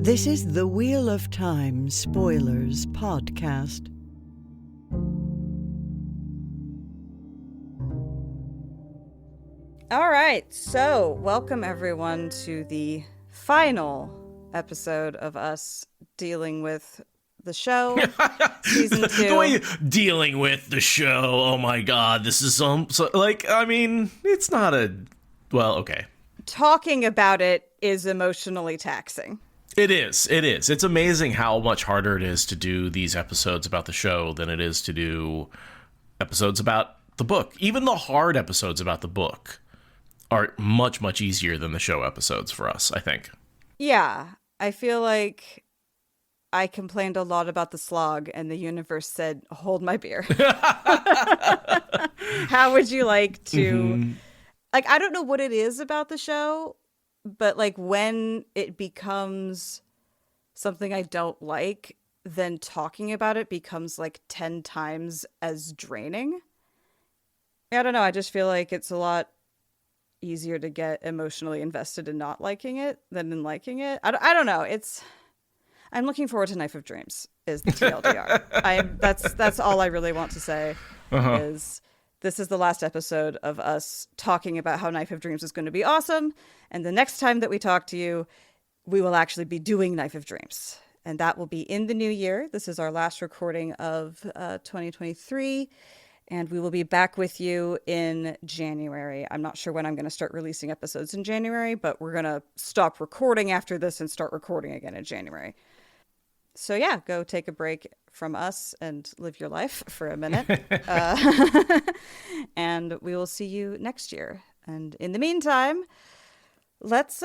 This is the Wheel of Time Spoilers podcast. All right, so welcome everyone to the final episode of us dealing with the show, season 2. The way dealing with the show, oh my god, this is it's not okay. Talking about it is emotionally taxing. It is. It's amazing how much harder it is to do these episodes about the show than it is to do episodes about the book. Even the hard episodes about the book are much, much easier than the show episodes for us, I think. Yeah, I feel like I complained a lot about the slog and the universe said, hold my beer. How would you like to... Like, I don't know what it is about the show, but like when it becomes something I don't like, then talking about it becomes like 10 times as draining. I don't know. I just feel like it's a lot easier to get emotionally invested in not liking it than in liking it. I don't know. I'm looking forward to Knife of Dreams is the TLDR. That's all I really want to say is this is the last episode of us talking about how Knife of Dreams is going to be awesome. And the next time that we talk to you, we will actually be doing Knife of Dreams. And that will be in the new year. This is our last recording of 2023. And we will be back with you in January. I'm not sure when I'm going to start releasing episodes in January, but we're going to stop recording after this and start recording again in January. So yeah, go take a break from us and live your life for a minute. And we will see you next year. And in the meantime, let's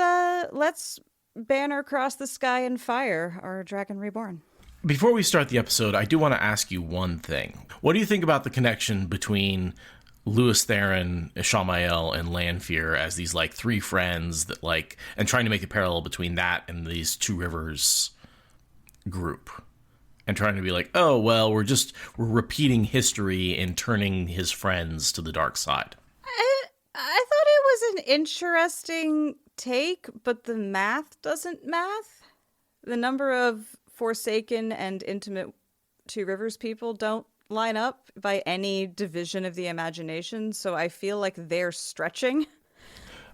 banner across the sky and fire our Dragon Reborn. Before we start the episode, I do want to ask you one thing. What do you think about the connection between Lewis Theron, Ishamael, and Lanfear as these like three friends that like, and trying to make a parallel between that and these Two Rivers group, and trying to be like, oh well, we're repeating history and turning his friends to the dark side? I thought it was an interesting take, but the math doesn't math. The number of Forsaken and intimate Two Rivers people don't line up by any division of the imagination, so I feel like they're stretching.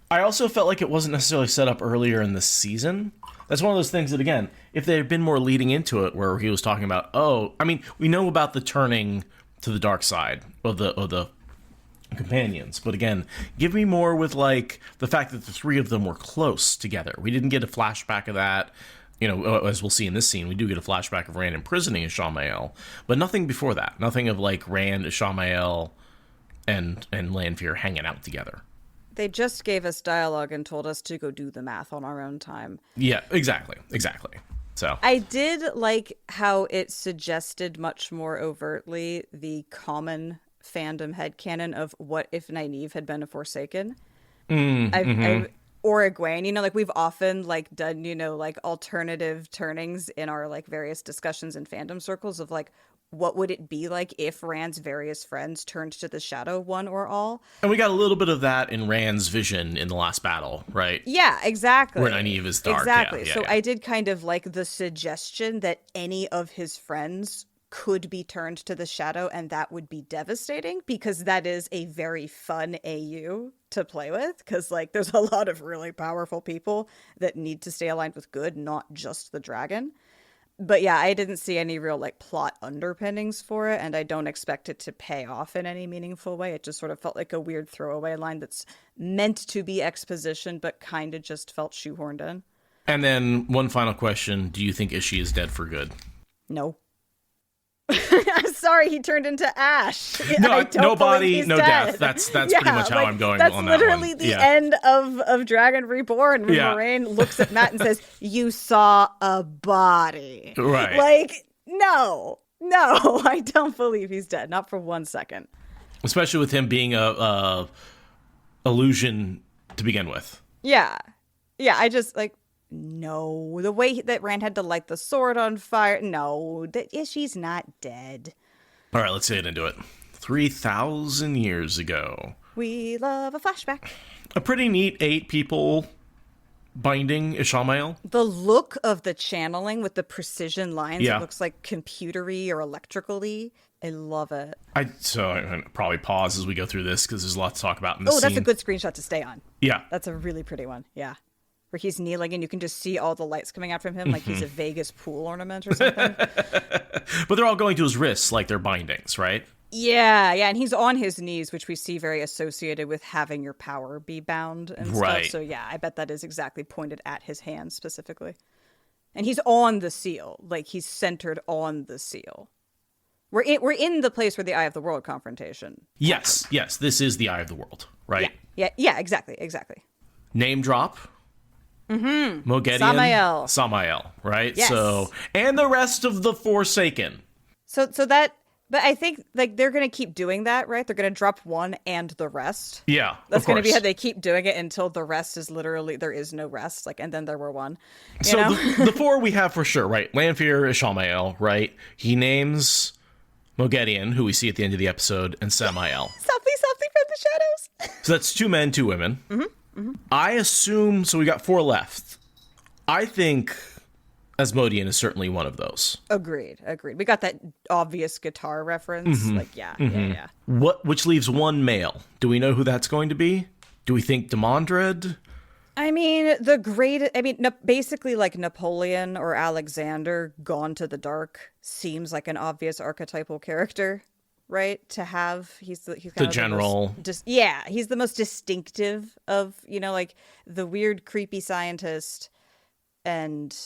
I also felt like it wasn't necessarily set up earlier in the season. That's one of those things that, again, if they had been more leading into it, where he was talking about, we know about the turning to the dark side of the companions, but again, give me more with like the fact that the three of them were close together. We didn't get a flashback of that. You know, as we'll see in this scene, we do get a flashback of Rand imprisoning Ishamael, but nothing before that. Nothing of like Rand, Ishamael, and Lanfear hanging out together. They just gave us dialogue and told us to go do the math on our own time. Yeah, exactly. So I did like how it suggested much more overtly the common fandom headcanon of what if Nynaeve had been a Forsaken. Or Egwene, you know, like we've often like done, you know, like alternative turnings in our like various discussions in fandom circles of like, what would it be like if Rand's various friends turned to the shadow, one or all? And we got a little bit of that in Rand's vision in the last battle, right? Yeah, exactly. Where Nynaeve is dark. Exactly. Yeah, so yeah. I did kind of like the suggestion that any of his friends could be turned to the shadow, and that would be devastating, because that is a very fun AU to play with, because like there's a lot of really powerful people that need to stay aligned with good, not just the dragon. But yeah, I didn't see any real like plot underpinnings for it, and I don't expect it to pay off in any meaningful way. It just sort of felt like a weird throwaway line that's meant to be exposition, but kind of just felt shoehorned in. And then one final question: do you think Ishii is dead for good? No. I'm sorry, he turned into ash. No body, no dead. death. That's pretty much how I'm going on that one. That's literally the end of Dragon Reborn, when Moraine looks at Matt and says, "You saw a body." Right. Like, no, I don't believe he's dead. Not for 1 second. Especially with him being a illusion to begin with. Yeah, I just like... No, the way that Rand had to light the sword on fire. No, she's not dead. All right, let's get into it. 3,000 years ago. We love a flashback. A pretty neat 8 people binding Ishamael. The look of the channeling with the precision lines, Yeah. it looks like computery or electrically. I love it. So I'm going to probably pause as we go through this because there's a lot to talk about in this scene. That's a good screenshot to stay on. Yeah. That's a really pretty one. Yeah. Where he's kneeling and you can just see all the lights coming out from him like he's a Vegas pool ornament or something. But they're all going to his wrists like they're bindings, right? Yeah, and he's on his knees, which we see very associated with having your power be bound and Right. stuff. So yeah, I bet that is exactly pointed at his hands specifically. And he's on the seal, like he's centered on the seal. We're in the place where the Eye of the World confrontation. Yes, this is the Eye of the World, right? Yeah, exactly. Name drop. Moghedian. Samael, right? Yes. So, and the rest of the Forsaken. So that, but I think like they're gonna keep doing that, right? They're gonna drop one and the rest. Yeah, That's of gonna be course. how they keep doing it until the rest is literally there is no rest. Like, and then there were one. You So know? the four we have for sure, right? Lanfear, Ishamael, right? He names Moghedian, who we see at the end of the episode, and Samael. Softly from the shadows. So that's 2 men, 2 women. I assume, so we got 4 left. I think Asmodean is certainly one of those. Agreed. We got that obvious guitar reference. Like, yeah. Which leaves 1 male. Do we know who that's going to be? Do we think Demandred? I mean, basically like Napoleon or Alexander gone to the dark seems like an obvious archetypal character, right? To have, he's kind The of general. He's the most distinctive of, like the weird, creepy scientist. And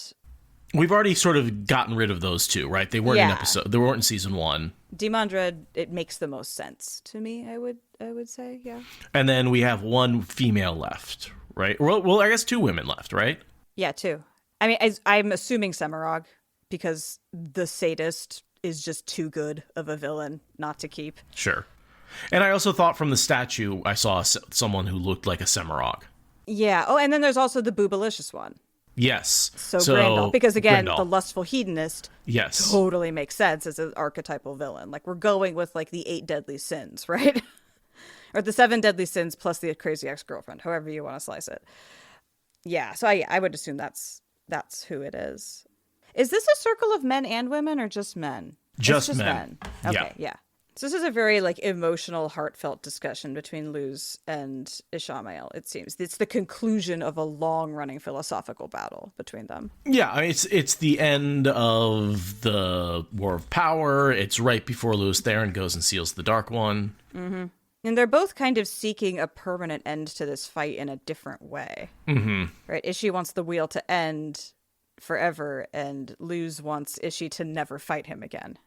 We've already sort of gotten rid of those 2, right? They weren't in Yeah. episode. They weren't in season 1. Demandred, it makes the most sense to me. I would say, yeah. And then we have 1 female left, right? Well, I guess 2 women left, right? Yeah, too. I mean, I'm assuming Semirog because the sadist is just too good of a villain not to keep. Sure. And I also thought from the statue, I saw someone who looked like a Semirog. Yeah. Oh, and then there's also the boobalicious one. Yes. So Grendel, because again, Grendel. the lustful hedonist Yes. totally makes sense as an archetypal villain. Like we're going with like the 8 deadly sins, right? Or the 7 deadly sins plus the crazy ex-girlfriend, however you want to slice it. Yeah. So I would assume that's who it is. Is this a circle of men and women or just men? Just It's men. Okay. Yeah. So this is a very like emotional, heartfelt discussion between Luz and Ishamael, it seems. It's the conclusion of a long-running philosophical battle between them. Yeah, I mean, it's the end of the War of Power. It's right before Lewis Theron goes and seals the Dark One. Mm-hmm. And they're both kind of seeking a permanent end to this fight in a different way. Mm-hmm. Right? Ishii wants the wheel to end forever, and Luz wants Ishii to never fight him again.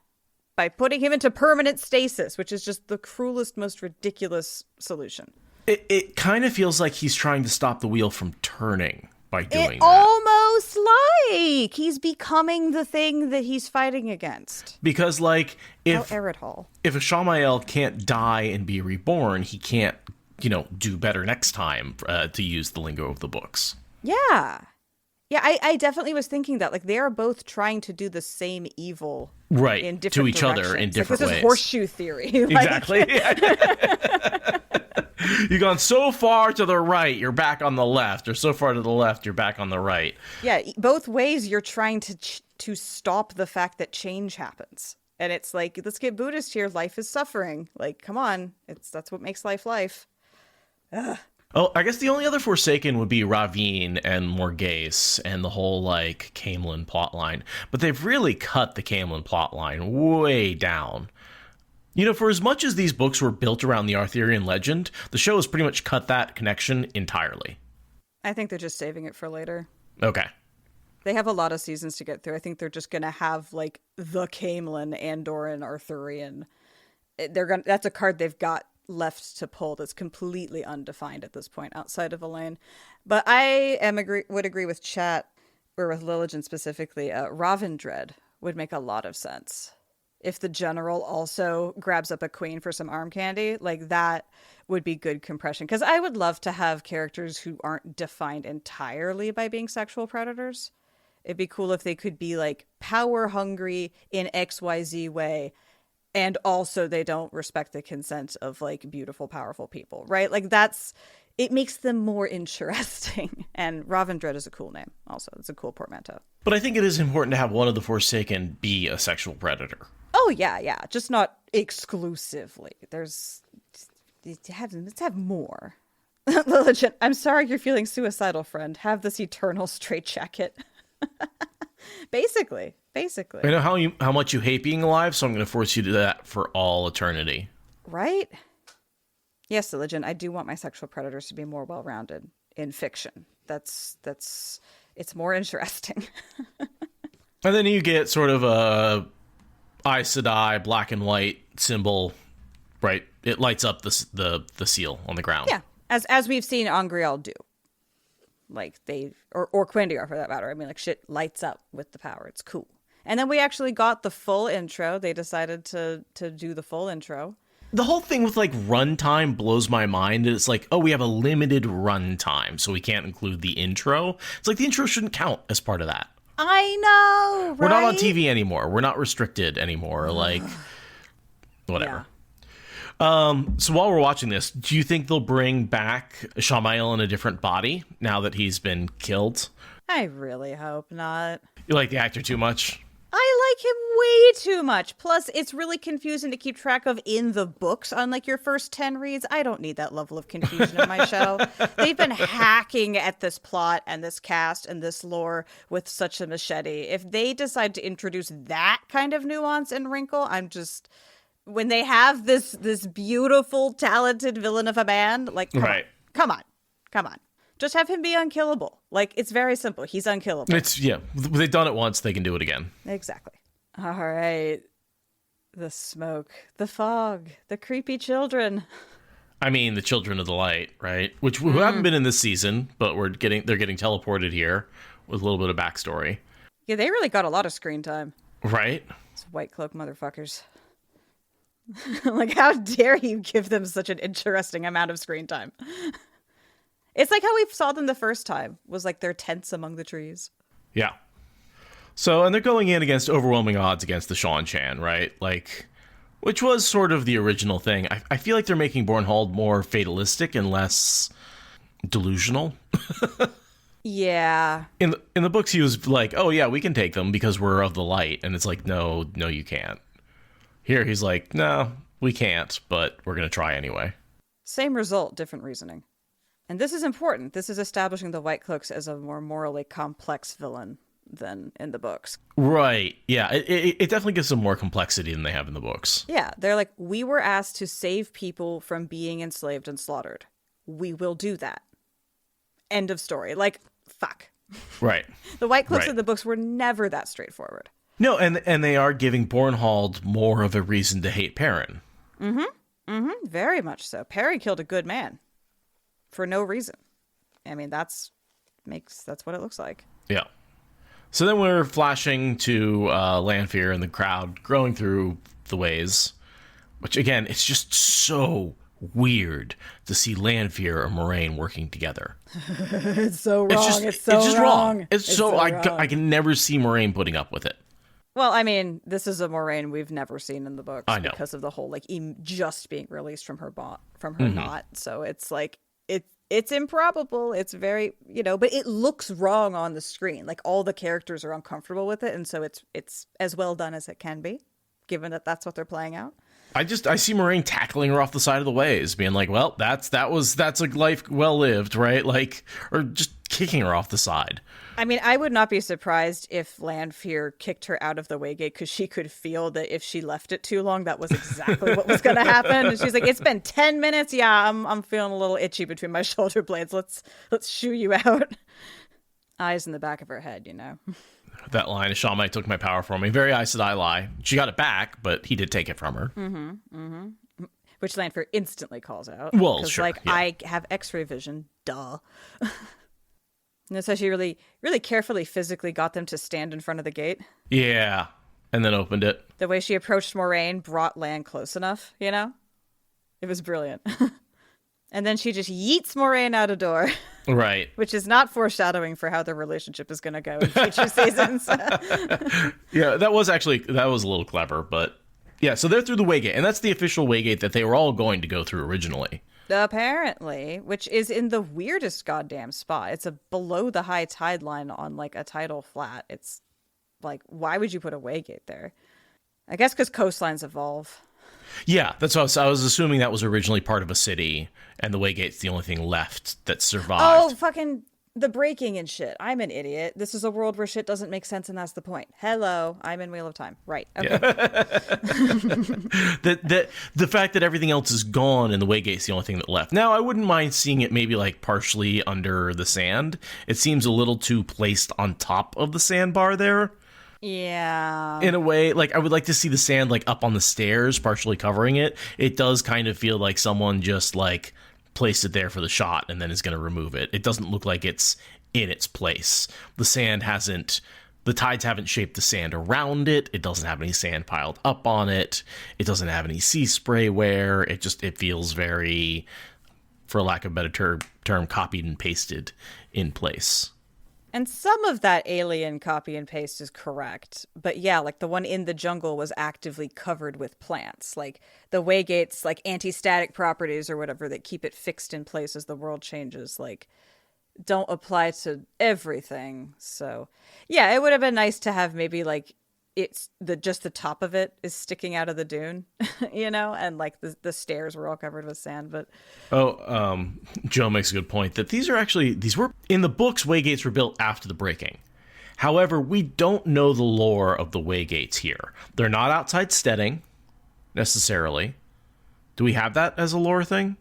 By putting him into permanent stasis, which is just the cruelest, most ridiculous solution. It kind of feels like he's trying to stop the wheel from turning by doing that. Almost like he's becoming the thing that he's fighting against. Because, like, if Eridhall. if a Ishamael can't die and be reborn, he can't, do better next time, to use the lingo of the books. Yeah. Yeah, I definitely was thinking that. Like, they are both trying to do the same evil. Right, In different to each other in directions. different This ways. is horseshoe theory. Exactly. You've gone so far to the right, you're back on the left, or so far to the left, you're back on the right. Yeah, both ways you're trying to stop the fact that change happens. And it's like, let's get Buddhist here. Life is suffering. Like, come on. That's what makes life life. Ugh. Oh, I guess the only other Forsaken would be Ravine and Morghese and the whole, like, Camelin plotline. But they've really cut the Camelin plotline way down. For as much as these books were built around the Arthurian legend, the show has pretty much cut that connection entirely. I think they're just saving it for later. Okay. They have a lot of seasons to get through. I think they're just going to have, like, the Camelin, Andoran, Arthurian. That's a card they've got left to pull that's completely undefined at this point outside of Elaine. But I would agree with chat, or with Lilligin specifically, Ravindred would make a lot of sense. If the general also grabs up a queen for some arm candy, like that would be good compression. Because I would love to have characters who aren't defined entirely by being sexual predators. It'd be cool if they could be like power hungry in XYZ way, and also they don't respect the consent of like beautiful, powerful people, right? Like that's it makes them more interesting. And Ravendred is a cool name also. It's a cool portmanteau. But I think it is important to have one of the Forsaken be a sexual predator. Oh, yeah. Just not exclusively. Let's have more. Legit, I'm sorry you're feeling suicidal, friend. Have this eternal straitjacket. Basically. I know how much you hate being alive, so I'm going to force you to do that for all eternity. Right? Yes, Legend, I do want my sexual predators to be more well-rounded in fiction. It's more interesting. And then you get sort of a Aes Sedai black and white symbol, right? It lights up the seal on the ground. Yeah, as we've seen Angreal do. Like or Quendiar for that matter. I mean, like shit lights up with the power. It's cool. And then we actually got the full intro. They decided to do the full intro. The whole thing with like runtime blows my mind. It's like, oh, we have a limited runtime, so we can't include the intro. It's like the intro shouldn't count as part of that. I know, right? We're not on TV anymore. We're not restricted anymore. Like, whatever. Yeah. So while we're watching this, do you think they'll bring back Shamael in a different body now that he's been killed? I really hope not. You like the actor too much? I like him way too much. Plus, it's really confusing to keep track of in the books on like your first 10 reads. I don't need that level of confusion in my show. They've been hacking at this plot and this cast and this lore with such a machete. If they decide to introduce that kind of nuance and wrinkle, I'm just... When they have this beautiful, talented villain of a man, like, come on. Just have him be unkillable. Like, it's very simple. He's unkillable. They've done it once. They can do it again. Exactly. All right. The smoke, the fog, the creepy children. I mean, the Children of the Light, right? Which who haven't been in this season, but they're getting teleported here with a little bit of backstory. Yeah, they really got a lot of screen time. Right? These white cloak motherfuckers. Like, how dare you give them such an interesting amount of screen time? It's like how we saw them the first time, was like their tents among the trees. Yeah. So, and they're going in against overwhelming odds against the Shan Chan, right? Like, which was sort of the original thing. I feel like they're making Bornhold more fatalistic and less delusional. Yeah. In the books, he was like, oh yeah, we can take them because we're of the light. And it's like, no, you can't. Here, he's like, no, we can't, but we're going to try anyway. Same result, different reasoning. And this is important. This is establishing the White Cloaks as a more morally complex villain than in the books. Right. Yeah, it definitely gives them more complexity than they have in the books. Yeah, they're like, we were asked to save people from being enslaved and slaughtered. We will do that. End of story. Like, fuck. Right. The White Cloaks in the books were never that straightforward. No, and they are giving Bornhold more of a reason to hate Perrin. Very much so. Perrin killed a good man. For no reason. I mean, that's what it looks like. Yeah. So then we're flashing to Lanfear and the crowd growing through the ways. Which, again, it's just so weird to see Lanfear and Moraine working together. It's so wrong. It's just wrong. It's so wrong. I can never see Moraine putting up with it. Well, I mean, this is a Moraine we've never seen in the books. I know. Because of the whole, like, just being released from her knot. So it's like, it's improbable. It's very, but it looks wrong on the screen. Like, all the characters are uncomfortable with it. And so it's as well done as it can be, given that that's what they're playing out. I see Moraine tackling her off the side of the ways, being like, well, that's a life well lived, right? Like, or just kicking her off the side. I mean, I would not be surprised if Lanfear kicked her out of the Waygate because she could feel that if she left it too long, that was exactly what was going to happen. And she's like, "It's been 10 minutes. Yeah, I'm feeling a little itchy between my shoulder blades. Let's shoo you out." Eyes in the back of her head, That line, Shammai took my power from me. Very Aes Sedai lie. She got it back, but he did take it from her. Which Lanfear instantly calls out. Well, sure. Like, yeah. I have X-ray vision. Duh. And so she really, really carefully physically got them to stand in front of the gate. Yeah. And then opened it. The way she approached Moraine brought Lan close enough, It was brilliant. And then she just yeets Moraine out a door. Right. Which is not foreshadowing for how their relationship is going to go in future seasons. Yeah, that was a little clever, but yeah, so they're through the Waygate, and that's the official Waygate that they were all going to go through originally. Apparently, which is in the weirdest goddamn spot. It's below the high tide line on like a tidal flat. It's like, why would you put a waygate there? I guess because coastlines evolve. Yeah, that's what I was assuming that was originally part of a city, and the waygate's the only thing left that survived. Oh, fucking the breaking and shit. I'm an idiot. This is a world where shit doesn't make sense, and that's the point. Hello, I'm in Wheel of Time. Right. Okay. Yeah. The fact that everything else is gone and the waygate's the only thing that left. Now, I wouldn't mind seeing it maybe like partially under the sand. It seems a little too placed on top of the sandbar there. Yeah. In a way, like I would like to see the sand like up on the stairs, partially covering it. It does kind of feel like someone just like placed it there for the shot and then is going to remove it. It doesn't look like it's in its place. The tides haven't shaped the sand around it. It doesn't have any sand piled up on it. It doesn't have any sea spray wear. It feels very, for lack of a better term, copied and pasted in place. And some of that alien copy and paste is correct. But yeah, like the one in the jungle was actively covered with plants. Like the waygate's like anti-static properties or whatever that keep it fixed in place as the world changes, like don't apply to everything. So yeah, it would have been nice to have maybe like it's just the top of it is sticking out of the dune, and like the stairs were all covered with sand. But Joe makes a good point that these were in the books. Waygates were built after the breaking. However, we don't know the lore of the waygates here. They're not outside steading necessarily. Do we have that as a lore thing?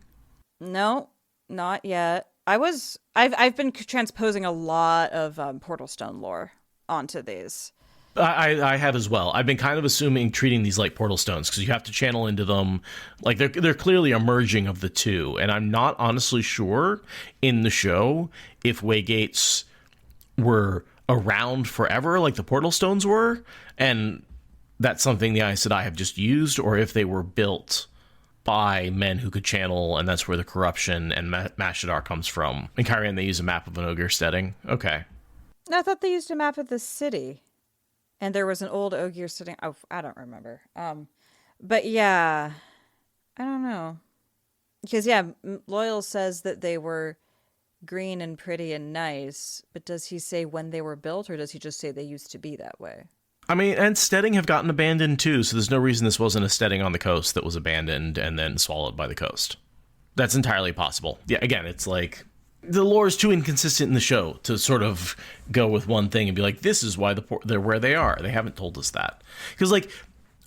No, not yet. I've been transposing a lot of Portal Stone lore onto these. I have as well. I've been kind of treating these like portal stones because you have to channel into them. Like they're clearly a merging of the two. And I'm not honestly sure in the show if waygates were around forever like the portal stones were. And that's something the Aes Sedai have just used, or if they were built by men who could channel, and that's where the corruption and Mashadar comes from. In Kyrian, they use a map of an Ogier steading. Okay. I thought they used a map of the city. And there was an old Ogier sitting. Oh, I don't remember. But yeah, I don't know. Because yeah, Loyal says that they were green and pretty and nice. But does he say when they were built, or does he just say they used to be that way? I mean, and steading have gotten abandoned too. So there's no reason this wasn't a steading on the coast that was abandoned and then swallowed by the coast. That's entirely possible. Yeah, again, it's like the lore is too inconsistent in the show to sort of go with one thing and be like, this is why they're where they are. They haven't told us that. Because, like,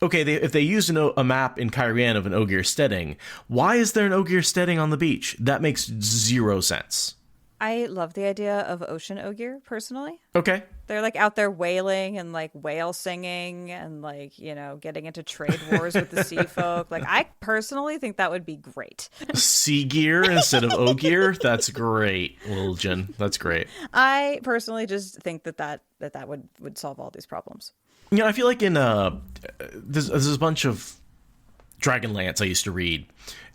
okay, if they used a map in Kyrian of an Ogier steading, why is there an Ogier steading on the beach? That makes zero sense. I love the idea of ocean Ogier, personally. Okay. They're, like, out there whaling and, like, whale singing and, like, getting into trade wars with the sea folk. Like, I personally think that would be great. Sea gear instead of Ogier? That's great, Lil Jen. That's great. I personally just think that would solve all these problems. I feel like in there's a bunch of Dragonlance I used to read,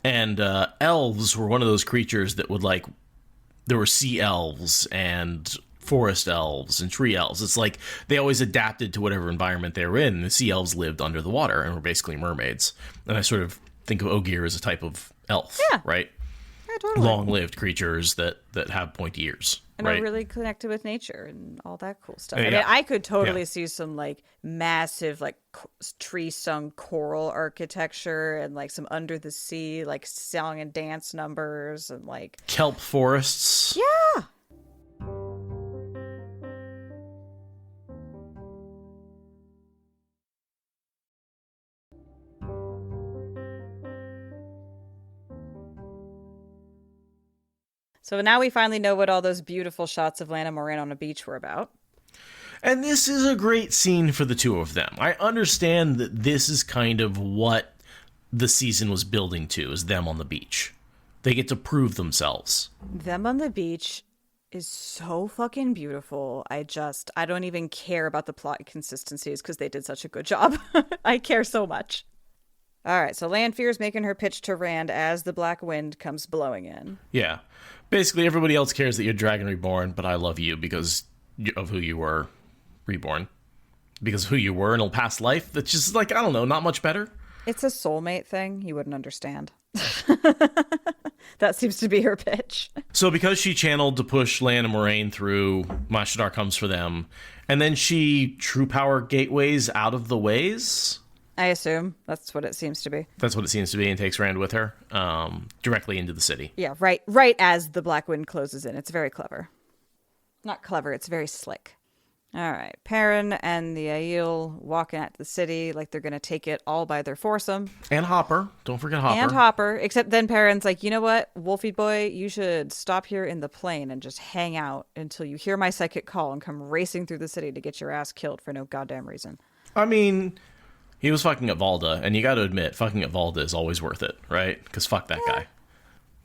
and elves were one of those creatures that would, like, there were sea elves and forest elves and tree elves. It's like they always adapted to whatever environment they were in. The sea elves lived under the water and were basically mermaids. And I sort of think of Ogier as a type of elf, right? Yeah, totally. Long-lived creatures that have pointy ears. And right? are really connected with nature and all that cool stuff. I mean, I could totally see some, like, massive, like, tree-sung coral architecture and, like, some under-the-sea, like, song and dance numbers and, like... kelp forests. Yeah! So now we finally know what all those beautiful shots of Lana Moran on a beach were about. And this is a great scene for the two of them. I understand that this is kind of what the season was building to, is them on the beach. They get to prove themselves. Them on the beach is so fucking beautiful. I don't even care about the plot consistencies because they did such a good job. I care so much. All right, so Lanfear's making her pitch to Rand as the black wind comes blowing in. Yeah. Basically, everybody else cares that you're Dragon Reborn, but I love you because of who you were reborn. Because of who you were in a past life. That's just, like, I don't know, not much better. It's a soulmate thing. You wouldn't understand. That seems to be her pitch. So because she channeled to push Lan and Moraine through, Mashadar comes for them, and then she true power gateways out of the ways? I assume that's what it seems to be. That's what it seems to be, and takes Rand with her directly into the city. Yeah, right as the Black Wind closes in. It's very clever. Not clever, it's very slick. All right, Perrin and the Aiel walking at the city like they're going to take it all by their foursome. And Hopper. Don't forget Hopper. And Hopper, except then Perrin's like, you know what, Wolfie boy, you should stop here in the plain and just hang out until you hear my psychic call and come racing through the city to get your ass killed for no goddamn reason. I mean, he was fucking at Valda, and you got to admit, fucking at Valda is always worth it, right? Because fuck that guy.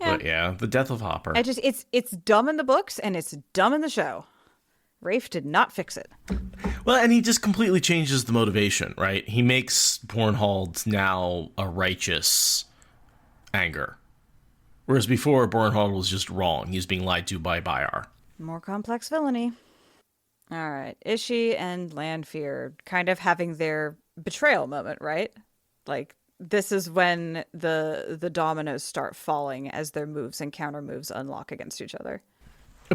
Yeah. But yeah, the death of Hopper. It's dumb in the books, and it's dumb in the show. Rafe did not fix it. Well, and he just completely changes the motivation, right? He makes Bornhald now a righteous anger. Whereas before, Bornhald was just wrong. He was being lied to by Bayar. More complex villainy. All right. Ishi and Lanfear kind of having their betrayal moment, right? Like, this is when the dominoes start falling as their moves and counter moves unlock against each other.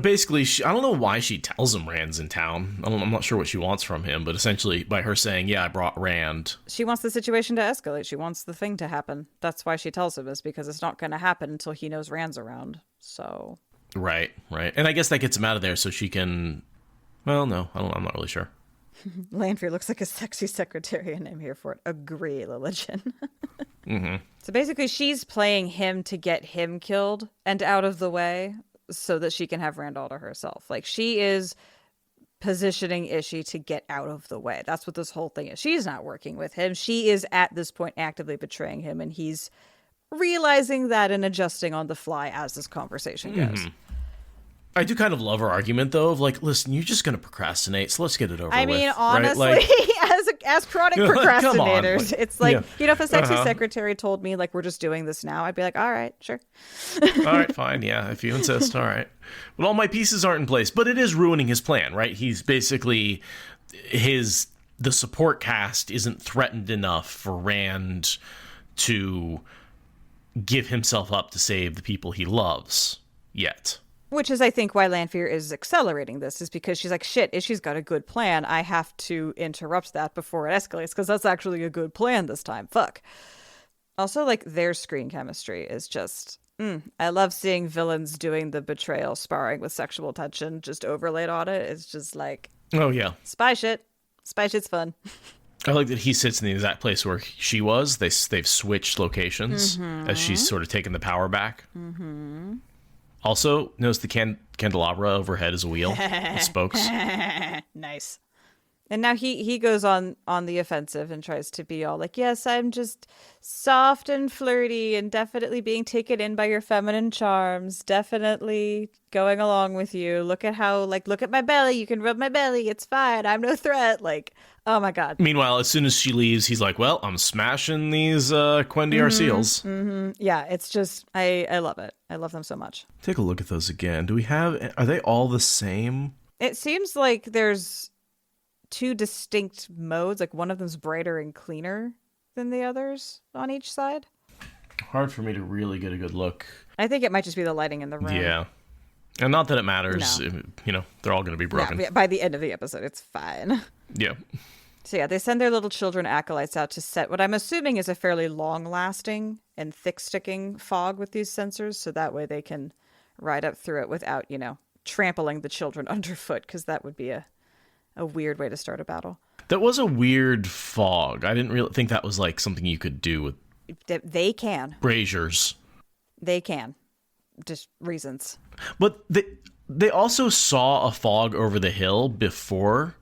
Basically, I don't know why she tells him Rand's in town. I'm not sure what she wants from him, but essentially by her saying, yeah, I brought Rand. She wants the situation to escalate. She wants the thing to happen. That's why she tells him, is because it's not going to happen until he knows Rand's around. So. Right. And I guess that gets him out of there so she can, well, no, I'm not really sure. Lanfear looks like a sexy secretary, and I'm here for it. Agree, Lillian. Mm-hmm. So basically, she's playing him to get him killed and out of the way, so that she can have Rand all to herself. Like, she is positioning Ishi to get out of the way. That's what this whole thing is. She's not working with him. She is at this point actively betraying him, and he's realizing that and adjusting on the fly as this conversation goes. Mm-hmm. I do kind of love her argument, though, of like, listen, you're just going to procrastinate, so let's get it over with. I mean, honestly, right? Like, as chronic procrastinators, it's like, yeah. If a sexy secretary told me, like, we're just doing this now, I'd be like, all right, sure. All right, fine, yeah, if you insist, all right. But all my pieces aren't in place, but it is ruining his plan, right? He's basically, the support cast isn't threatened enough for Rand to give himself up to save the people he loves yet. Which is, I think, why Lanfear is accelerating this, is because she's like, shit, Ishi's got a good plan. I have to interrupt that before it escalates, because that's actually a good plan this time. Fuck. Also, like, their screen chemistry is just, I love seeing villains doing the betrayal sparring with sexual tension just overlaid on it. It's just like, oh, yeah. Spy shit. Spy shit's fun. I like that he sits in the exact place where she was. They've switched locations as she's sort of taken the power back. Mm-hmm. Also, notice the candelabra overhead is a wheel with spokes. Nice. And now he goes on the offensive and tries to be all like, yes, I'm just soft and flirty and definitely being taken in by your feminine charms. Definitely going along with you. Look at my belly. You can rub my belly. It's fine. I'm no threat. Like, oh my God. Meanwhile, as soon as she leaves, he's like, well, I'm smashing these Quendiar seals. Mm-hmm. Yeah, it's just, I love it. I love them so much. Take a look at those again. Are they all the same? It seems like there's two distinct modes. Like, one of them's brighter and cleaner than the others on each side. Hard for me to really get a good look. I think it might just be the lighting in the room. Yeah. And not that it matters. No. They're all going to be broken. Yeah, by the end of the episode, it's fine. Yeah. So yeah, they send their little children acolytes out to set what I'm assuming is a fairly long-lasting and thick-sticking fog with these sensors, so that way they can ride up through it without, trampling the children underfoot, because that would be a weird way to start a battle. That was a weird fog. I didn't really think that was like something you could do with... They can. Braziers. They can. Just reasons. But they also saw a fog over the hill before.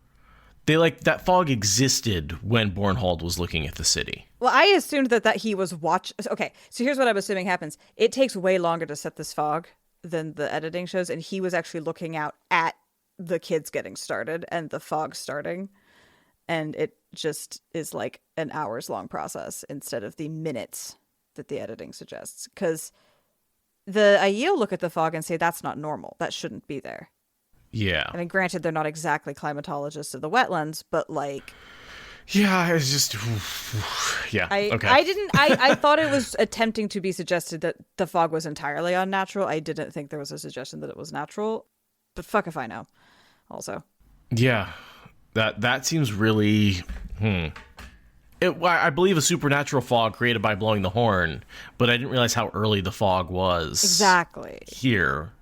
That fog existed when Bornhald was looking at the city. Well, I assumed that he was Okay, so here's what I'm assuming happens. It takes way longer to set this fog than the editing shows, and he was actually looking out at the kids getting started and the fog starting, and it just is like an hours long process instead of the minutes that the editing suggests, because the Aiel look at the fog and say that's not normal, that shouldn't be there. Yeah. I mean, granted, they're not exactly climatologists of the wetlands, but like, Yeah, it's just yeah. Okay. I thought it was attempting to be suggested that the fog was entirely unnatural. I didn't think there was a suggestion that it was natural, but fuck if I know. Also, yeah, that seems really. I believe a supernatural fog created by blowing the horn, but I didn't realize how early the fog was. Exactly. Here,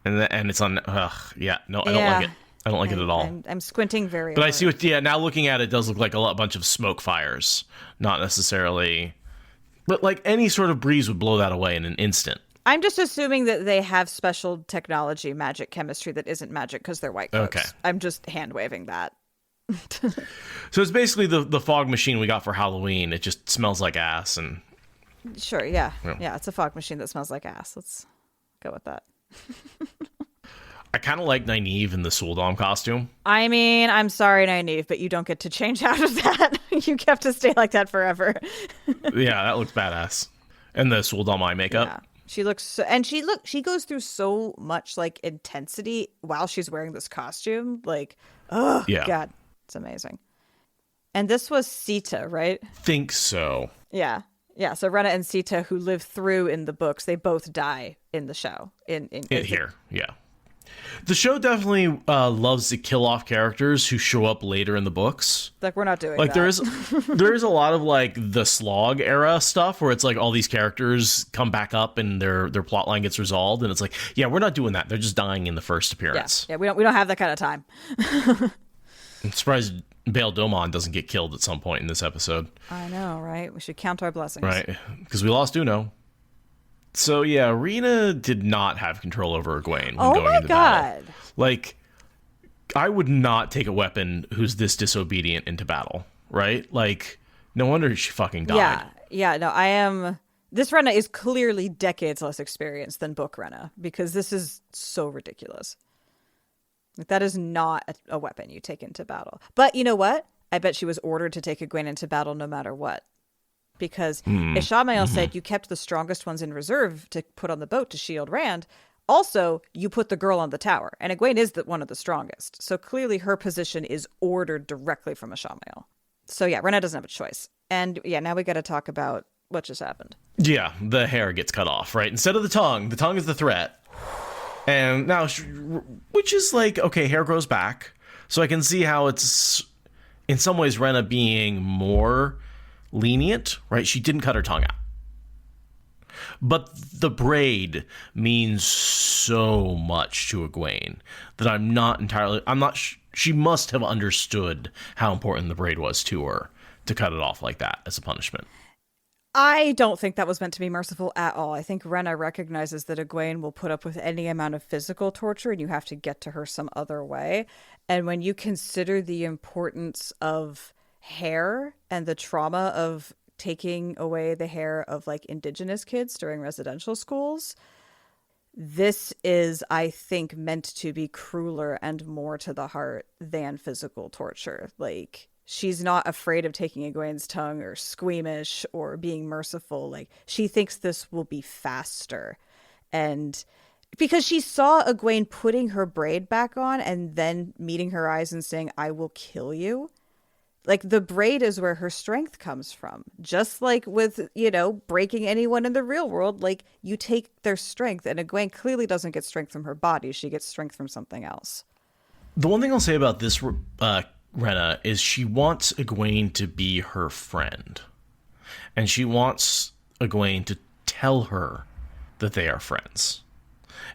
and it's on. Yeah, no, I don't like it. I don't like it at all. I'm squinting very hard. But I see what, now looking at it, does look like a bunch of smoke fires. Not necessarily, but like any sort of breeze would blow that away in an instant. I'm just assuming that they have special technology, magic chemistry that isn't magic because they're white folks. Okay. I'm just hand waving that. So it's basically the fog machine we got for Halloween. It just smells like ass. And sure, yeah. Yeah, it's a fog machine that smells like ass. Let's go with that. I kind of like Nynaeve in the Suldom costume. I mean, I'm sorry, Nynaeve, but you don't get to change out of that. You have to stay like that forever. Yeah, that looks badass. And the Suldom eye makeup. Yeah. She looks she goes through so much like intensity while she's wearing this costume. Like, oh yeah. God, it's amazing. And this was Sita, right? Think so. Yeah. Yeah, so Rena and Sita, who live through in the books, they both die in the show. In here, yeah. The show definitely loves to kill off characters who show up later in the books. Like, we're not doing like that. there is a lot of like the Slog era stuff where it's like all these characters come back up and their plot line gets resolved, and it's like, yeah, we're not doing that. They're just dying in the first appearance. Yeah, we don't have that kind of time. I'm surprised Bail Domon doesn't get killed at some point in this episode. I know, right? We should count our blessings. Right, because we lost Uno. So yeah, Rena did not have control over Egwene when going into battle. Like, I would not take a weapon who's this disobedient into battle, right? Like, no wonder she fucking died. Yeah, no, I am... This Rena is clearly decades less experienced than book Rena, because this is so ridiculous. Like, that is not a weapon you take into battle. But you know what? I bet she was ordered to take Egwene into battle no matter what. Because Ishamael said you kept the strongest ones in reserve to put on the boat to shield Rand. Also, you put the girl on the tower. And Egwene is one of the strongest. So clearly her position is ordered directly from Ishamael. So yeah, Rena doesn't have a choice. And yeah, now we got to talk about what just happened. Yeah, the hair gets cut off, right? Instead of the tongue is the threat. And now, which is like, okay, hair grows back. So I can see how it's, in some ways, Rena being more lenient, right? She didn't cut her tongue out. But the braid means so much to Egwene that she must have understood how important the braid was to her to cut it off like that as a punishment. I don't think that was meant to be merciful at all. I think Rena recognizes that Egwene will put up with any amount of physical torture and you have to get to her some other way. And when you consider the importance of hair and the trauma of taking away the hair of like indigenous kids during residential schools, this is, I think, meant to be crueler and more to the heart than physical torture. Like, she's not afraid of taking Egwene's tongue or squeamish or being merciful. Like, she thinks this will be faster. And because she saw Egwene putting her braid back on and then meeting her eyes and saying, "I will kill you." Like, the braid is where her strength comes from. Just like with, breaking anyone in the real world, like, you take their strength. And Egwene clearly doesn't get strength from her body. She gets strength from something else. The one thing I'll say about this, Rena, is she wants Egwene to be her friend. And she wants Egwene to tell her that they are friends.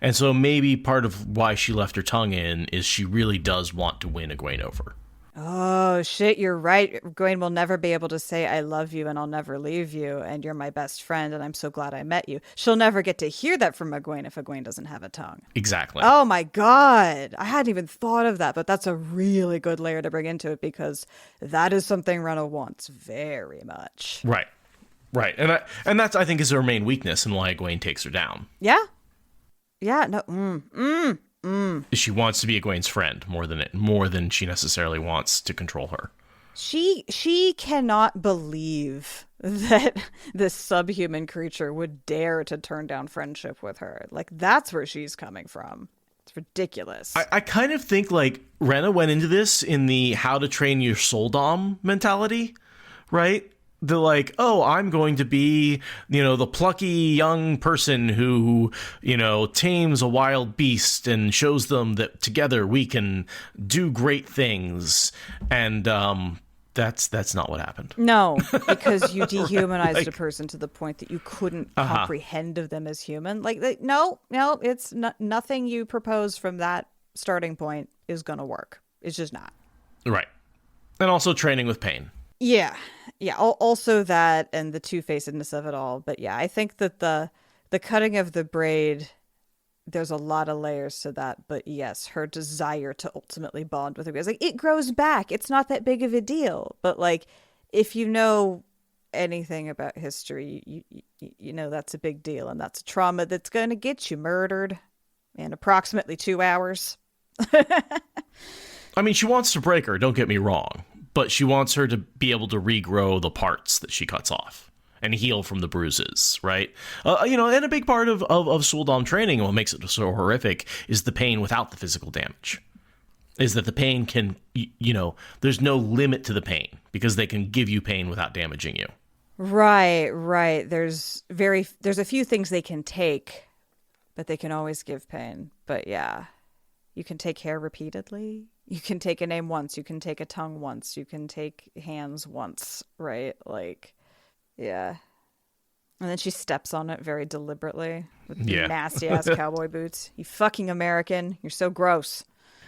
And so maybe part of why she left her tongue in is she really does want to win Egwene over. Oh, shit, you're right. Egwene will never be able to say, "I love you and I'll never leave you and you're my best friend and I'm so glad I met you." She'll never get to hear that from Egwene if Egwene doesn't have a tongue. Exactly. Oh my God. I hadn't even thought of that, but that's a really good layer to bring into it because that is something Rena wants very much. Right. Right. And that's, I think, is her main weakness and why Egwene takes her down. Yeah. Yeah. No. She wants to be Egwene's friend more than she necessarily wants to control her. She cannot believe that this subhuman creature would dare to turn down friendship with her. Like, that's where she's coming from. It's ridiculous. I kind of think like Rena went into this in the how to train your soul dom mentality, right? The like, oh, I'm going to be, the plucky young person who, tames a wild beast and shows them that together we can do great things. And that's not what happened. No, because you dehumanized a person to the point that you couldn't comprehend of them as human. No, it's nothing you propose from that starting point is going to work. It's just not. Right. And also training with pain. Yeah. Also that and the two-facedness of it all. But yeah, I think that the cutting of the braid, there's a lot of layers to that. But yes, her desire to ultimately bond with her is it grows back. It's not that big of a deal. But if you know anything about history, you know that's a big deal. And that's a trauma that's going to get you murdered in approximately 2 hours. I mean, she wants to break her, don't get me wrong. But she wants her to be able to regrow the parts that she cuts off and heal from the bruises, right? And a big part of Soul Dom training, and what makes it so horrific, is the pain without the physical damage. Is that the pain can, there's no limit to the pain because they can give you pain without damaging you. Right. There's a few things they can take, but they can always give pain. But yeah, you can take hair repeatedly. You can take a name once. You can take a tongue once. You can take hands once, right? Yeah. And then she steps on it very deliberately with nasty-ass cowboy boots. You fucking American. You're so gross.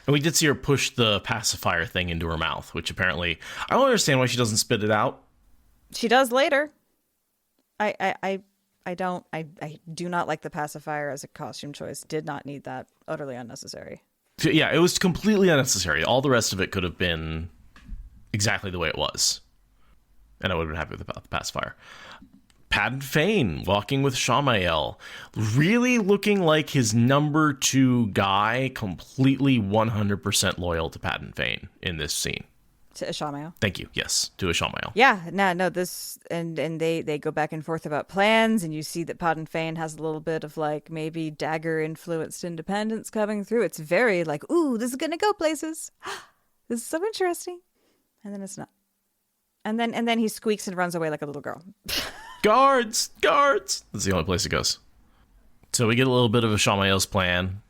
And we did see her push the pacifier thing into her mouth, which apparently... I don't understand why she doesn't spit it out. She does later. I do not like the pacifier as a costume choice. Did not need that. Utterly unnecessary. Yeah, it was completely unnecessary. All the rest of it could have been exactly the way it was. And I would have been happy with the pacifier. Padden Fane walking with Shamael. Really looking like his number 2 guy, completely 100% loyal to Padden Fane in this scene. To Ishamael. Thank you. Yes, to Ishamael. Yeah, no, this and they go back and forth about plans, and you see that Padden Fane has a little bit of maybe dagger influenced independence coming through. It's very ooh, this is gonna go places. This is so interesting. And then it's not. And then he squeaks and runs away like a little girl. Guards! That's the only place it goes. So we get a little bit of Ishamael's plan.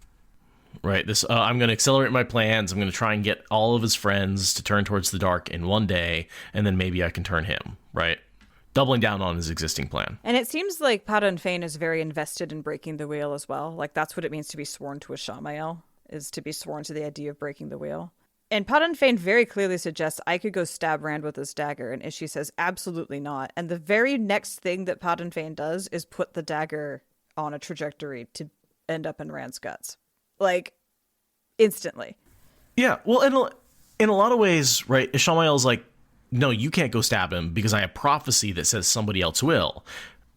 Right, I'm going to accelerate my plans. I'm going to try and get all of his friends to turn towards the dark in one day, and then maybe I can turn him, right? Doubling down on his existing plan. And it seems like Padden Fane is very invested in breaking the wheel as well. That's what it means to be sworn to a Ishamael, is to be sworn to the idea of breaking the wheel. And Padden Fane very clearly suggests, I could go stab Rand with this dagger, and Ishii says, absolutely not. And the very next thing that Padden Fane does is put the dagger on a trajectory to end up in Rand's guts. Instantly. Yeah, well, in a lot of ways, right, Ishamael's no, you can't go stab him because I have prophecy that says somebody else will.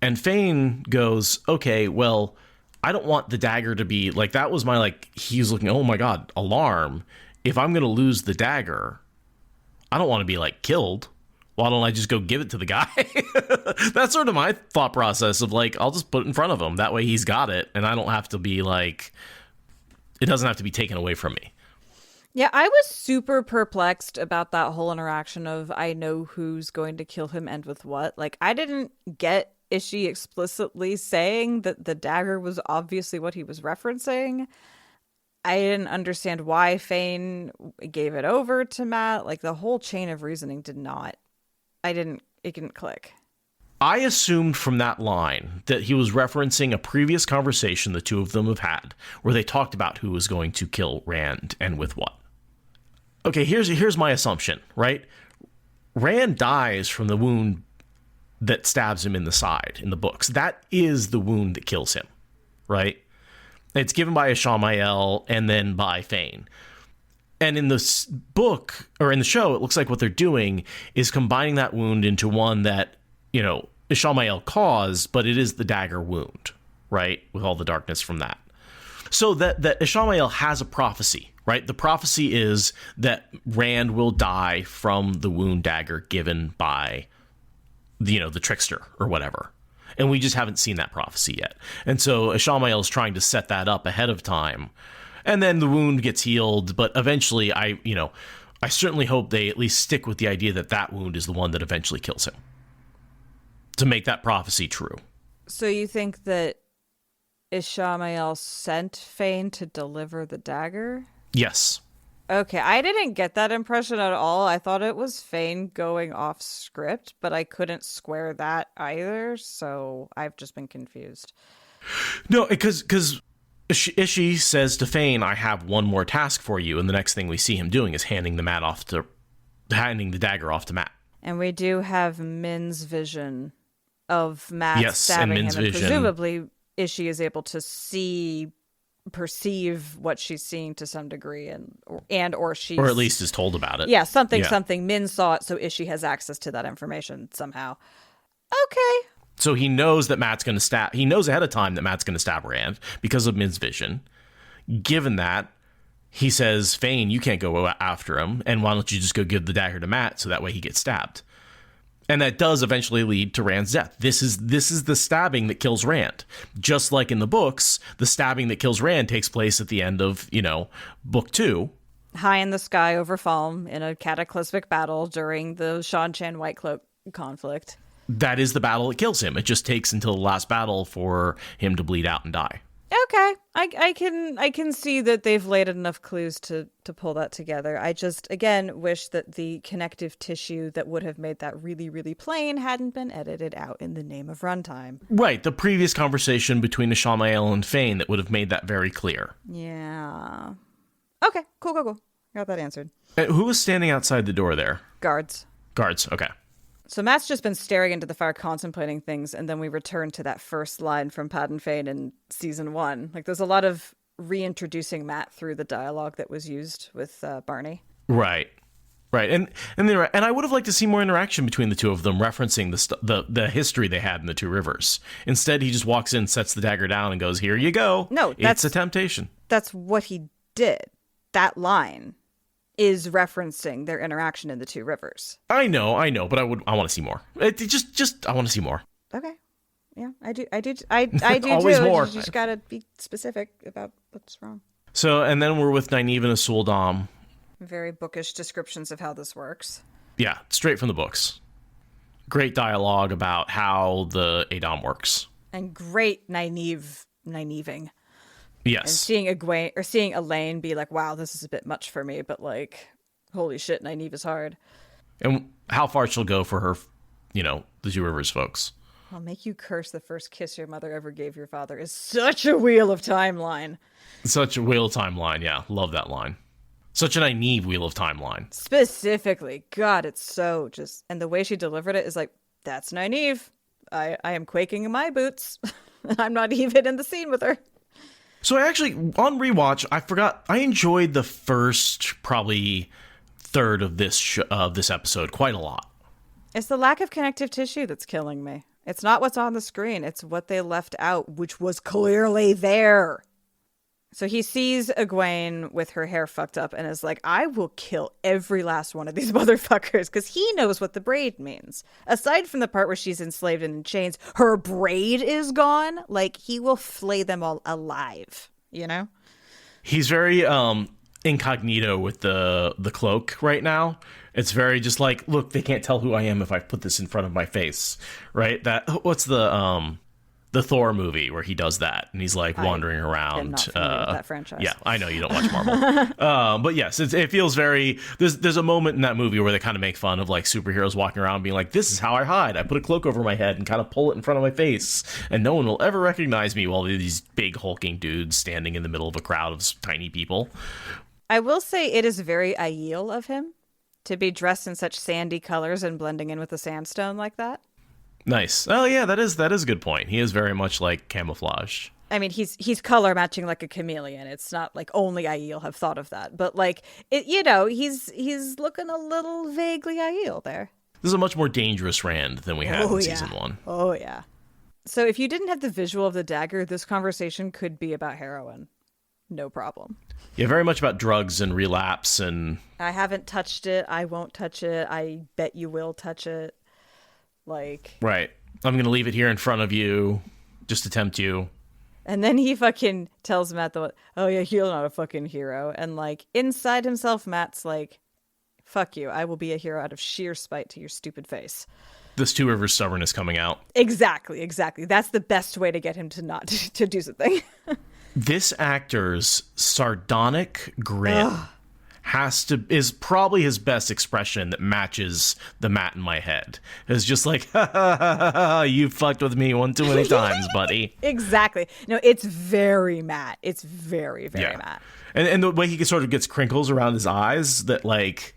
And Fane goes, okay, well, I don't want the dagger to be, that was my, he's looking, oh my god, alarm. If I'm going to lose the dagger, I don't want to be, killed. Why don't I just go give it to the guy? That's sort of my thought process of, I'll just put it in front of him. That way he's got it, and I don't have to be, it doesn't have to be taken away from me. Yeah, I was super perplexed about that whole interaction of I know who's going to kill him and with what. I didn't get Ishii explicitly saying that the dagger was obviously what he was referencing. I didn't understand why Fane gave it over to Matt. The whole chain of reasoning did not. It didn't click. I assumed from that line that he was referencing a previous conversation the two of them have had where they talked about who was going to kill Rand and with what. Okay, here's my assumption, right? Rand dies from the wound that stabs him in the side in the books. That is the wound that kills him, right? It's given by Ishamael and then by Fane. And in this book, or in the show, it looks like what they're doing is combining that wound into one that, Ishamael caused, but it is the dagger wound, right? With all the darkness from that. So that Ishamael has a prophecy, right? The prophecy is that Rand will die from the wound dagger given by, the trickster or whatever. And we just haven't seen that prophecy yet. And so Ishamael is trying to set that up ahead of time. And then the wound gets healed, but eventually I certainly hope they at least stick with the idea that that wound is the one that eventually kills him. To make that prophecy true. So you think that Ishamael sent Fane to deliver the dagger? Yes. Okay, I didn't get that impression at all. I thought it was Fane going off script, but I couldn't square that either, so I've just been confused. No, because Ishii says to Fane, I have one more task for you, and the next thing we see him doing is handing the dagger off to Matt. And we do have Min's vision of Matt stabbing him, and presumably Ishii is able to perceive what she's seeing to some degree, or at least is told about it. Yeah, something. Min saw it, so Ishii has access to that information somehow. Okay. So he knows that Matt's going to stab. He knows ahead of time that Matt's going to stab Rand because of Min's vision. Given that, he says, Fane, you can't go after him, and why don't you just go give the dagger to Matt so that way he gets stabbed? And that does eventually lead to Rand's death. This is the stabbing that kills Rand. Just like in the books, the stabbing that kills Rand takes place at the end of, book 2. High in the sky over Falm in a cataclysmic battle during the Shan-Chan White Cloak conflict. That is the battle that kills him. It just takes until the last battle for him to bleed out and die. Okay, I can see that they've laid enough clues to pull that together. I just, again, wish that the connective tissue that would have made that really, really plain hadn't been edited out in the name of runtime. Right, the previous conversation between Ishamael and Fane that would have made that very clear. Yeah. Okay, cool. Got that answered. Who was standing outside the door there? Guards, okay. So Matt's just been staring into the fire, contemplating things, and then we return to that first line from Padan Fane in season 1. Like, there's a lot of reintroducing Matt through the dialogue that was used with Barney. Right, and I would have liked to see more interaction between the two of them, referencing the history they had in the Two Rivers. Instead, he just walks in, sets the dagger down, and goes, "Here you go." No, it's a temptation. That's what he did. That line is referencing their interaction in the Two Rivers. I know, but I want to see more. I want to see more. Okay. Yeah, I do do Always too. more. You just gotta be specific about what's wrong. So, and then we're with Nynaeve and Asul Dam. Very bookish descriptions of how this works. Yeah, straight from the books. Great dialogue about how the Adom works. And great Nynaeving. Yes. And seeing Elaine be like, wow, this is a bit much for me, but like, holy shit, Nynaeve is hard. And how far she'll go for her, the Two Rivers folks. I'll make you curse the first kiss your mother ever gave your father is such a wheel of timeline. Such a wheel of timeline, yeah. Love that line. Such a Nynaeve wheel of timeline. Specifically. God, it's so just... And the way she delivered it is like, that's Nynaeve. I am quaking in my boots. I'm not even in the scene with her. So I actually, on rewatch, I enjoyed the first probably third of this episode quite a lot. It's the lack of connective tissue that's killing me. It's not what's on the screen. It's what they left out, which was clearly there. So he sees Egwene with her hair fucked up and is like, I will kill every last one of these motherfuckers, because he knows what the braid means. Aside from the part where she's enslaved and in chains, her braid is gone. Like, he will flay them all alive, He's very incognito with the cloak right now. It's very just like, look, they can't tell who I am if I put this in front of my face, right? What's the Thor movie where he does that and he's like wandering around. I'm not familiar with that franchise. Yeah, I know you don't watch Marvel. But yes, it feels very, there's a moment in that movie where they kind of make fun of like superheroes walking around being like, this is how I hide. I put a cloak over my head and kind of pull it in front of my face and no one will ever recognize me while these big hulking dudes standing in the middle of a crowd of tiny people. I will say it is very Aiel of him to be dressed in such sandy colors and blending in with the sandstone like that. Nice. Oh yeah, that is a good point. He is very much like camouflage. I mean, he's color matching like a chameleon. It's not like only Aiel have thought of that, but like it, he's looking a little vaguely Aiel there. This is a much more dangerous Rand than we had in season 1. Oh yeah. So if you didn't have the visual of the dagger, this conversation could be about heroin. No problem. Yeah, very much about drugs and relapse and... I haven't touched it. I won't touch it. I bet you will touch it. Like... Right. I'm going to leave it here in front of you just to tempt you. And then he fucking tells Matt, oh yeah, you're not a fucking hero. And like inside himself, Matt's like, fuck you. I will be a hero out of sheer spite to your stupid face. This Two Rivers stubbornness coming out. Exactly. That's the best way to get him to not to do something. This actor's sardonic grin is probably his best expression that matches the Matt in my head. It's just like, ha, ha, ha, ha, you fucked with me one too many times, buddy. Exactly. No, it's very Matt. It's very, very Matt. And the way he sort of gets crinkles around his eyes, that like,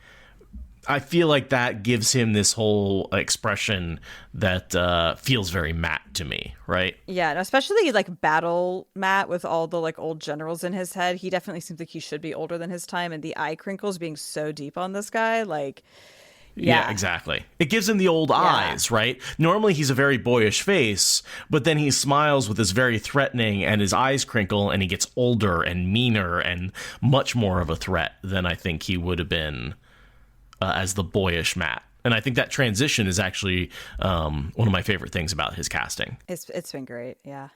I feel like that gives him this whole expression that feels very Matt to me, right? Yeah, and especially like battle Matt with all the like old generals in his head. He definitely seems like he should be older than his time, and the eye crinkles being so deep on this guy, like, yeah, exactly. It gives him the old eyes, right? Normally he's a very boyish face, but then he smiles with this very threatening, and his eyes crinkle, and he gets older and meaner and much more of a threat than I think he would have been as the boyish Matt. And I think that transition is actually one of my favorite things about his casting. It's been great, yeah.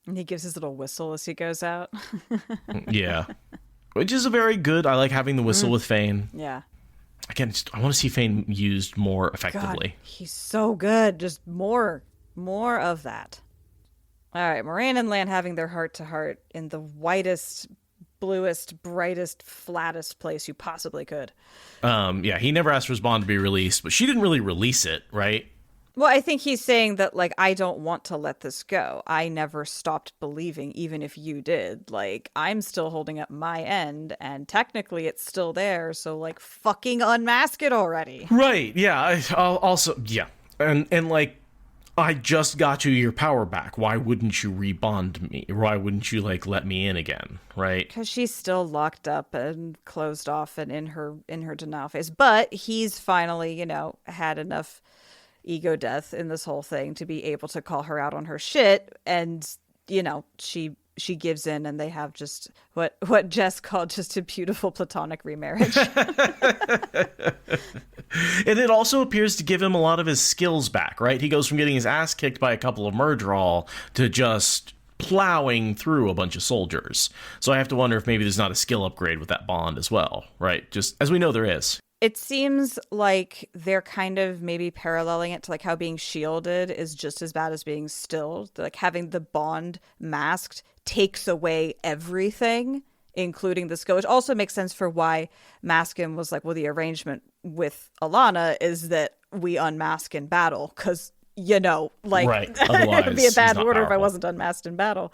And he gives his little whistle as he goes out. Yeah. Which is a very good, I like having the whistle with Fane. Yeah. Again, I want to see Fane used more effectively. God, he's so good. Just more of that. All right, Moraine and Lan having their heart-to-heart in the whitest, bluest, brightest, flattest place you possibly could. Yeah, he never asked for his bond to be released, but she didn't really release it, right? Well, I think he's saying that, like, I don't want to let this go. I never stopped believing, even if you did. Like, I'm still holding up my end, and technically it's still there, so, like, fucking unmask it already. Right, yeah. I'll also, yeah. And like, I just got you your power back. Why wouldn't you rebond me? Why wouldn't you, like, let me in again, right? Because she's still locked up and closed off and in her denial phase. But he's finally, you know, had enough ego death in this whole thing to be able to call her out on her shit, and you know she gives in, and they have just what Jess called just a beautiful platonic remarriage. And it also appears to give him a lot of his skills back, right? He goes from getting his ass kicked by a couple of Murdral to just plowing through a bunch of soldiers. So I have to wonder if maybe there's not a skill upgrade with that bond as well, right? Just as we know there is. It seems like they're kind of maybe paralleling it to like how being shielded is just as bad as being stilled. Like having the bond masked takes away everything, including the skill, which also makes sense for why Maskin was like, well, the arrangement with Alana is that we unmask in battle, because, you know, like, right. It would be a bad order powerful. if I wasn't unmasked in battle.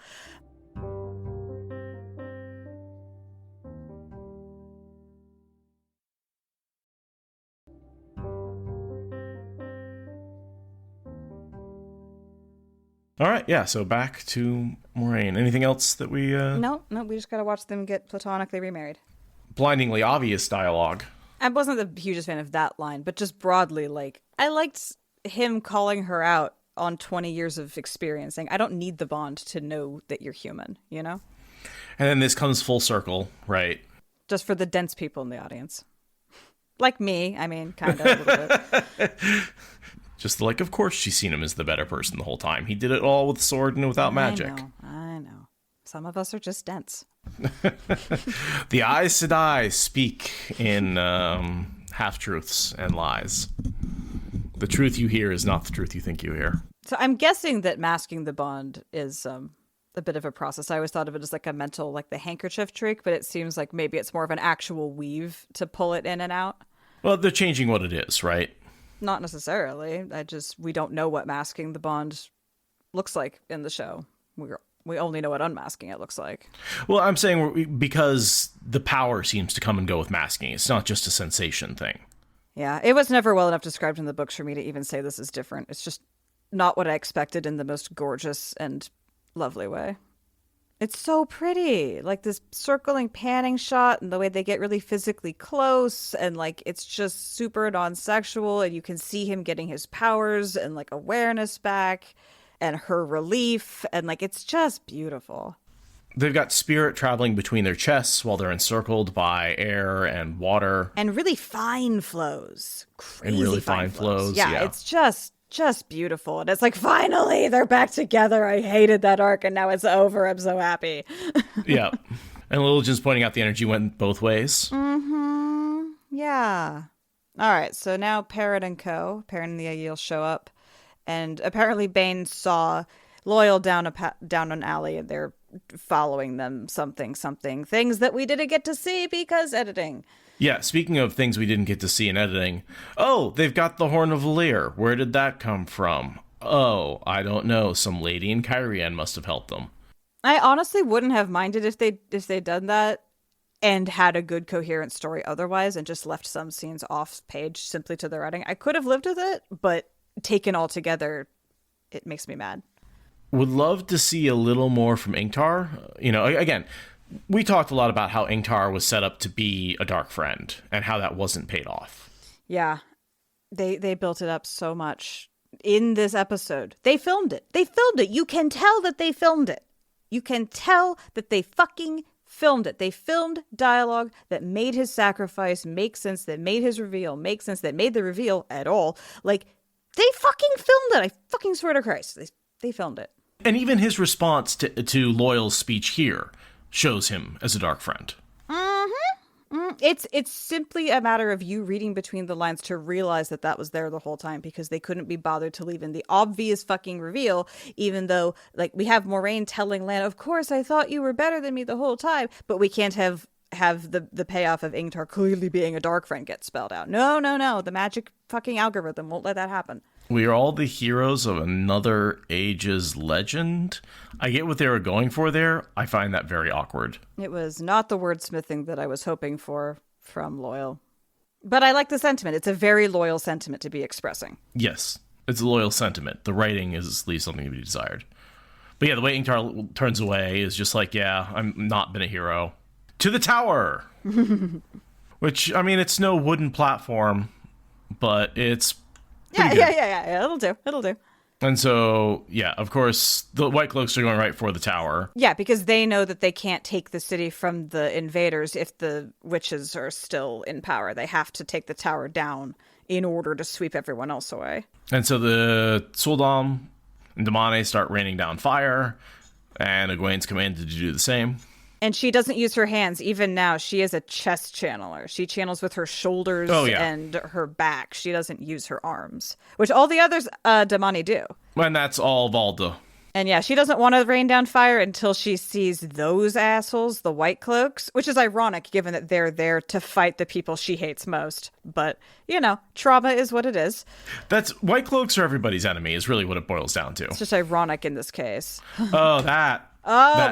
All right, yeah, so back to Moraine. Anything else that we... No, we just gotta watch them get platonically remarried. Blindingly obvious dialogue. I wasn't the hugest fan of that line, but just broadly, like, I liked him calling her out on 20 years of experience, saying, I don't need the bond to know that you're human, you know? And then this comes full circle, right? Just for the dense people in the audience. Like me, I mean, kind of a little bit. Just like, of course she's seen him as the better person the whole time. He did it all with sword and without magic. I know. Some of us are just dense. The Aes Sedai speak in half-truths and lies. The truth you hear is not the truth you think you hear. So I'm guessing that masking the bond is a bit of a process. I always thought of it as like a mental, like the handkerchief trick, but it seems like maybe it's more of an actual weave to pull it in and out. Well, they're changing what it is, right? Not necessarily. We don't know what masking the bond looks like in the show. We only know what unmasking it looks like. Well, I'm saying because the power seems to come and go with masking. It's not just a sensation thing. Yeah, it was never well enough described in the books for me to even say this is different. It's just not what I expected in the most gorgeous and lovely way. It's so pretty. Like this circling panning shot and the way they get really physically close, and like it's just super non-sexual, and you can see him getting his powers and like awareness back and her relief, and like it's just beautiful. They've got spirit traveling between their chests while they're encircled by air and water. And really fine flows. Crazy and really fine flows. Yeah, it's just just beautiful. And it's like, finally, they're back together. I hated that arc, and now it's over. I'm so happy. Yeah. And Lil Jin's pointing out the energy went both ways. Mm-hmm. Yeah. All right, so now Parrot and the Aiel show up, and apparently Bane saw Loyal down an alley, and they're following them something, things that we didn't get to see because editing. Yeah, speaking of things we didn't get to see in editing, oh, they've got the Horn of Valir. Where did that come from? Oh, I don't know. Some lady in Kyrian must have helped them. I honestly wouldn't have minded if they'd done that and had a good coherent story otherwise and just left some scenes off page simply to the writing. I could have lived with it, but taken all together, it makes me mad. Would love to see a little more from Ingtar. You know, again, we talked a lot about how Ingtar was set up to be a dark friend and how that wasn't paid off. Yeah. They built it up so much in this episode. They filmed it. You can tell that they filmed it. You can tell that they fucking filmed it. They filmed dialogue that made his sacrifice make sense, that made his reveal make sense, that made the reveal at all. Like, they fucking filmed it. I fucking swear to Christ. They filmed it. And even his response to Loyal's speech here shows him as a dark friend. It's simply a matter of you reading between the lines to realize that was there the whole time, because they couldn't be bothered to leave in the obvious fucking reveal, even though, like, we have Moraine telling Lan, of course, I thought you were better than me the whole time, but we can't have the payoff of Ingtar clearly being a dark friend get spelled out. No. The magic fucking algorithm won't let that happen. We are all the heroes of another age's legend. I get what they were going for there. I find that very awkward. It was not the wordsmithing that I was hoping for from Loyal. But I like the sentiment. It's a very loyal sentiment to be expressing. Yes, it's a loyal sentiment. The writing leaves something to be desired. But yeah, the way Ingtar turns away is just like, yeah, I'm not been a hero. To the tower! Which, I mean, it's no wooden platform, but it's Yeah. It'll do. And so, yeah, of course, the White Cloaks are going right for the tower. Yeah, because they know that they can't take the city from the invaders if the witches are still in power. They have to take the tower down in order to sweep everyone else away. And so the Suldam and Damane start raining down fire, and Egwene's commanded to do the same. And she doesn't use her hands. Even now, she is a chest channeler. She channels with her shoulders and her back. She doesn't use her arms, which all the others, Damani, do. And that's all Valda. And yeah, she doesn't want to rain down fire until she sees those assholes, the White Cloaks, which is ironic given that they're there to fight the people she hates most. But, you know, trauma is what it is. White Cloaks are everybody's enemy is really what it boils down to. It's just ironic in this case. Oh, that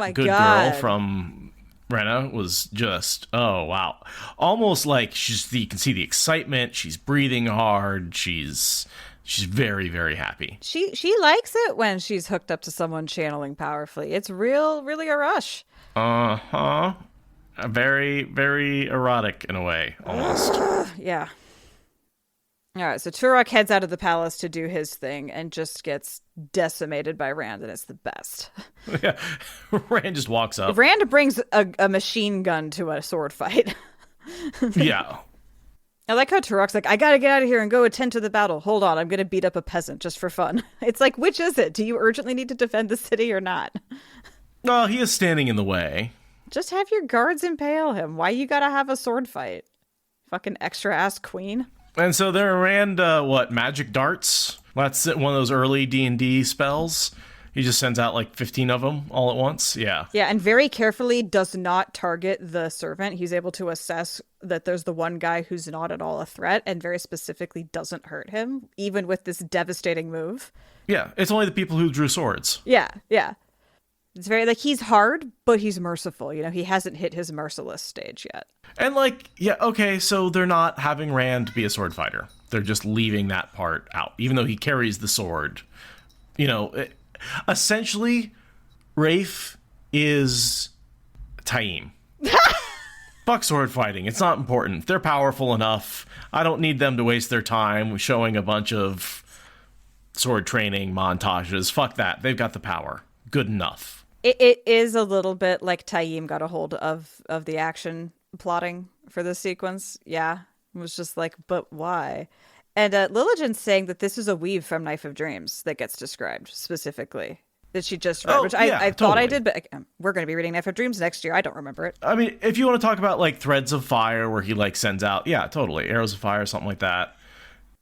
my good God. girl from Rena was just, oh, wow. Almost like you can see the excitement. She's breathing hard. She's very, very happy. She likes it when she's hooked up to someone channeling powerfully. It's really a rush. Uh-huh. Very, very erotic in a way, almost. Yeah. All right, so Turok heads out of the palace to do his thing and just gets decimated by Rand, and it's the best. Yeah, Rand just walks up. Rand brings a machine gun to a sword fight. Yeah. I like how Turok's like, I gotta get out of here and go attend to the battle. Hold on, I'm gonna beat up a peasant just for fun. It's like, which is it? Do you urgently need to defend the city or not? Well, he is standing in the way. Just have your guards impale him. Why you gotta have a sword fight? Fucking extra-ass queen. And so there Rand, magic darts? That's one of those early D&D spells. He just sends out like 15 of them all at once. Yeah. Yeah, and very carefully does not target the servant. He's able to assess that there's the one guy who's not at all a threat and very specifically doesn't hurt him, even with this devastating move. Yeah, it's only the people who drew swords. Yeah. It's very, like, he's hard, but he's merciful. You know, he hasn't hit his merciless stage yet. And, like, yeah, okay, so they're not having Rand be a sword fighter. They're just leaving that part out, even though he carries the sword. You know, essentially, Rafe is Taim. Fuck sword fighting. It's not important. They're powerful enough. I don't need them to waste their time showing a bunch of sword training montages. Fuck that. They've got the power. Good enough. It is a little bit like Taim got a hold of the action plotting for this sequence. Yeah. It was just like, but why? And Lillian's saying that this is a weave from Knife of Dreams that gets described specifically. That she just read, which I thought I did, but we're going to be reading Knife of Dreams next year. I don't remember it. I mean, if you want to talk about like Threads of Fire, where he like sends out, totally, Arrows of Fire, something like that.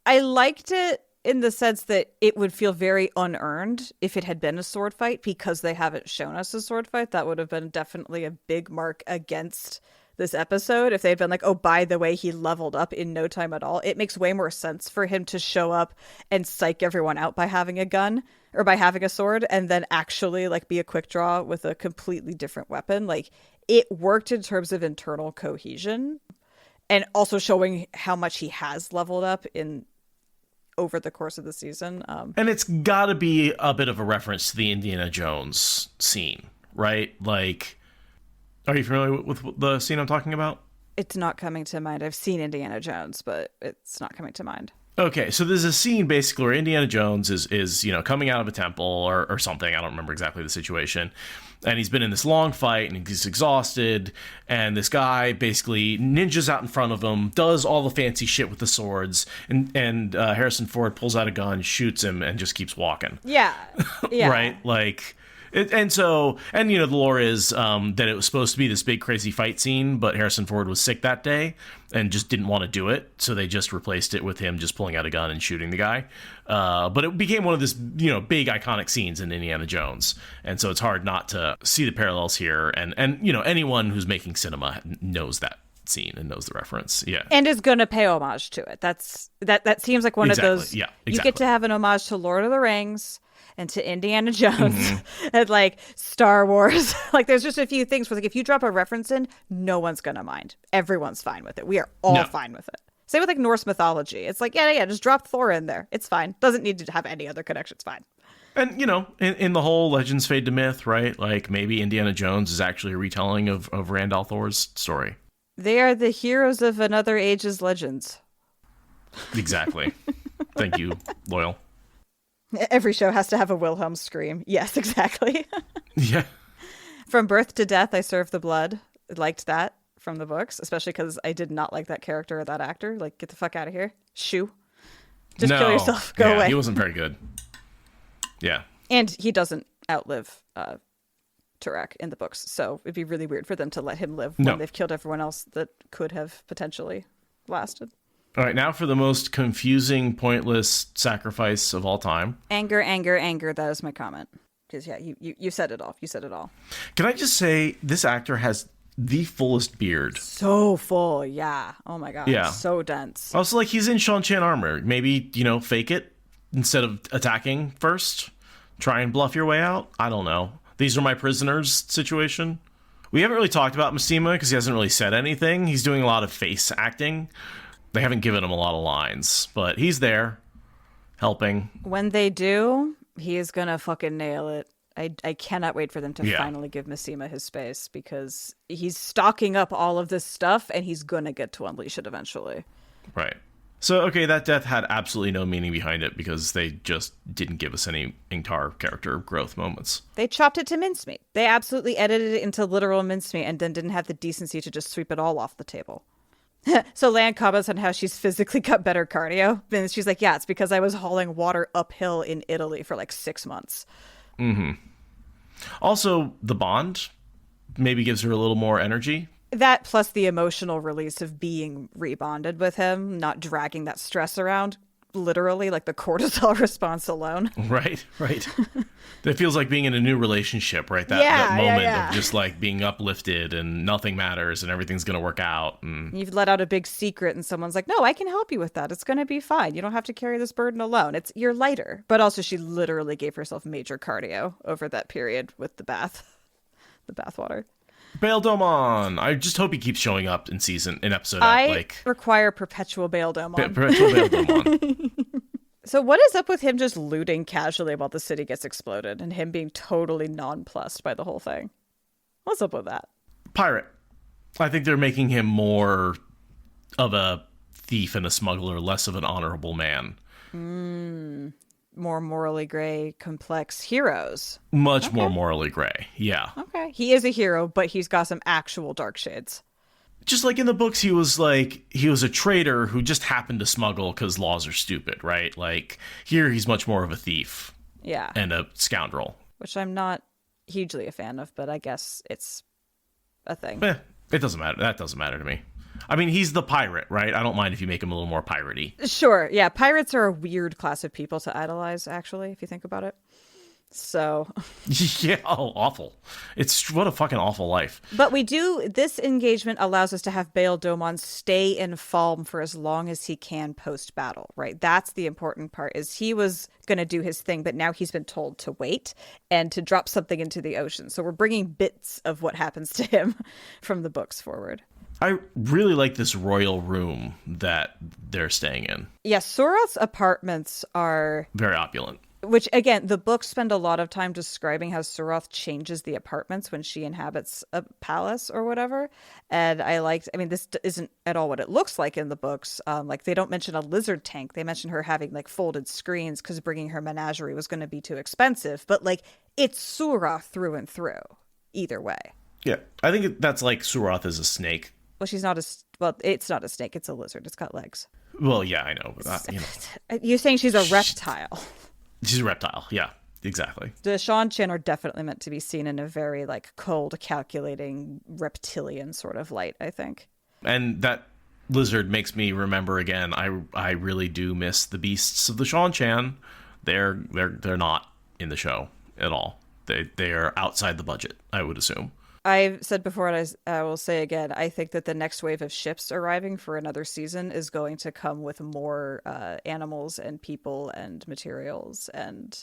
I liked it in the sense that it would feel very unearned if it had been a sword fight, because they haven't shown us a sword fight. That would have been definitely a big mark against this episode if they'd been like, oh, by the way, he leveled up in no time at all. It makes way more sense for him to show up and psych everyone out by having a gun or by having a sword, and then actually like be a quick draw with a completely different weapon. Like, it worked in terms of internal cohesion and also showing how much he has leveled up in over the course of the season. And it's got to be a bit of a reference to the Indiana Jones scene, right? Like, are you familiar with the scene I'm talking about? It's not coming to mind. I've seen Indiana Jones, but it's not coming to mind. Okay, so there's a scene basically where Indiana Jones is coming out of a temple or something. I don't remember exactly the situation. And he's been in this long fight and he's exhausted. And this guy basically ninjas out in front of him, does all the fancy shit with the swords. And Harrison Ford pulls out a gun, shoots him, and just keeps walking. Yeah. Right? Like... the lore is that it was supposed to be this big crazy fight scene, but Harrison Ford was sick that day and just didn't want to do it, so they just replaced it with him just pulling out a gun and shooting the guy. But it became one of this big iconic scenes in Indiana Jones, and so it's hard not to see the parallels here. And anyone who's making cinema knows that scene and knows the reference, and is gonna pay homage to it. That seems like one of those. You get to have an homage to Lord of the Rings and to Indiana Jones and like Star Wars. Like, there's just a few things where like if you drop a reference in, no one's gonna mind. Everyone's fine with it. We are all fine with it. Same with like Norse mythology. It's like, just drop Thor in there. It's fine. Doesn't need to have any other connection. It's fine. And, in the whole legends fade to myth, right? Like, maybe Indiana Jones is actually a retelling of Rand al'Thor's story. They are the heroes of another age's legends. Exactly. Thank you, Loyal. Every show has to have a Wilhelm scream. Yes, exactly. Yeah. From birth to death, I serve the blood. Liked that from the books, especially because I did not like that character or that actor. Like, get the fuck out of here. Shoo. Just kill yourself. Go away. He wasn't very good. Yeah. And he doesn't outlive Turek in the books, so it'd be really weird for them to let him live when they've killed everyone else that could have potentially lasted. All right, now for the most confusing, pointless sacrifice of all time. Anger, anger, anger. That is my comment. Because, you said it all. You said it all. Can I just say, this actor has the fullest beard. So full, yeah. Oh, my God. Yeah. So dense. Also, like, he's in Shan-Chan armor. Maybe, fake it instead of attacking first. Try and bluff your way out. I don't know. These are my prisoners situation. We haven't really talked about Mishima because he hasn't really said anything. He's doing a lot of face acting. They haven't given him a lot of lines, but he's there, helping. When they do, he is gonna fucking nail it. I cannot wait for them to finally give Mishima his space, because he's stocking up all of this stuff, and he's gonna get to unleash it eventually. Right. So, okay, that death had absolutely no meaning behind it because they just didn't give us any Ingtar character growth moments. They chopped it to mincemeat. They absolutely edited it into literal mincemeat and then didn't have the decency to just sweep it all off the table. So Lan comments on how she's physically got better cardio. And she's like, yeah, it's because I was hauling water uphill in Italy for like 6 months. Mm-hmm. Also, the bond maybe gives her a little more energy. That plus the emotional release of being rebonded with him, not dragging that stress around, literally, like the cortisol response alone. Right. It feels like being in a new relationship, right? That moment of just like being uplifted and nothing matters and everything's going to work out. And you've let out a big secret and someone's like, no, I can help you with that. It's going to be fine. You don't have to carry this burden alone. You're lighter. But also she literally gave herself major cardio over that period with the bath water. Bail Domon. I just hope he keeps showing up in episode. I require perpetual Bail Domon. Perpetual Bail Domon. So what is up with him just looting casually while the city gets exploded and him being totally nonplussed by the whole thing? What's up with that? Pirate. I think they're making him more of a thief and a smuggler, less of an honorable man. More morally gray, complex heroes. Much more morally gray, yeah. Okay. He is a hero, but he's got some actual dark shades. Just like in the books, he was a trader who just happened to smuggle because laws are stupid, right? Like here, he's much more of a thief. Yeah. And a scoundrel. Which I'm not hugely a fan of, but I guess it's a thing. It doesn't matter. That doesn't matter to me. I mean, he's the pirate, right? I don't mind if you make him a little more piratey. Sure. Yeah. Pirates are a weird class of people to idolize, actually, if you think about it. So. Yeah. Oh, awful. What a fucking awful life. But this engagement allows us to have Bail Domon stay in Falm for as long as he can post-battle, right? That's the important part, is he was going to do his thing, but now he's been told to wait and to drop something into the ocean. So we're bringing bits of what happens to him from the books forward. I really like this royal room that they're staying in. Yeah, Soroth's apartments are very opulent. Which, again, the books spend a lot of time describing how Soroth changes the apartments when she inhabits a palace or whatever. And this isn't at all what it looks like in the books. They don't mention a lizard tank. They mention her having, folded screens because bringing her menagerie was going to be too expensive. But, it's Soroth through and through, either way. Yeah, I think that's like Soroth is a snake. Well, it's not a snake. It's a lizard. It's got legs. Well, yeah, I know. But You're saying she's a reptile. She's a reptile. Yeah, exactly. The Seanchan are definitely meant to be seen in a very cold, calculating, reptilian sort of light, I think. And that lizard makes me remember again. I really do miss the beasts of the Seanchan. They're not in the show at all. They are outside the budget, I would assume. I've said before, and I will say again, I think that the next wave of ships arriving for another season is going to come with more animals and people and materials. And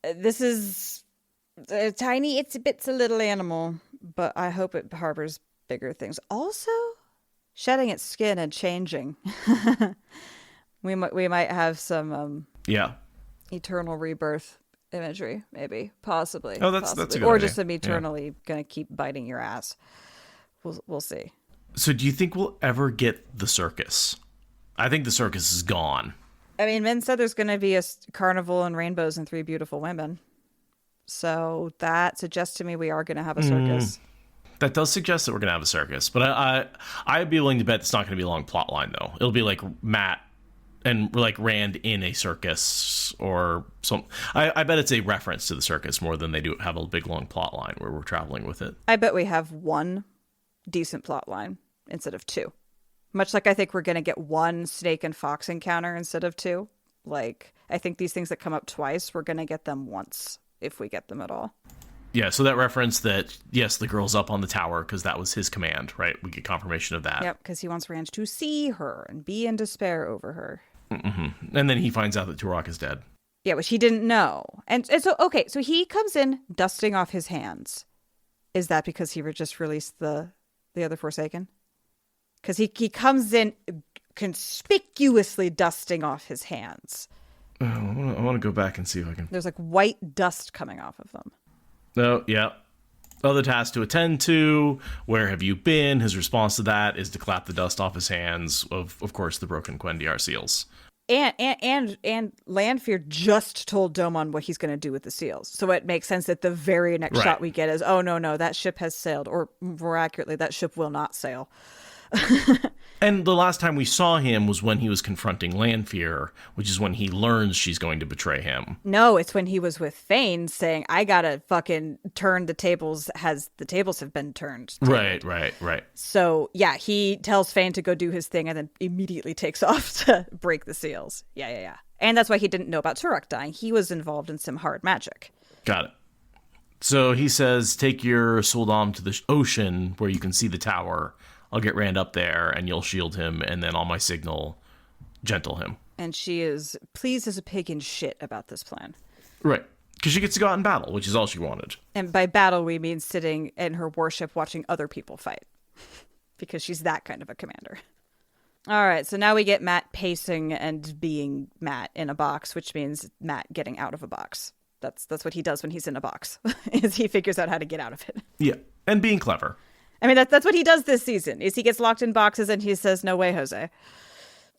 this is a tiny, it's a little animal, but I hope it harbors bigger things. Also, shedding its skin and changing. we might have some eternal rebirth imagery, maybe, possibly. Oh, that's a good or idea. Just them eternally gonna keep biting your ass. We'll see. So, do you think we'll ever get the circus? I think the circus is gone. I mean, Min said there's gonna be a carnival and rainbows and 3 beautiful women, so that suggests to me we are gonna have a circus. That does suggest that we're gonna have a circus, but I'd be willing to bet it's not gonna be a long plot line though. It'll be like Matt and Rand in a circus or some. I bet it's a reference to the circus more than they do have a big long plot line where we're traveling with it. I bet we have one decent plot line instead of 2. Much like I think we're going to get 1 snake and fox encounter instead of 2. I think these things that come up twice, we're going to get them once, if we get them at all. Yeah, so that reference that, yes, the girl's up on the tower because that was his command, right? We get confirmation of that. Yep, because he wants Rand to see her and be in despair over her. Mm-hmm. And then he finds out that Turok is dead. Yeah, which he didn't know. And so, okay, so he comes in dusting off his hands. Is that because he just released the other Forsaken? Because he comes in conspicuously dusting off his hands. I want to go back and see if I can. There's white dust coming off of them. Oh, yeah. Other tasks to attend to. Where have you been? His response to that is to clap the dust off his hands of course, the broken Quendiar seals. And Lanfear just told Domon what he's going to do with the seals. So it makes sense that the very next shot we get is, oh, no, that ship has sailed. Or more accurately, that ship will not sail. And the last time we saw him was when he was confronting Lanfear, which is when he learns she's going to betray him. No, it's when he was with Fane saying, I gotta fucking turn the tables the tables have been turned. Right. So, yeah, he tells Fane to go do his thing and then immediately takes off to break the seals. Yeah. And that's why he didn't know about Turok dying. He was involved in some hard magic. Got it. So he says, take your Suldam to the ocean where you can see the tower. I'll get Rand up there, and you'll shield him, and then on my signal, gentle him. And she is pleased as a pig in shit about this plan. Right. Because she gets to go out in battle, which is all she wanted. And by battle, we mean sitting in her warship watching other people fight. Because she's that kind of a commander. All right, so now we get Matt pacing and being Matt in a box, which means Matt getting out of a box. That's what he does when he's in a box, is he figures out how to get out of it. Yeah, and being clever. I mean, that's what he does this season, is he gets locked in boxes and he says, no way, Jose.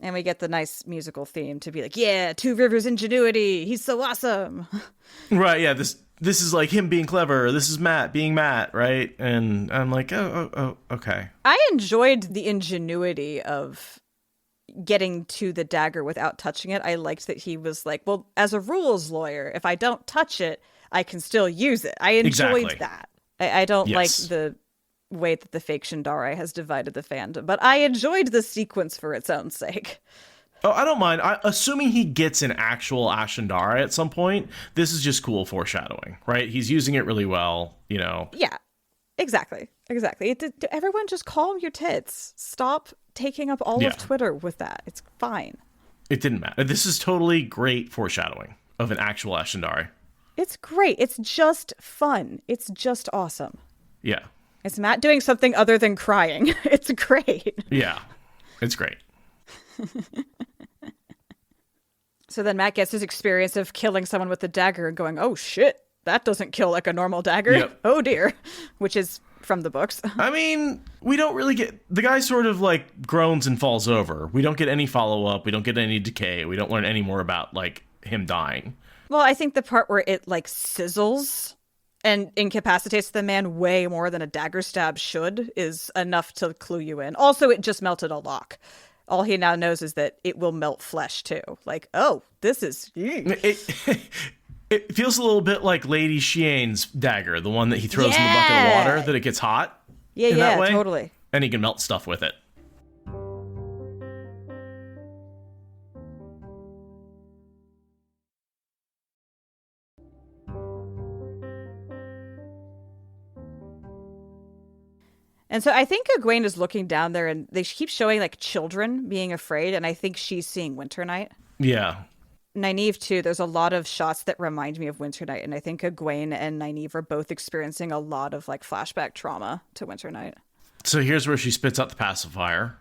And we get the nice musical theme to be like, yeah, Two Rivers ingenuity. He's so awesome. Right, yeah, this is like him being clever. This is Matt being Matt, right? And I'm like, oh, okay. I enjoyed the ingenuity of getting to the dagger without touching it. I liked that he was like, well, as a rules lawyer, if I don't touch it, I can still use it. I enjoyed that. I don't like the way that the fake Shindari has divided the fandom, but I enjoyed the sequence for its own sake. Oh, I don't mind. Assuming he gets an actual Ashendara at some point, this is just cool foreshadowing, right? He's using it really well, you know? Yeah, exactly. Everyone just calm your tits. Stop taking up all of Twitter with that. It's fine. It didn't matter. This is totally great foreshadowing of an actual Ashendari. It's great. It's just fun. It's just awesome. Yeah. It's Matt doing something other than crying. It's great. Yeah, it's great. So then Matt gets his experience of killing someone with the dagger and going, oh shit, that doesn't kill like a normal dagger. Yep. Oh dear. Which is from the books. I mean, we don't really get... The guy sort of like groans and falls over. We don't get any follow-up. We don't get any decay. We don't learn any more about like him dying. Well, I think the part where it like sizzles and incapacitates the man way more than a dagger stab should is enough to clue you in. Also, it just melted a lock. All he now knows is that it will melt flesh too. Like, oh, this is... It feels a little bit like Lady Shien's dagger, the one that he throws in the bucket of water, that it gets hot. Yeah, totally. And he can melt stuff with it. And so I think Egwene is looking down there, and they keep showing like children being afraid, and I think she's seeing Winter Night. Yeah. Nynaeve too. There's a lot of shots that remind me of Winter Night, and I think Egwene and Nynaeve are both experiencing a lot of like flashback trauma to Winter Night. So here's where she spits out the pacifier,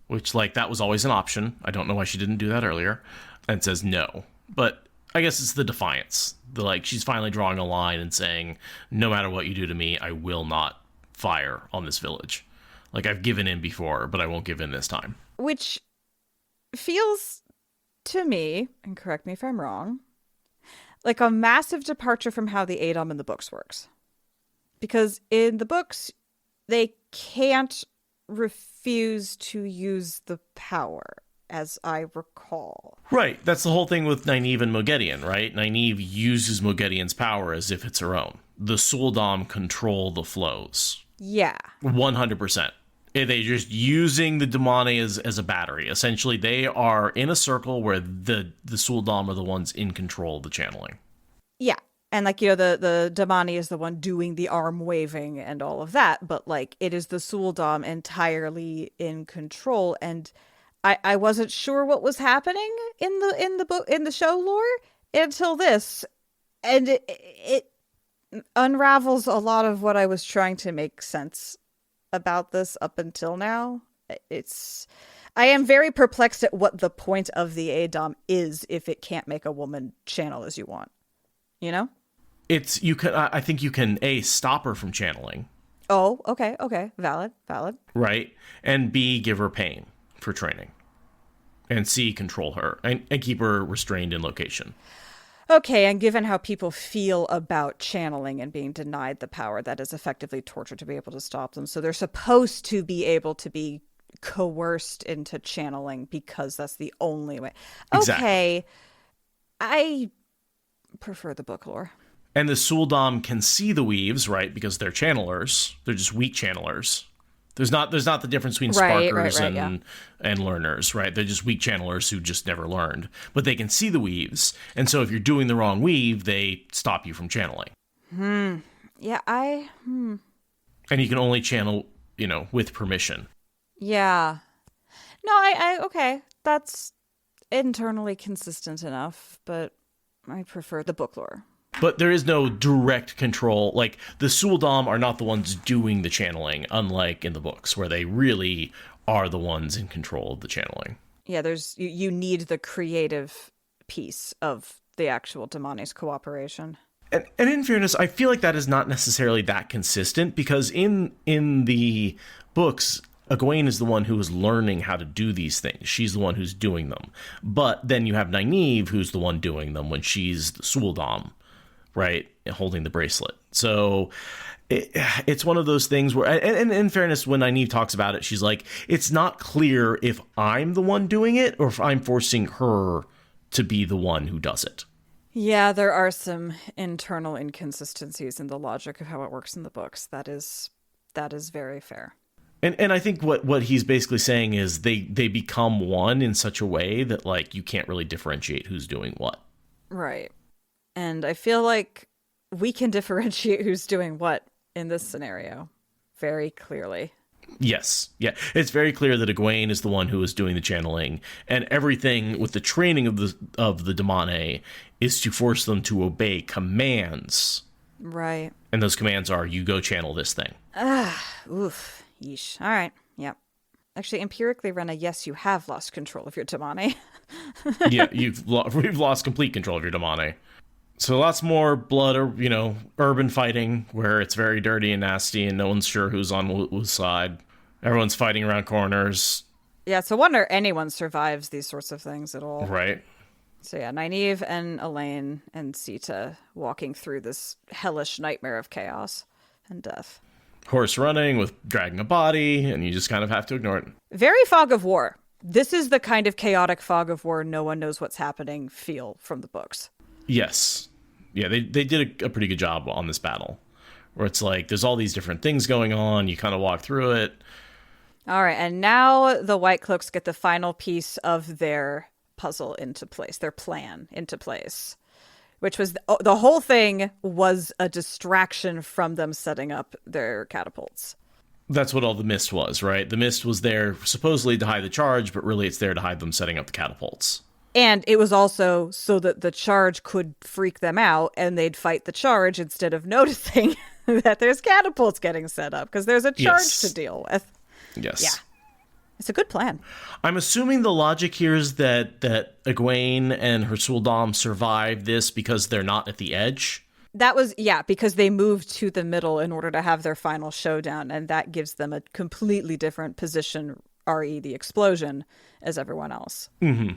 which like that was always an option. I don't know why she didn't do that earlier, and says no. But I guess it's the defiance. The like she's finally drawing a line and saying, no matter what you do to me, I will not fire on this village. Like I've given in before, but I won't give in this time. Which feels to me, and correct me if I'm wrong, like a massive departure from how the Adom in the books works. Because in the books, they can't refuse to use the power, as I recall. Right. That's the whole thing with Nynaeve and Moghedien, right? Nynaeve uses Moghedien's power as if it's her own. The Suldam control the flows. Yeah. 100%. They're just using the Damane as a battery. Essentially, they are in a circle where the Suldam are the ones in control of the channeling. Yeah. And like, you know, the Damane is the one doing the arm waving and all of that. But like, it is the Suldam entirely in control. And I wasn't sure what was happening in the book, in the show lore until this. And it unravels a lot of what I was trying to make sense about this up until now. I am very perplexed at what the point of the Adom is if it can't make a woman channel as you want. You know? I think you can A, stop her from channeling. Oh, okay. Valid. Right? And B, give her pain for training. And C, control her and keep her restrained in location. Okay, and given how people feel about channeling and being denied the power, that is effectively torture to be able to stop them. So they're supposed to be able to be coerced into channeling because that's the only way. Exactly. Okay, I prefer the book lore. And the Suldam can see the weaves, right? Because they're channelers. They're just weak channelers. There's not the difference between sparkers and learners, right? They're just weak channelers who just never learned. But they can see the weaves. And so if you're doing the wrong weave, they stop you from channeling. Yeah, And you can only channel, with permission. Yeah. No, okay. That's internally consistent enough, but I prefer the book lore. But there is no direct control. Like, the Suldam are not the ones doing the channeling, unlike in the books, where they really are the ones in control of the channeling. Yeah, you need the creative piece of the actual Damane's cooperation. And in fairness, I feel like that is not necessarily that consistent, because in the books, Egwene is the one who is learning how to do these things. She's the one who's doing them. But then you have Nynaeve, who's the one doing them when she's the Suldam, right? Holding the bracelet. So it's one of those things where, and in fairness, when Nynaeve talks about it, she's like, it's not clear if I'm the one doing it or if I'm forcing her to be the one who does it. Yeah, there are some internal inconsistencies in the logic of how it works in the books. That is very fair. And I think what he's basically saying is they become one in such a way that, like, you can't really differentiate who's doing what. Right. And I feel like we can differentiate who's doing what in this scenario very clearly. Yes. Yeah. It's very clear that Egwene is the one who is doing the channeling, and everything with the training of the Damane is to force them to obey commands. Right. And those commands are, you go channel this thing. Oof. Yeesh. All right. Yep. Actually, empirically, Rena, yes, you have lost control of your Damane. Yeah, we've lost complete control of your Damane. So lots more blood, or, urban fighting where it's very dirty and nasty and no one's sure who's on whose side. Everyone's fighting around corners. Yeah, it's a wonder anyone survives these sorts of things at all. Right. So yeah, Nynaeve and Elaine and Sita walking through this hellish nightmare of chaos and death. Horse running with dragging a body, and you just kind of have to ignore it. Very fog of war. This is the kind of chaotic fog of war, no one knows what's happening feel from the books. Yes. Yeah, they did a pretty good job on this battle, where it's like there's all these different things going on. You kind of walk through it. All right, and now the White Cloaks get the final piece of their puzzle into place, their plan into place, which was the whole thing was a distraction from them setting up their catapults. That's what all the mist was, right? The mist was there supposedly to hide the charge, but really it's there to hide them setting up the catapults. And it was also so that the charge could freak them out and they'd fight the charge instead of noticing that there's catapults getting set up because there's a charge to deal with. Yes. Yeah. It's a good plan. I'm assuming the logic here is that Egwene and her Suldam survived this because they're not at the edge. That was, because they moved to the middle in order to have their final showdown, and that gives them a completely different position, re the explosion, as everyone else. Mm-hmm.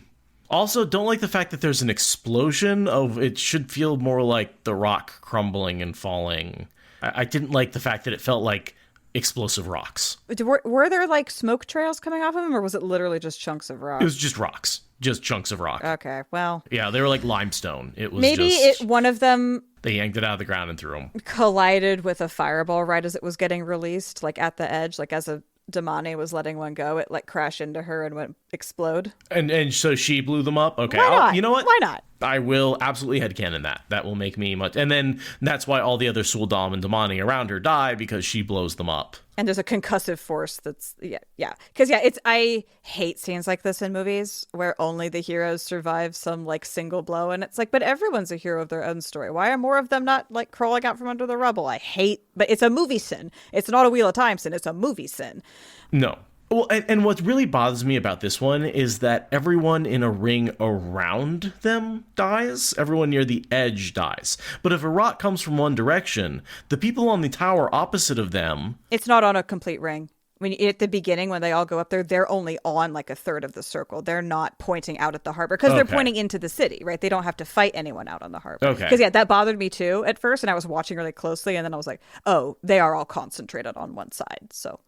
Also, don't like the fact that there's an explosion. It should feel more like the rock crumbling and falling. I didn't like the fact that it felt like explosive rocks. Were there like smoke trails coming off of them, or was it literally just chunks of rock? It was just rocks. Just chunks of rock. Okay, well. Yeah, they were like limestone. It was maybe one of them... They yanked it out of the ground and threw them. Collided with a fireball right as it was getting released, like at the edge, like as a Damane was letting one go, it like crashed into her and went explode. And so she blew them up? Okay. Why not? You know what? Why not? I will absolutely headcanon that. That will make me much... And then that's why all the other Suldam and Damane around her die, because she blows them up. And there's a concussive force that's... Yeah. Because, I hate scenes like this in movies where only the heroes survive some, like, single blow. And it's like, but everyone's a hero of their own story. Why are more of them not, like, crawling out from under the rubble? I hate... But it's a movie sin. It's not a Wheel of Time sin. It's a movie sin. No. Well, and what really bothers me about this one is that everyone in a ring around them dies. Everyone near the edge dies. But if a rock comes from one direction, the people on the tower opposite of them... It's not on a complete ring. At the beginning, when they all go up there, they're only on like a third of the circle. They're not pointing out at the harbor because they're pointing into the city, right? They don't have to fight anyone out on the harbor. Okay. Because, that bothered me too at first. And I was watching really closely. And then I was like, oh, they are all concentrated on one side. So...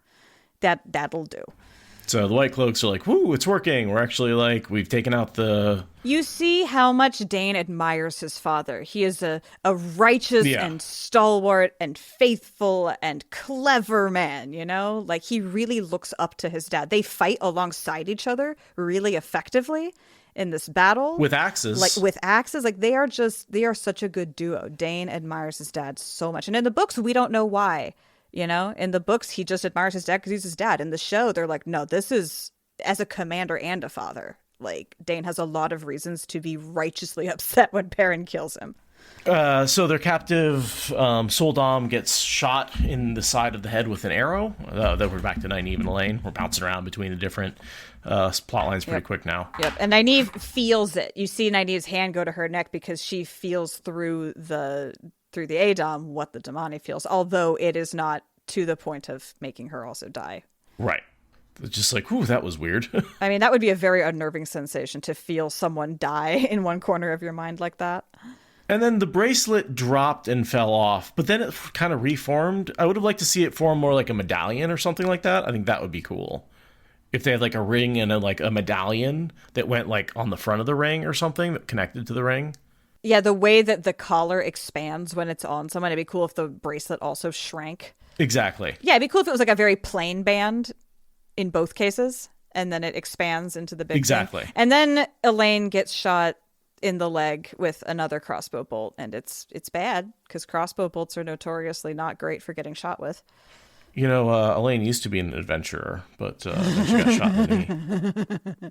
That'll do. So the White Cloaks are like, whoo, it's working. We're actually like, we've taken out the... You see how much Dane admires his father. He is a righteous and stalwart and faithful and clever man, Like, he really looks up to his dad. They fight alongside each other really effectively in this battle. With axes. Like, they are such a good duo. Dane admires his dad so much. And in the books, we don't know why. In the books, he just admires his dad because he's his dad. In the show, they're like, no, this is as a commander and a father. Like, Dane has a lot of reasons to be righteously upset when Perrin kills him. So their captive Suldam gets shot in the side of the head with an arrow. Then we're back to Nynaeve and Elaine. We're bouncing around between the different plot lines pretty quick now. Yep, and Nynaeve feels it. You see Nynaeve's hand go to her neck because she feels through the Adam what the Damane feels, although it is not to the point of making her also die. Right. Just like, whew, that was weird. I mean, that would be a very unnerving sensation to feel someone die in one corner of your mind like that. And then the bracelet dropped and fell off, but then it kind of reformed. I would have liked to see it form more like a medallion or something like that. I think that would be cool. If they had like a ring and a medallion that went like on the front of the ring or something that connected to the ring. Yeah, the way that the collar expands when it's on someone, it'd be cool if the bracelet also shrank. Exactly. Yeah, it'd be cool if it was like a very plain band in both cases, and then it expands into the big exactly thing. And then Elaine gets shot in the leg with another crossbow bolt, and it's bad because crossbow bolts are notoriously not great for getting shot with. You know, Elaine used to be an adventurer, but then she got shot in the knee.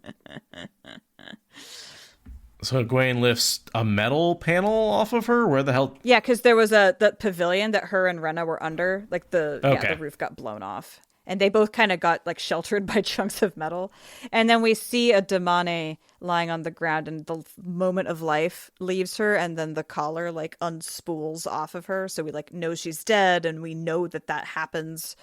So Egwene lifts a metal panel off of her? Where the hell? Yeah, because there was the pavilion that her and Rena were under. Like the roof got blown off. And they both kind of got like sheltered by chunks of metal. And then we see a Damane lying on the ground, and the moment of life leaves her, and then the collar like unspools off of her. So we like know she's dead, and we know that happens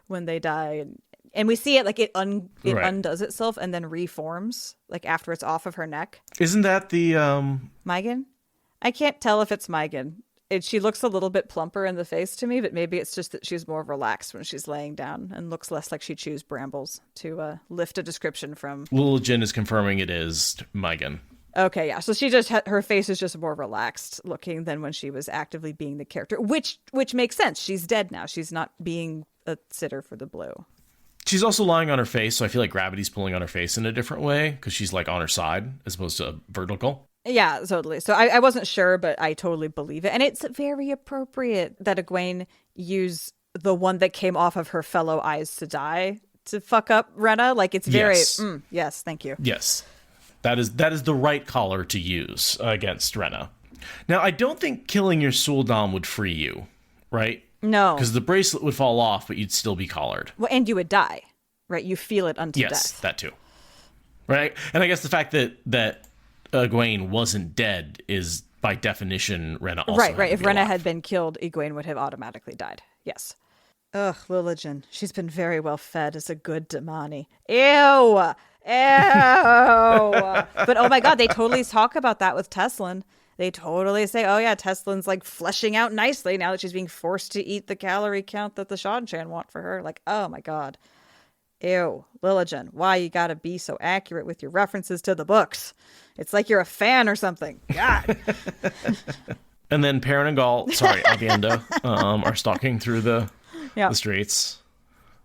when they die. And we see it like it undoes itself and then reforms like after it's off of her neck. Isn't that the Megan? I can't tell if it's Megan. She looks a little bit plumper in the face to me, but maybe it's just that she's more relaxed when she's laying down and looks less like she chews brambles, to lift a description from. Little Jin is confirming it is Megan. Okay, yeah. So she just her face is just more relaxed looking than when she was actively being the character, which makes sense. She's dead now. She's not being a sitter for the blue. She's also lying on her face, so I feel like gravity's pulling on her face in a different way because she's like on her side as opposed to vertical. Yeah, totally. So I wasn't sure, but I totally believe it. And it's very appropriate that Egwene use the one that came off of her fellow Eyes to Die to fuck up Rena. Like, it's very... Yes, thank you. Yes. That is the right collar to use against Rena. Now, I don't think killing your Suldam would free you, right? No. Because the bracelet would fall off, but you'd still be collared. Well, and you would die, right? You feel it unto death. Yes, that too. Right? And I guess the fact that Egwene wasn't dead is, by definition, Rena also right. If Rena alive. had been killed, Egwene would have automatically died. Yes. Ugh, Lilligin. She's been very well fed as a good Damani. Ew! But oh my god, they totally talk about that with Teslin. They totally say, oh yeah, Teslin's like fleshing out nicely now that she's being forced to eat the calorie count that the Shan want for her. Like, oh my god. Ew, Lilligin, why you gotta be so accurate with your references to the books? It's like you're a fan or something. God. And then Perrin and Avienda, are stalking through the streets.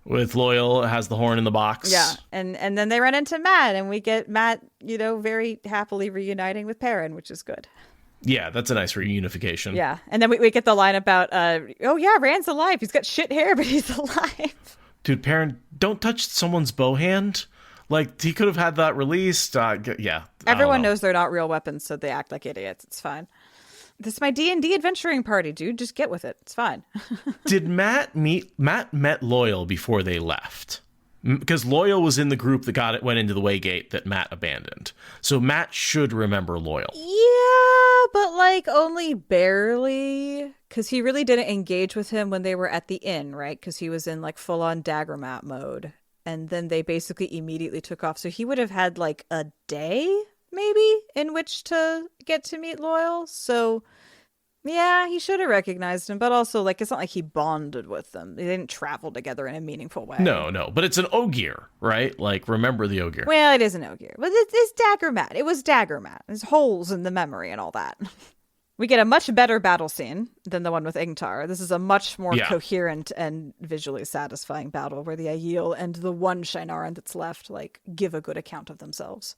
With Loyal has the horn in the box. Yeah, and then they run into Matt, and we get Matt, very happily reuniting with Perrin, which is good. Yeah, that's a nice reunification. Yeah, and then we get the line about, oh yeah, Rand's alive. He's got shit hair, but he's alive. Dude, Perrin, don't touch someone's bow hand. Like, he could have had that released. Yeah. Everyone knows they're not real weapons, so they act like idiots. It's fine. This is my D&D adventuring party, dude. Just get with it. It's fine. Did Matt met Loyal before they left? Because Loyal was in the group that went into the Waygate that Matt abandoned. So Matt should remember Loyal. Yeah, but like only barely. Because he really didn't engage with him when they were at the inn, right? Because he was in like full-on Daggermat mode. And then they basically immediately took off. So he would have had like a day, maybe, in which to get to meet Loyal. So yeah, he should have recognized him. But also, like, it's not like he bonded with them. They didn't travel together in a meaningful way. No. But it's an Ogier, right? Like, remember the Ogier. Well, it is an Ogier. But it's Daggermat. It was Daggermat. There's holes in the memory and all that. We get a much better battle scene than the one with Ingtar. This is a much more coherent and visually satisfying battle where the Aiel and the one Shinaran that's left, like, give a good account of themselves.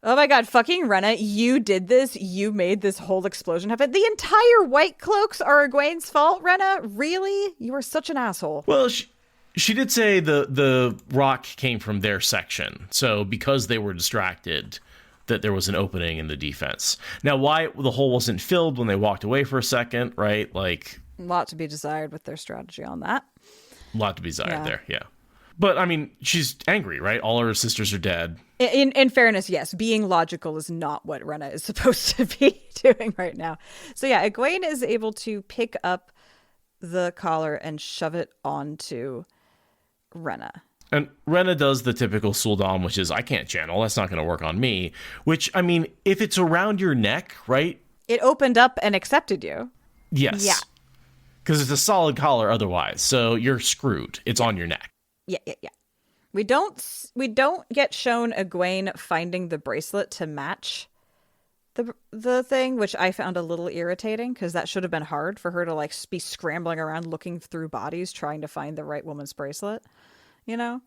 Oh my god, fucking Rena, you did this. You made this whole explosion happen. The entire White Cloaks are Egwene's fault, Rena? Really? You are such an asshole. Well, she did say the rock came from their section. So because they were distracted, that there was an opening in the defense. Now, why the hole wasn't filled when they walked away for a second, right? Like, a lot to be desired with their strategy on that. A lot to be desired there, yeah. But, I mean, she's angry, right? All her sisters are dead. In fairness, yes. Being logical is not what Rena is supposed to be doing right now. So, yeah, Egwene is able to pick up the collar and shove it onto Rena. And Rena does the typical Suldam, which is, I can't channel. That's not going to work on me. Which, I mean, if it's around your neck, right? It opened up and accepted you. Yes. Yeah. Because it's a solid collar otherwise. So you're screwed. It's on your neck. Yeah. We don't get shown Egwene finding the bracelet to match the thing, which I found a little irritating because that should have been hard for her to like be scrambling around looking through bodies trying to find the right woman's bracelet, you know?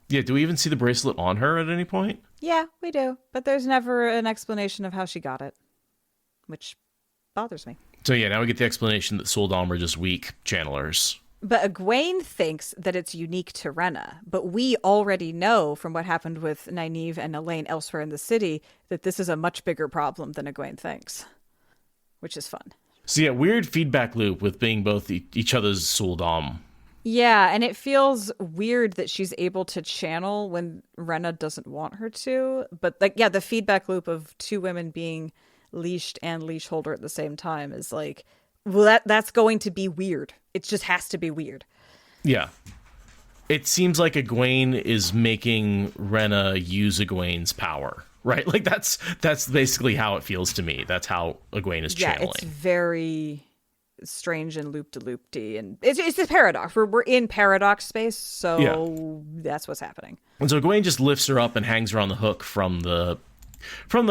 Yeah, do we even see the bracelet on her at any point? Yeah, we do. But there's never an explanation of how she got it, which bothers me. So yeah, now we get the explanation that Suldam are just weak channelers. But Egwene thinks that it's unique to Rena. But we already know from what happened with Nynaeve and Elaine elsewhere in the city that this is a much bigger problem than Egwene thinks, which is fun. So yeah, weird feedback loop with being both each other's Suldam. Yeah, and it feels weird that she's able to channel when Rena doesn't want her to. But like, yeah, the feedback loop of two women being leashed and leash holder at the same time is like, well, that's going to be weird. It just has to be weird. Yeah. It seems like Egwene is making Rena use Egwene's power, right? Like that's basically how it feels to me. That's how Egwene is channeling. Yeah, it's very strange and loop-de-loop-de. And it's a paradox. We're in paradox space, so that's what's happening. And so Egwene just lifts her up and hangs her on the hook from the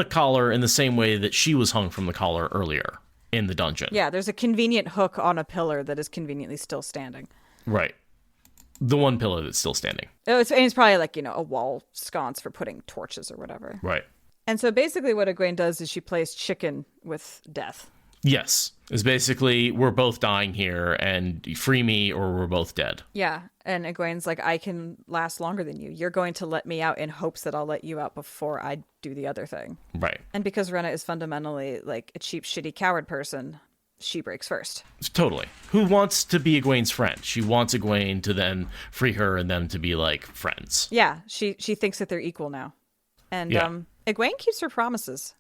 collar in the same way that she was hung from the collar earlier in the dungeon. Yeah, there's a convenient hook on a pillar that is conveniently still standing. Right. The one pillar that's still standing. It's probably like, a wall sconce for putting torches or whatever. Right. And so basically what Egwene does is she plays chicken with death. Yes. It's basically, we're both dying here and free me or we're both dead. Yeah. And Egwene's like, I can last longer than you. You're going to let me out in hopes that I'll let you out before I do the other thing. Right. And because Rena is fundamentally like a cheap, shitty coward person, she breaks first. Totally. Who wants to be Egwene's friend? She wants Egwene to then free her and them to be like friends. Yeah. She thinks that they're equal now. And Egwene keeps her promises.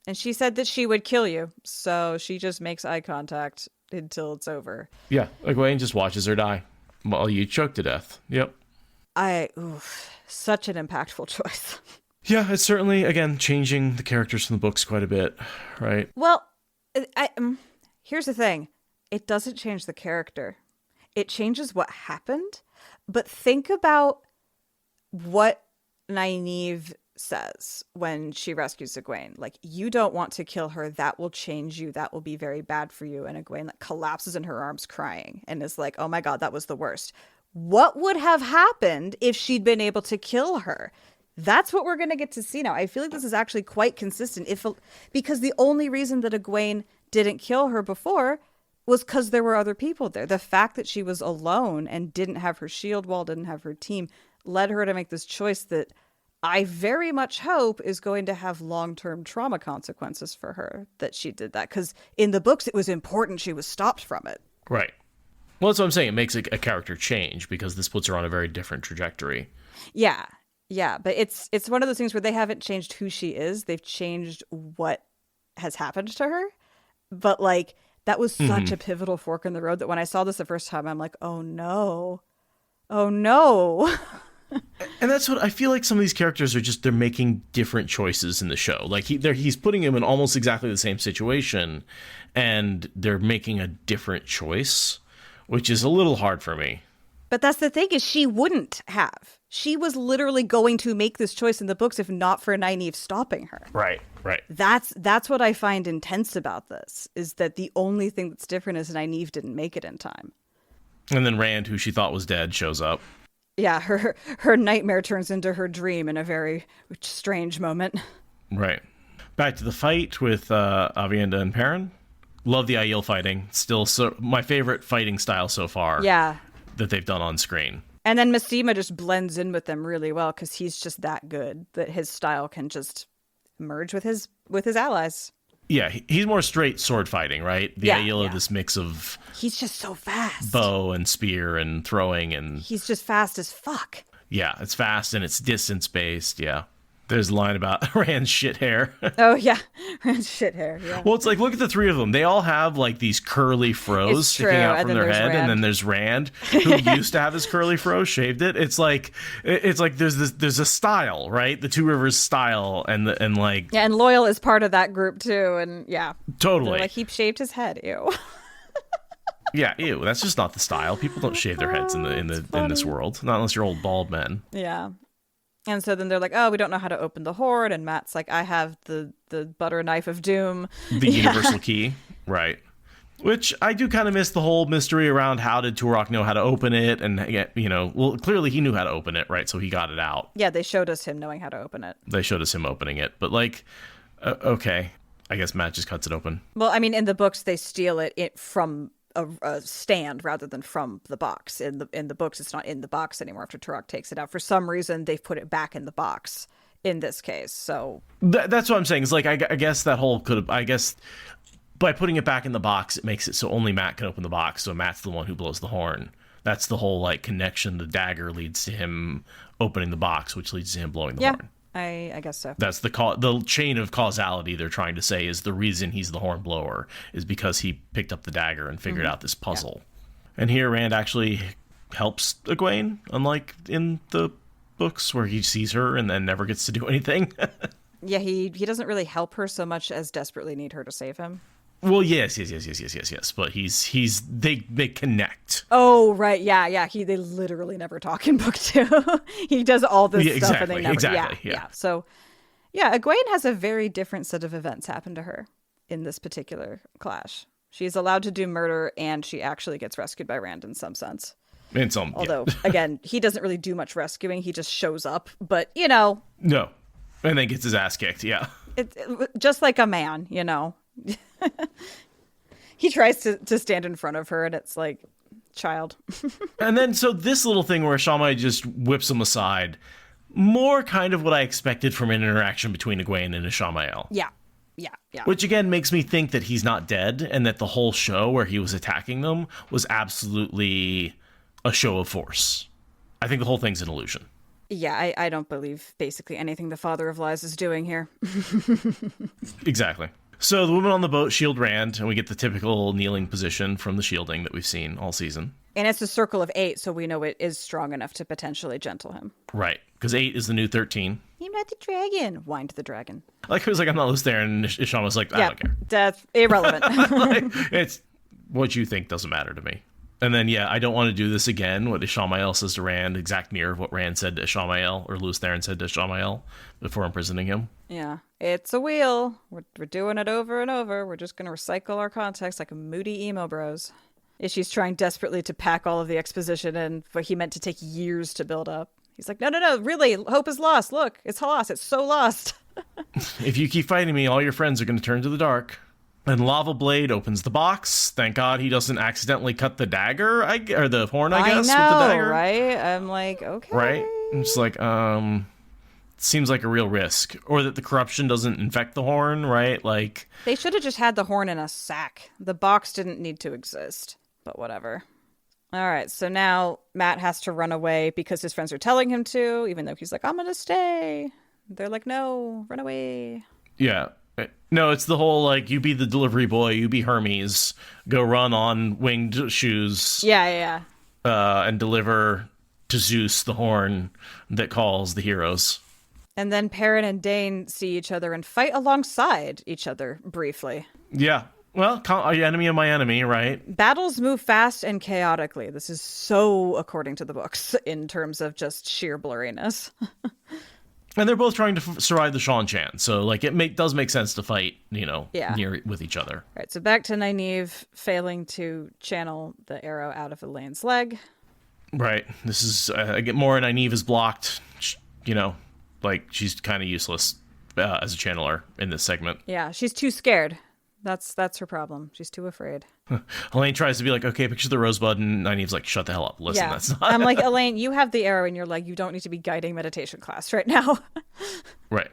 And she said that she would kill you. So she just makes eye contact until it's over. Yeah. Egwene just watches her die while you choke to death. Yep. Such an impactful choice. Yeah, it's certainly, again, changing the characters from the books quite a bit, right? Well, here's the thing. It doesn't change the character. It changes what happened. But think about what Nynaeve says when she rescues Egwene. Like, you don't want to kill her. That will change you. That will be very bad for you. And Egwene collapses in her arms crying and is like, oh my God, that was the worst. What would have happened if she'd been able to kill her? That's what we're going to get to see now. I feel like this is actually quite consistent because the only reason that Egwene didn't kill her before was because there were other people there. The fact that she was alone and didn't have her shield wall, didn't have her team, led her to make this choice that I very much hope is going to have long-term trauma consequences for her that she did that. Because in the books, it was important she was stopped from it. Right. Well, that's what I'm saying. It makes a character change because this puts her on a very different trajectory. Yeah. Yeah. But it's one of those things where they haven't changed who she is. They've changed what has happened to her. But like, that was such a pivotal fork in the road that when I saw this the first time, I'm like, oh no. Oh no. And that's what I feel like some of these characters are they're making different choices in the show. Like he's putting him in almost exactly the same situation and they're making a different choice, which is a little hard for me. But that's the thing is she wouldn't have. She was literally going to make this choice in the books if not for Nynaeve stopping her. Right. That's what I find intense about this is that the only thing that's different is Nynaeve didn't make it in time. And then Rand, who she thought was dead, shows up. Yeah, her nightmare turns into her dream in a very strange moment. Right. Back to the fight with Aviendha and Perrin. Love the Aiel fighting. Still my favorite fighting style so far. Yeah. That they've done on screen. And then Mistema just blends in with them really well because he's just that good that his style can just merge with his allies. Yeah, he's more straight sword fighting, right? The Aiel are this mix of... He's just so fast. Bow and spear and throwing and... He's just fast as fuck. Yeah, it's fast and it's distance-based, yeah. There's a line about Rand's shit hair. Oh, yeah. Rand's shit hair, yeah. Well, it's like, look at the three of them. They all have, like, these curly froze sticking out from their head, and then there's Rand, who used to have his curly fro, shaved it. It's like there's a style, right? The Two Rivers style, and like... Yeah, and Loyal is part of that group, too, and yeah. Totally. They're like, he shaved his head, ew. Yeah, ew. That's just not the style. People don't shave their heads in this world, not unless you're old bald men. Yeah. And so then they're like, oh, we don't know how to open the horn. And Matt's like, I have the butter knife of doom. The universal key. Right. Which I do kind of miss the whole mystery around how did Turok know how to open it. And, you know, well, clearly he knew how to open it, right? So he got it out. Yeah, they showed us him knowing how to open it. They showed us him opening it. But, like, okay. I guess Matt just cuts it open. Well, I mean, in the books, they steal it from a stand rather than from the box. In the books, it's not in the box anymore after Turok takes it out. For some reason, they've put it back in the box in this case. So that's what I'm saying. It's like, I guess that whole I guess by putting it back in the box, it makes it so only Matt can open the box. So Matt's the one who blows the horn. That's the whole, like, connection. The dagger leads to him opening the box, which leads to him blowing the horn. I guess so. That's the chain of causality they're trying to say is the reason he's the horn blower is because he picked up the dagger and figured out this puzzle. Yeah. And here Rand actually helps Egwene, unlike in the books where he sees her and then never gets to do anything. Yeah, he doesn't really help her so much as desperately need her to save him. Well, yes. But they connect. Oh, right. Yeah. They literally never talk in book 2. He does all this stuff and they never. Yeah. So, yeah, Egwene has a very different set of events happen to her in this particular clash. She's allowed to do murder and she actually gets rescued by Rand in some sense. Although, again, he doesn't really do much rescuing. He just shows up. But, you know. No. And then gets his ass kicked. Yeah. Just like a man, you know. He tries to stand in front of her and it's like, child. And then so this little thing where Shammai just whips him aside, more kind of what I expected from an interaction between Egwene and Ishamael. Yeah. Which again makes me think that he's not dead and that the whole show where he was attacking them was absolutely a show of force. I think the whole thing's an illusion. Yeah, I don't believe basically anything the Father of Lies is doing here. Exactly. So the women on the boat shield Rand, and we get the typical kneeling position from the shielding that we've seen all season. And it's a circle of 8, so we know it is strong enough to potentially gentle him. Right, because 8 is the new 13. I'm not the dragon, whined the dragon. Like, it was like, I'm not loose there, and Isham was like, I don't care. That's irrelevant. It's what you think doesn't matter to me. And then, yeah, I don't want to do this again. What Ishamael says to Rand, exact mirror of what Rand said to Ishamael, or Lews Therin said to Ishamael before imprisoning him. Yeah, it's a wheel. We're doing it over and over. We're just going to recycle our context like a moody emo bros. She's trying desperately to pack all of the exposition in what he meant to take years to build up. He's like, no, really, hope is lost. Look, it's lost. It's so lost. If you keep fighting me, all your friends are going to turn to the dark. And Lava Blade opens the box. Thank God he doesn't accidentally cut the dagger, or the horn, I guess, I know, with the dagger. Right? I'm like, okay. Right? I'm just like, seems like a real risk. Or that the corruption doesn't infect the horn, right? Like, they should have just had the horn in a sack. The box didn't need to exist, but whatever. All right, so now Matt has to run away because his friends are telling him to, even though he's like, I'm going to stay. They're like, no, run away. Yeah. No, it's the whole, like, you be the delivery boy, you be Hermes, go run on winged shoes. Yeah. And deliver to Zeus the horn that calls the heroes. And then Perrin and Dane see each other and fight alongside each other briefly. Yeah. Well, enemy of my enemy, right? Battles move fast and chaotically. This is so according to the books in terms of just sheer blurriness. And they're both trying to survive the Shan-Chan, so like it does make sense to fight, near with each other. Right, so back to Nynaeve failing to channel the arrow out of Elaine's leg. Right. This is I get more. Nynaeve is blocked. Like she's kind of useless as a channeler in this segment. Yeah, she's too scared. That's her problem. She's too afraid. Elaine tries to be like, okay, picture the rosebud, and Nynaeve's like, shut the hell up. Listen, yeah. That's not... I'm like, Elaine, you have the arrow in your leg. You don't need to be guiding meditation class right now. Right.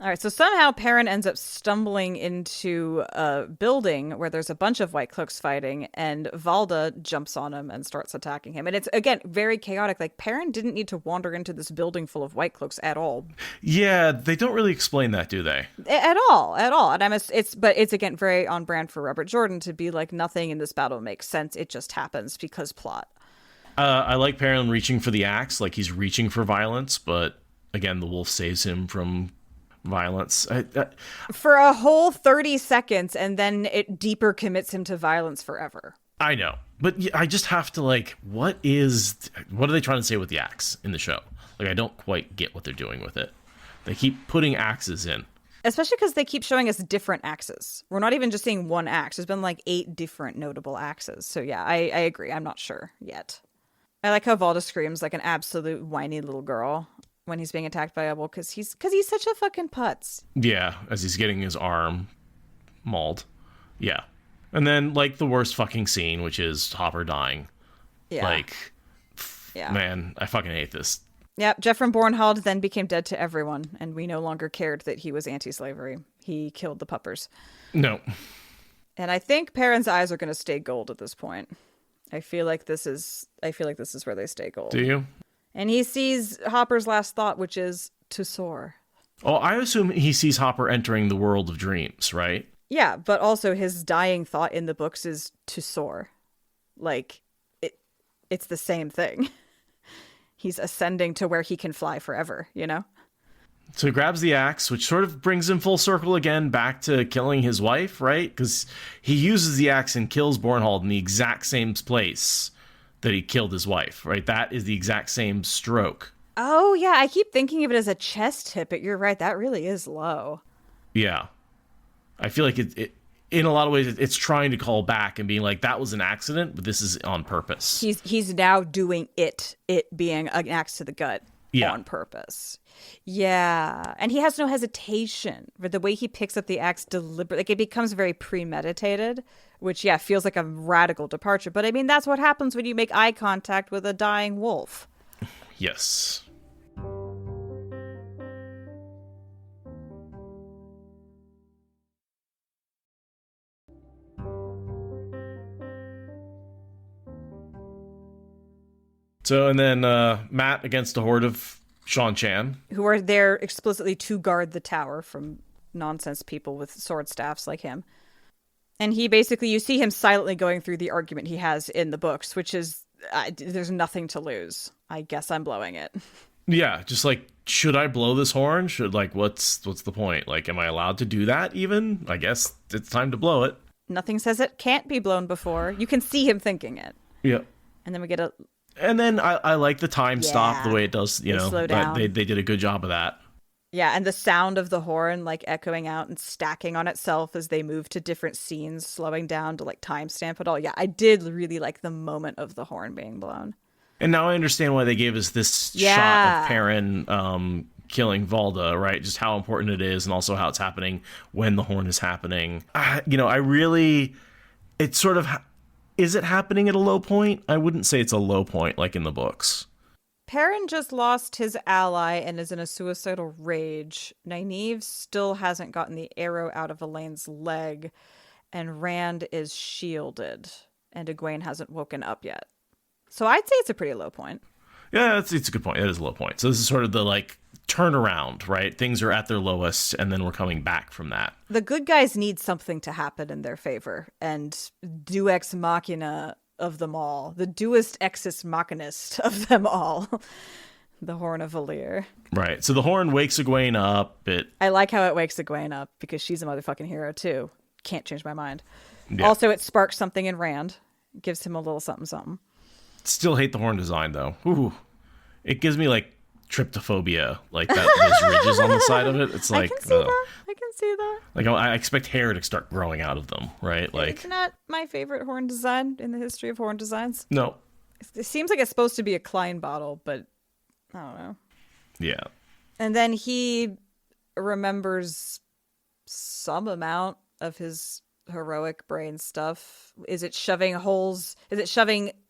All right, so somehow Perrin ends up stumbling into a building where there's a bunch of White Cloaks fighting, and Valda jumps on him and starts attacking him. And it's, again, very chaotic. Like, Perrin didn't need to wander into this building full of White Cloaks at all. Yeah, they don't really explain that, do they? At all. And it's again very on brand for Robert Jordan to be like, nothing in this battle makes sense. It just happens because plot. I like Perrin reaching for the axe, like he's reaching for violence, but again, the wolf saves him from violence for a whole 30 seconds, and then it deeper commits him to violence forever. I know, but I just have to, like, what are they trying to say with the axe in the show? Like, I don't quite get what they're doing with it. They keep putting axes in, especially because they keep showing us different axes. We're not even just seeing one axe. There's been like 8 different notable axes. So yeah, I agree. I'm not sure yet. I like how Valda screams like an absolute whiny little girl when he's being attacked by a wolf, because he's such a fucking putz. Yeah, as he's getting his arm mauled. Yeah. And then, like, the worst fucking scene, which is Hopper dying. Yeah. Like, yeah. Man, I fucking hate this. Yep, Jeffrey Bornhold then became dead to everyone, and we no longer cared that he was anti-slavery. He killed the puppers. No. And I think Perrin's eyes are going to stay gold at this point. I feel like this is where they stay gold. Do you? And he sees Hopper's last thought, which is to soar. Oh, I assume he sees Hopper entering the world of dreams, right? Yeah, but also his dying thought in the books is to soar. Like, it's the same thing. He's ascending to where he can fly forever, you know? So he grabs the axe, which sort of brings him full circle again back to killing his wife, right? Because he uses the axe and kills Bornhold in the exact same place that he killed his wife, right? That is the exact same stroke. Oh, yeah. I keep thinking of it as a chest hit, but you're right. That really is low. Yeah. I feel like it in a lot of ways, it's trying to call back and being like, that was an accident, but this is on purpose. He's now doing it being an axe to the gut on purpose. Yeah. And he has no hesitation for the way he picks up the axe deliberately. Like, it becomes very premeditated, which, feels like a radical departure. But I mean, that's what happens when you make eye contact with a dying wolf. Yes. So, and then Matt against a horde of Sean Chan, who are there explicitly to guard the tower from nonsense people with sword staffs like him. And he basically, you see him silently going through the argument he has in the books, which is, there's nothing to lose. I guess I'm blowing it. Yeah, just like, should I blow this horn? What's the point? Like, am I allowed to do that even? I guess it's time to blow it. Nothing says it can't be blown before. You can see him thinking it. Yeah. And then we get a... And then I like the time stop, the way it does, slow down. They did a good job of that. Yeah, and the sound of the horn, like, echoing out and stacking on itself as they move to different scenes, slowing down to, like, timestamp it all. Yeah, I did really like the moment of the horn being blown. And now I understand why they gave us this shot of Perrin killing Valda, right? Just how important it is, and also how it's happening when the horn is happening. I really... It's sort of... Is it happening at a low point? I wouldn't say it's a low point like in the books. Perrin just lost his ally and is in a suicidal rage. Nynaeve still hasn't gotten the arrow out of Elaine's leg, and Rand is shielded, and Egwene hasn't woken up yet. So I'd say it's a pretty low point. Yeah, it's a good point. It is a low point. So this is sort of the, like, turnaround, right? Things are at their lowest, and then we're coming back from that. The good guys need something to happen in their favor, and Deus Ex Machina of them all, the Deus Exis Machinist of them all, the Horn of Valir. Right. So the horn wakes Egwene up. I like how it wakes Egwene up, because she's a motherfucking hero too. Can't change my mind. Yeah. Also, it sparks something in Rand. Gives him a little something something. Still hate the horn design though. Ooh, it gives me like tryptophobia, like that. Those ridges on the side of it. It's like I can see that. Like, I expect hair to start growing out of them, right? Like, it's not my favorite horn design in the history of horn designs. No, it seems like it's supposed to be a Klein bottle, but I don't know. Yeah. And then he remembers some amount of his heroic brain stuff. Is it shoving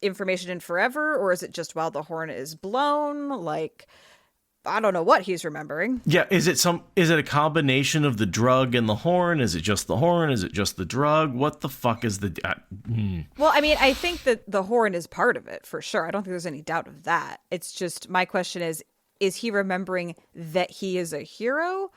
information in forever, or is it just while the horn is blown? Like, I don't know what he's remembering. Yeah, is it a combination of the drug and the horn? Is it just the horn? Is it just the drug? What the fuck is the Well, I mean, I think that the horn is part of it for sure. I don't think there's any doubt of that. It's just my question is he remembering that he is a hero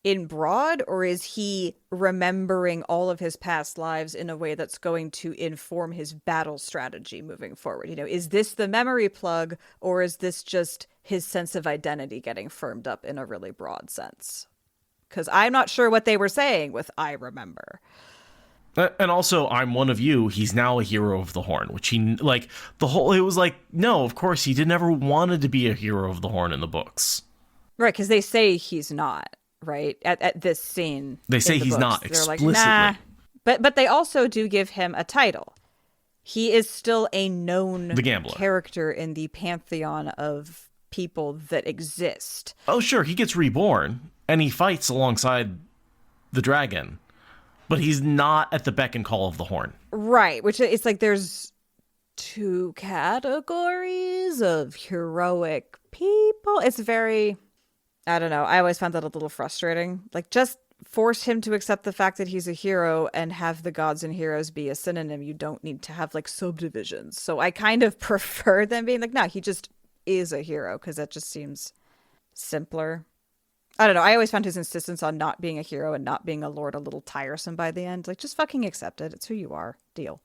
in broad, or is he remembering all of his past lives in a way that's going to inform his battle strategy moving forward? You know, is this the memory plug, or is this just his sense of identity getting firmed up in a really broad sense? Because I'm not sure what they were saying with I remember. And also, I'm one of you. He's now a hero of the horn, which he, like, it was like, no, of course, he never wanted to be a hero of the horn in the books. Right, because they say he's not. Right at this scene, they say he's books. not They're explicitly. Like, nah. But they also do give him a title. He is still a known The Gambler character in the pantheon of people that exist. Oh, sure, he gets reborn and he fights alongside the dragon, but he's not at the beck and call of the horn. Right, which it's like there's two categories of heroic people. It's very, I don't know. I always found that a little frustrating. Like, just force him to accept the fact that he's a hero and have the gods and heroes be a synonym. You don't need to have, like, subdivisions. So I kind of prefer them being like, no, he just is a hero, because that just seems simpler. I don't know. I always found his insistence on not being a hero and not being a lord a little tiresome by the end. Like, just fucking accept it. It's who you are. Deal.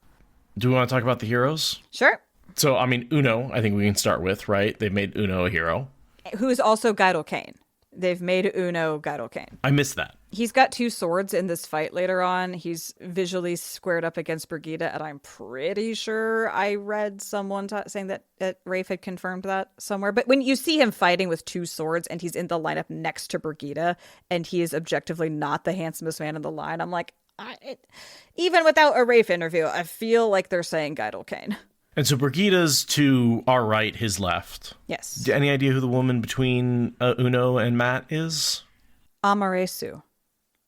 Do we want to talk about the heroes? Sure. So, I mean, Uno, I think we can start with, right? They've made Uno a hero. Who is also Gaidel Kane. They've made Uno Gaidel Kane. I missed that. He's got two swords in this fight later on. He's visually squared up against Brigida, and I'm pretty sure I read someone saying that Rafe had confirmed that somewhere. But when you see him fighting with two swords and he's in the lineup next to Brigida, and he is objectively not the handsomest man in the line, I'm like, even without a Rafe interview, I feel like they're saying Gaidel Kane. And so Brigida's to our right, his left. Yes. Any idea who the woman between Uno and Matt is? Amaresu.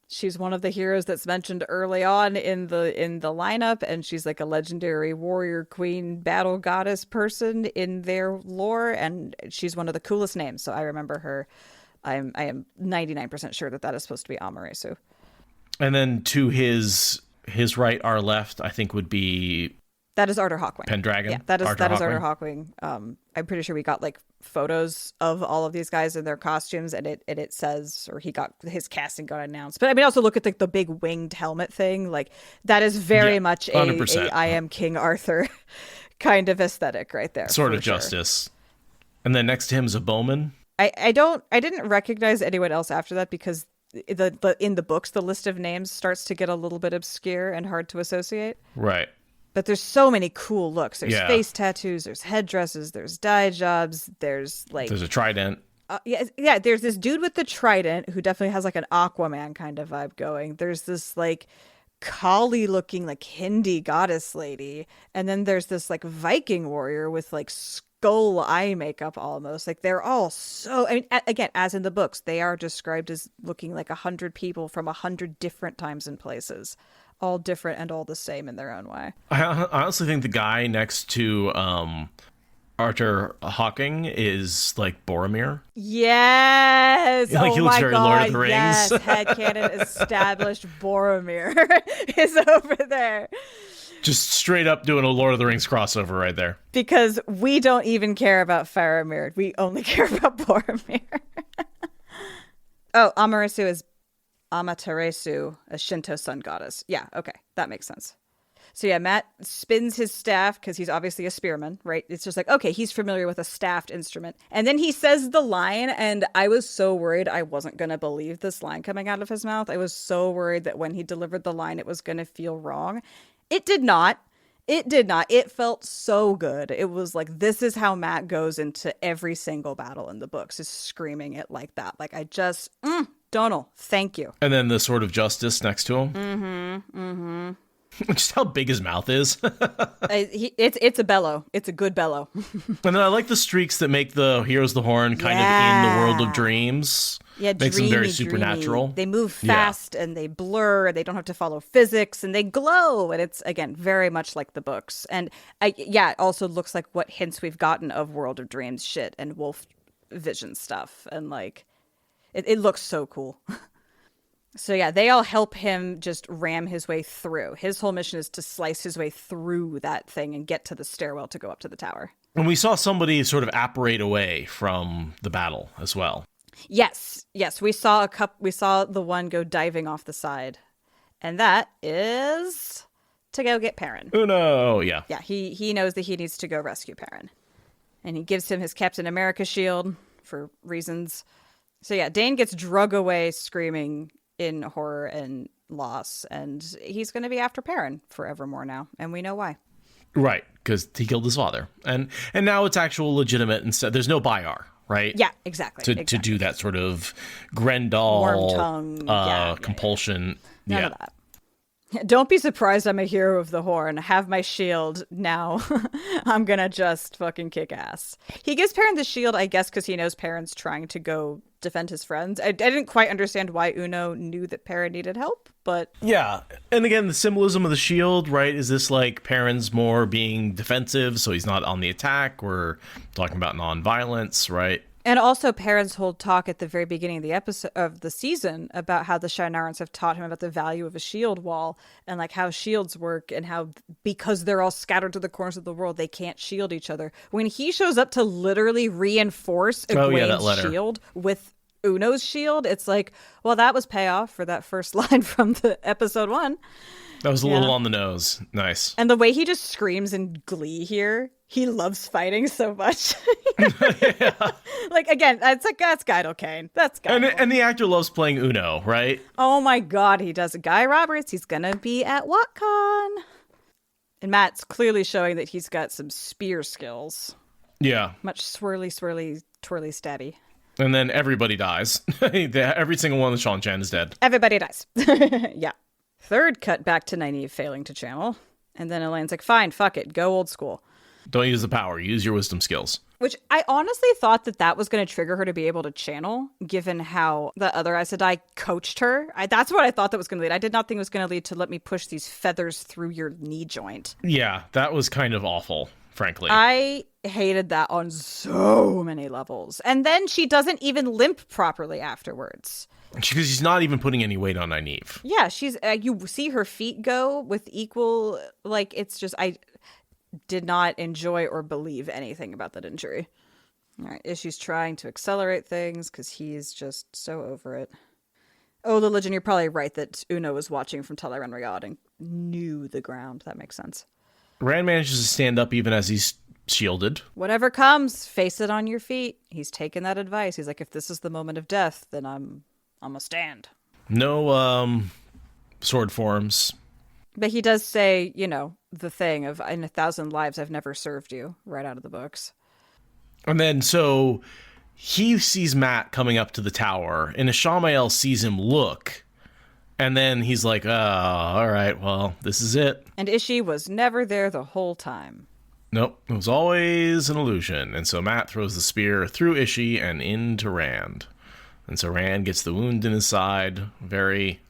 She's one of the heroes that's mentioned early on in the lineup, and she's like a legendary warrior queen battle goddess person in their lore, and she's one of the coolest names. So I remember her. I am 99% sure that is supposed to be Amaresu. And then to his right, our left, I think would be... That is Arthur Hawkwing. Pendragon? Yeah, that is Arthur Arthur Hawkwing. I'm pretty sure we got like photos of all of these guys in their costumes, and it says, or he got his casting got announced. But I mean, also look at the big winged helmet thing. Like, that is very much a I am King Arthur kind of aesthetic right there. Sword of Justice. And then next to him is a bowman. I didn't recognize anyone else after that, because in the books the list of names starts to get a little bit obscure and hard to associate. Right. But there's so many cool looks. There's face tattoos, there's headdresses, there's dye jobs, there's a trident. Yeah, there's this dude with the trident who definitely has like an Aquaman kind of vibe going. There's this like Kali looking like Hindi goddess lady. And then there's this like Viking warrior with like skull eye makeup almost. Like, they're all so, I mean, again, as in the books, they are described as looking like 100 people from 100 different times and places. All different and all the same in their own way. I honestly think the guy next to Arthur Hawking is like Boromir. Yes. Like, he looks very God. Lord of the Rings. Yes. Headcanon established Boromir is over there. Just straight up doing a Lord of the Rings crossover right there. Because we don't even care about Faramir. We only care about Boromir. Oh, Amaresu is Amaterasu, a Shinto sun goddess. Yeah, okay. That makes sense. So yeah, Matt spins his staff because he's obviously a spearman, right? It's just like, okay, he's familiar with a staffed instrument. And then he says the line, and I was so worried I wasn't going to believe this line coming out of his mouth. I was so worried that when he delivered the line, it was going to feel wrong. It did not. It did not. It felt so good. It was like, this is how Matt goes into every single battle in the books, is screaming it like that. Like, I just... Donal, thank you. And then the Sword of Justice next to him. Just how big his mouth is. It's a bellow. It's a good bellow. And then I like the streaks that make the Heroes of the Horn kind of in the world of dreams. Yeah, makes them very supernatural. They move fast and they blur. They don't have to follow physics, and they glow. And it's, again, very much like the books. And it also looks like what hints we've gotten of World of Dreams shit and Wolf vision stuff. And like, it looks so cool. So yeah, they all help him just ram his way through. His whole mission is to slice his way through that thing and get to the stairwell to go up to the tower. And we saw somebody sort of apparate away from the battle as well. Yes. We saw the one go diving off the side. And that is to go get Perrin. Uno, yeah. Yeah, he knows that he needs to go rescue Perrin. And he gives him his Captain America shield for reasons. So yeah, Dane gets drug away screaming in horror and loss, and he's going to be after Perrin forevermore now, and we know why. Right, because he killed his father. And now it's actual legitimate, instead there's no Bayar, right? Yeah, exactly. To do that sort of Grendel worm tongue compulsion. None of that. Don't be surprised I'm a hero of the Horn. Have my shield now. I'm gonna just fucking kick ass. He gives Perrin the shield, I guess, because he knows Perrin's trying to go defend his friends. I didn't quite understand why Uno knew that Perrin needed help, but... Yeah, and again, the symbolism of the shield, right? Is this like Perrin's more being defensive, so he's not on the attack? We're talking about non-violence, right? And also Perrin's whole talk at the very beginning of the episode of the season about how the Shi'arans have taught him about the value of a shield wall and like how shields work and how because they're all scattered to the corners of the world, they can't shield each other. When he shows up to literally reinforce Egwene's shield with Uno's shield, it's like, well, that was payoff for that first line from the episode 1. That was a little on the nose. Nice. And the way he just screams in glee here, he loves fighting so much. Yeah. Like, again, that's Guido Kane. That's Guido. And the actor loves playing Uno, right? Oh my God, he does. Guy Roberts, he's going to be at WhatCon. And Matt's clearly showing that he's got some spear skills. Yeah. Much swirly, twirly, stabby. And then everybody dies. Every single one of Sean Chan is dead. Everybody dies. Yeah. Third cut back to Nynaeve failing to channel. And then Elaine's like, fine, fuck it, go old school. Don't use the power, use your wisdom skills. Which I honestly thought that was going to trigger her to be able to channel, given how the other Aes Sedai coached her. That's what I thought that was going to lead. I did not think it was going to lead to let me push these feathers through your knee joint. Yeah, that was kind of awful, frankly. I hated that on so many levels. And then she doesn't even limp properly afterwards. Because she's not even putting any weight on Nynaeve. Yeah, she's you see her feet go with equal, like, it's just, I did not enjoy or believe anything about that injury. All right, Ishi's trying to accelerate things because he's just so over it. Oh, the Legend, you're probably right that Uno was watching from Talaran Riyadh and knew the ground. That makes sense. Rand manages to stand up even as he's shielded. Whatever comes, face it on your feet. He's taken that advice. He's like, if this is the moment of death, then I'm a stand. No sword forms. But he does say, the thing of, in 1,000 lives, I've never served you, right out of the books. And then, so he sees Matt coming up to the tower, and Ishamael sees him look, and then he's like, all right, well, this is it. And Ishi was never there the whole time. Nope, it was always an illusion. And so Matt throws the spear through Ishi and into Rand. And so Rand gets the wound in his side, very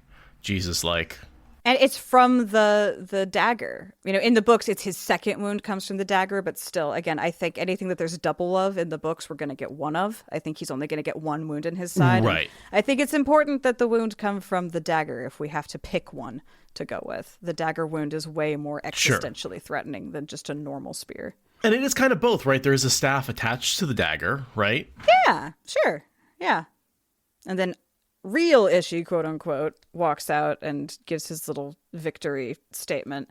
Jesus-like. And it's from the dagger. In the books, it's his second wound comes from the dagger, but still, again, I think anything that there's double of in the books, we're going to get one of. I think he's only going to get one wound in his side. Right. And I think it's important that the wound come from the dagger if we have to pick one to go with. The dagger wound is way more existentially threatening than just a normal spear. And it is kind of both, right? There is a staff attached to the dagger, right? Yeah, sure. Yeah. And then real Ishi, quote unquote, walks out and gives his little victory statement.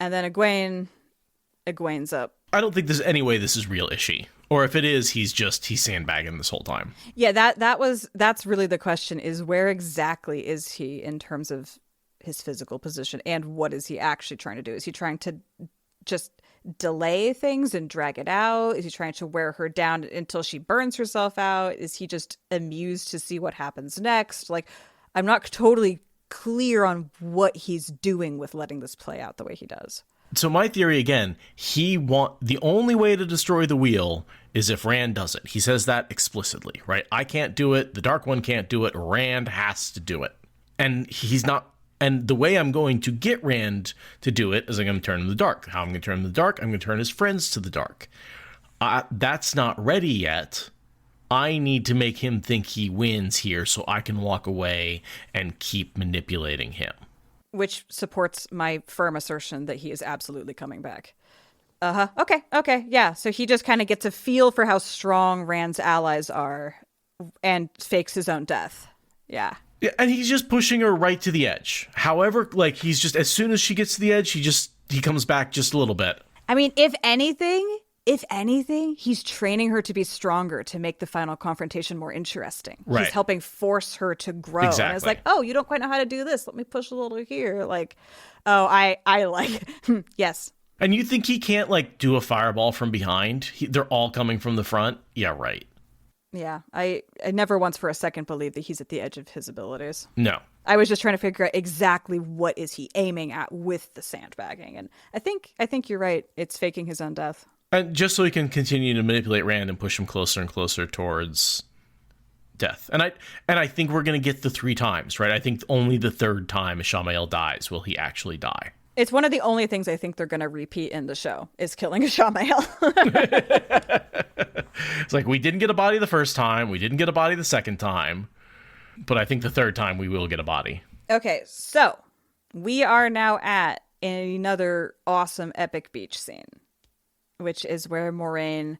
And then Egwene's up. I don't think there's any way this is real Ishi. Or if it is, he's sandbagging this whole time. Yeah, that's really the question, is where exactly is he in terms of his physical position, and what is he actually trying to do? Is he trying to just delay things and drag it out? Is he trying to wear her down until she burns herself out? Is he just amused to see what happens next? Like, I'm not totally clear on what he's doing with letting this play out the way he does. So my theory, again, the only way to destroy the wheel is if Rand does it. He says that explicitly, right? I can't do it. The Dark One can't do it. Rand has to do it. And he's not. And the way I'm going to get Rand to do it is I'm going to turn him to the dark. How I'm going to turn him to the dark? I'm going to turn his friends to the dark. That's not ready yet. I need to make him think he wins here so I can walk away and keep manipulating him. Which supports my firm assertion that he is absolutely coming back. Okay, yeah. So he just kind of gets a feel for how strong Rand's allies are and fakes his own death. Yeah. Yeah, and he's just pushing her right to the edge. However, like, he's just, as soon as she gets to the edge, he comes back just a little bit. I mean, if anything, he's training her to be stronger to make the final confrontation more interesting. Right. He's helping force her to grow. Exactly. And it's like, oh, you don't quite know how to do this. Let me push a little here. Like, oh, I like, yes. And you think he can't, like, do a fireball from behind? They're all coming from the front? Yeah, right. Yeah, I never once for a second believed that he's at the edge of his abilities. No. I was just trying to figure out exactly what is he aiming at with the sandbagging. And I think you're right. It's faking his own death. And just so he can continue to manipulate Rand and push him closer and closer towards death. And I think we're going to get the 3 times, right? I think only the 3rd time Ishamael dies will he actually die. It's one of the only things I think they're going to repeat in the show is killing Ishamael. It's like, we didn't get a body the first time. We didn't get a body the second time. But I think the 3rd time we will get a body. Okay, so we are now at another awesome epic beach scene, which is where Moraine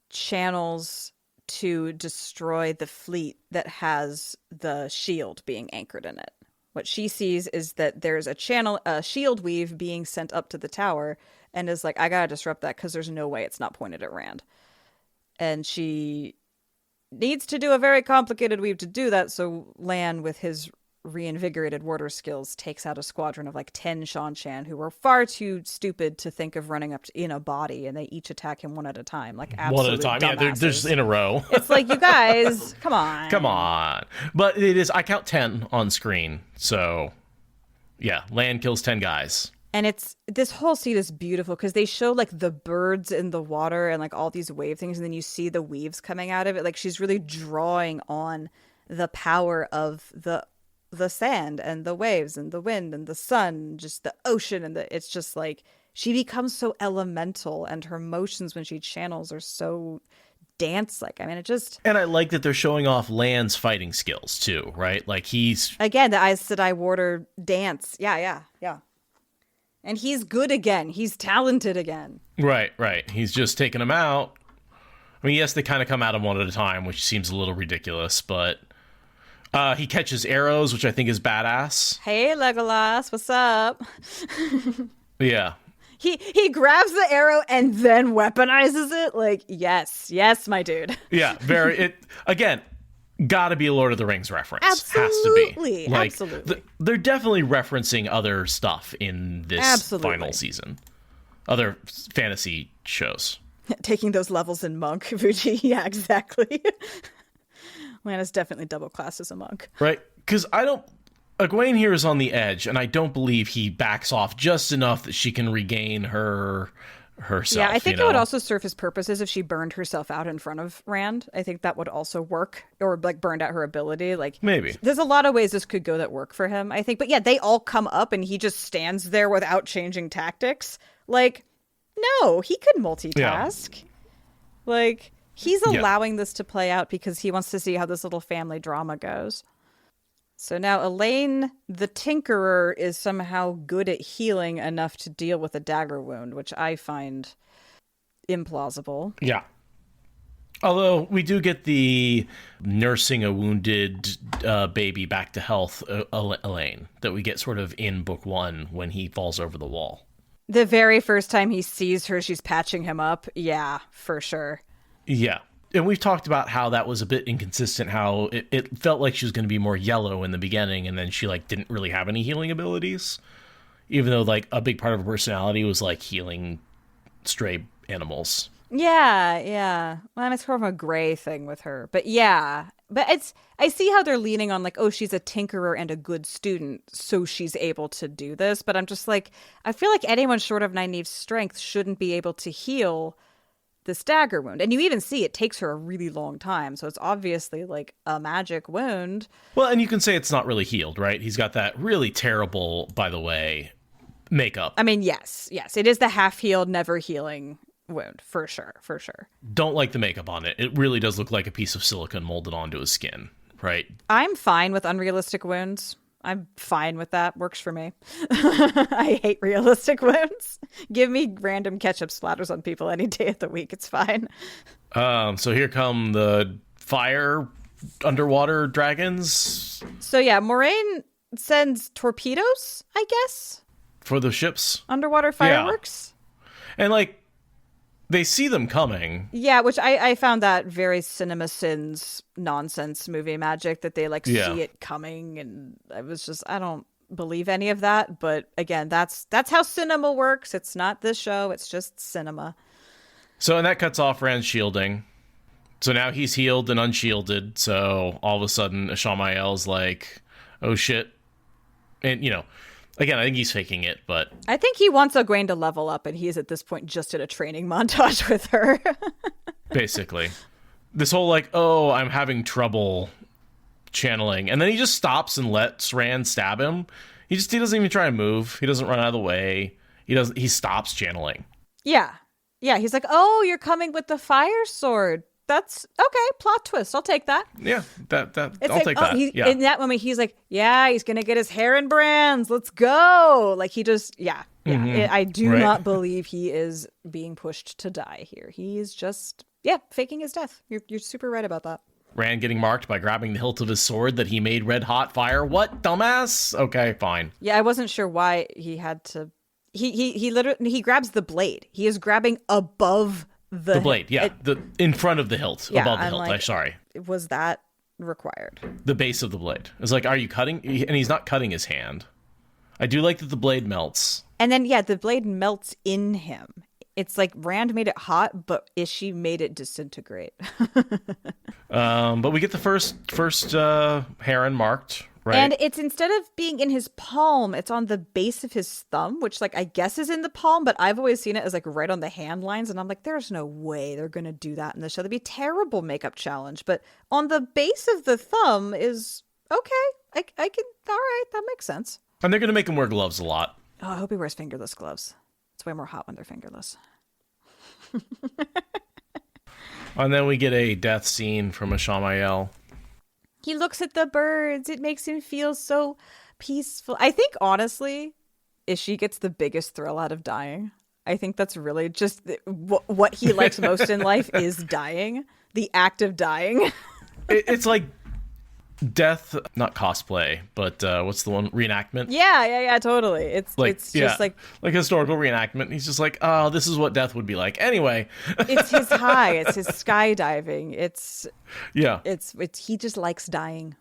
channels to destroy the fleet that has the shield being anchored in it. What she sees is that there's a shield weave being sent up to the tower, and is like, I gotta disrupt that because there's no way it's not pointed at Rand. And she needs to do a very complicated weave to do that, so Lan, with his reinvigorated warder skills, takes out a squadron of like 10 Shan-Chan who were far too stupid to think of running up in a body, and they each attack him one at a time, like absolute one at a time. dumbasses. Yeah, they're just in a row. It's like, you guys, come on. But it is, I count 10 on screen, so yeah, Lan kills 10 guys. And it's, this whole scene is beautiful because they show like the birds in the water and like all these wave things, and then you see the weaves coming out of it. Like, she's really drawing on the power of the sand and the waves and the wind and the sun, just the ocean, and it's just like, she becomes so elemental, and her motions when she channels are so dance-like. I mean, it just... And I like that they're showing off Lan's fighting skills too, right? Like, he's... Again, the Aes Sedai warder dance. Yeah. And he's good again. He's talented again. Right. He's just taking them out. I mean, yes, they kind of come at him one at a time, which seems a little ridiculous, but he catches arrows, which I think is badass. Hey, Legolas, what's up? Yeah. He grabs the arrow and then weaponizes it. Like, yes, my dude. Yeah, again, gotta be a Lord of the Rings reference. Absolutely. Has to be. Like, absolutely. They're definitely referencing other stuff in this final season. Other fantasy shows. Taking those levels in Monk, Fuji. Yeah, exactly. Lana's definitely double classed as a monk. Right? Because Egwene here is on the edge, and I don't believe he backs off just enough that she can regain herself. Yeah, I think it would also serve his purposes if she burned herself out in front of Rand. I think that would also work, or like burned out her ability. Like, maybe there's a lot of ways this could go that work for him, I think. But yeah, they all come up and he just stands there without changing tactics. Like, no, he could multitask. Yeah. Like, he's allowing this to play out because he wants to see how this little family drama goes. So now Elaine, the Tinkerer, is somehow good at healing enough to deal with a dagger wound, which I find implausible. Yeah. Although we do get the nursing a wounded baby back to health, Elaine, that we get sort of in book 1 when he falls over the wall. The very first time he sees her, she's patching him up. Yeah, for sure. Yeah. And we've talked about how that was a bit inconsistent, how it felt like she was going to be more yellow in the beginning, and then she like didn't really have any healing abilities, even though like a big part of her personality was like healing stray animals. Yeah. Well, it's more of a gray thing with her, but yeah. But I see how they're leaning on like, oh, she's a tinkerer and a good student, so she's able to do this. But I'm just like, I feel like anyone short of Nynaeve's strength shouldn't be able to heal this dagger wound. And you even see it takes her a really long time, so it's obviously like a magic wound. Well, and you can say it's not really healed, right? He's got that really terrible, by the way, makeup. I mean, yes, it is the half-healed, never healing wound, for sure. Don't like the makeup on it. It really does look like a piece of silicone molded onto his skin, right? I'm fine with unrealistic wounds. I'm fine with that. Works for me. I hate realistic wounds. Give me random ketchup splatters on people any day of the week. It's fine. So here come the fire underwater dragons. So yeah, Moraine sends torpedoes, I guess, For the ships. underwater fireworks. Yeah. And like, they see them coming. Yeah, which I found that very CinemaSins nonsense movie magic, that they like see it coming, and I was just, I don't believe any of that. But again, that's how cinema works. It's not this show, it's just cinema. So, and that cuts off Rand's shielding. So now he's healed and unshielded. So all of a sudden, Ashamael's like, oh shit. And, you know, again, I think he's faking it, but... I think he wants Egwene to level up, and he's at this point just in a training montage with her. Basically. This whole, like, oh, I'm having trouble channeling. And then he just stops and lets Rand stab him. He doesn't even try and move. He doesn't run out of the way. He stops channeling. Yeah. Yeah, he's like, oh, you're coming with the fire sword. That's okay. Plot twist. I'll take that. Yeah, I'll like, take that. Yeah. In that moment, he's like, yeah, he's going to get his hair in brands. Let's go. Like, he just, yeah. I do not believe he is being pushed to die here. He's just, faking his death. You're super right about that. Rand getting marked by grabbing the hilt of his sword that he made red hot fire. What, dumbass? Okay, fine. Yeah, I wasn't sure why he had to. He literally grabs the blade. He is grabbing above the blade, in front of the hilt, above the hilt. Like, sorry. Was that required? The base of the blade. It's like, are you cutting? And he's not cutting his hand. I do like that the blade melts. And then, the blade melts in him. It's like Rand made it hot, but Ishii made it disintegrate. But we get the first heron marked. Right. And it's, instead of being in his palm, it's on the base of his thumb, which, like, I guess is in the palm, but I've always seen it as, like, right on the hand lines. And I'm like, there's no way they're going to do that in the show. That'd be a terrible makeup challenge. But on the base of the thumb is, okay, I can, all right, that makes sense. And they're going to make him wear gloves a lot. Oh, I hope he wears fingerless gloves. It's way more hot when they're fingerless. And then we get a death scene from Ashamael. He looks at the birds. It makes him feel so peaceful. I think, honestly, Ishii gets the biggest thrill out of dying. I think that's really just what he likes most in life is dying. The act of dying. It's like death, not cosplay, but what's the one? Reenactment? Yeah, totally. It's just like historical reenactment. He's just like, oh, this is what death would be like. Anyway. It's his high. It's his skydiving. It's he just likes dying.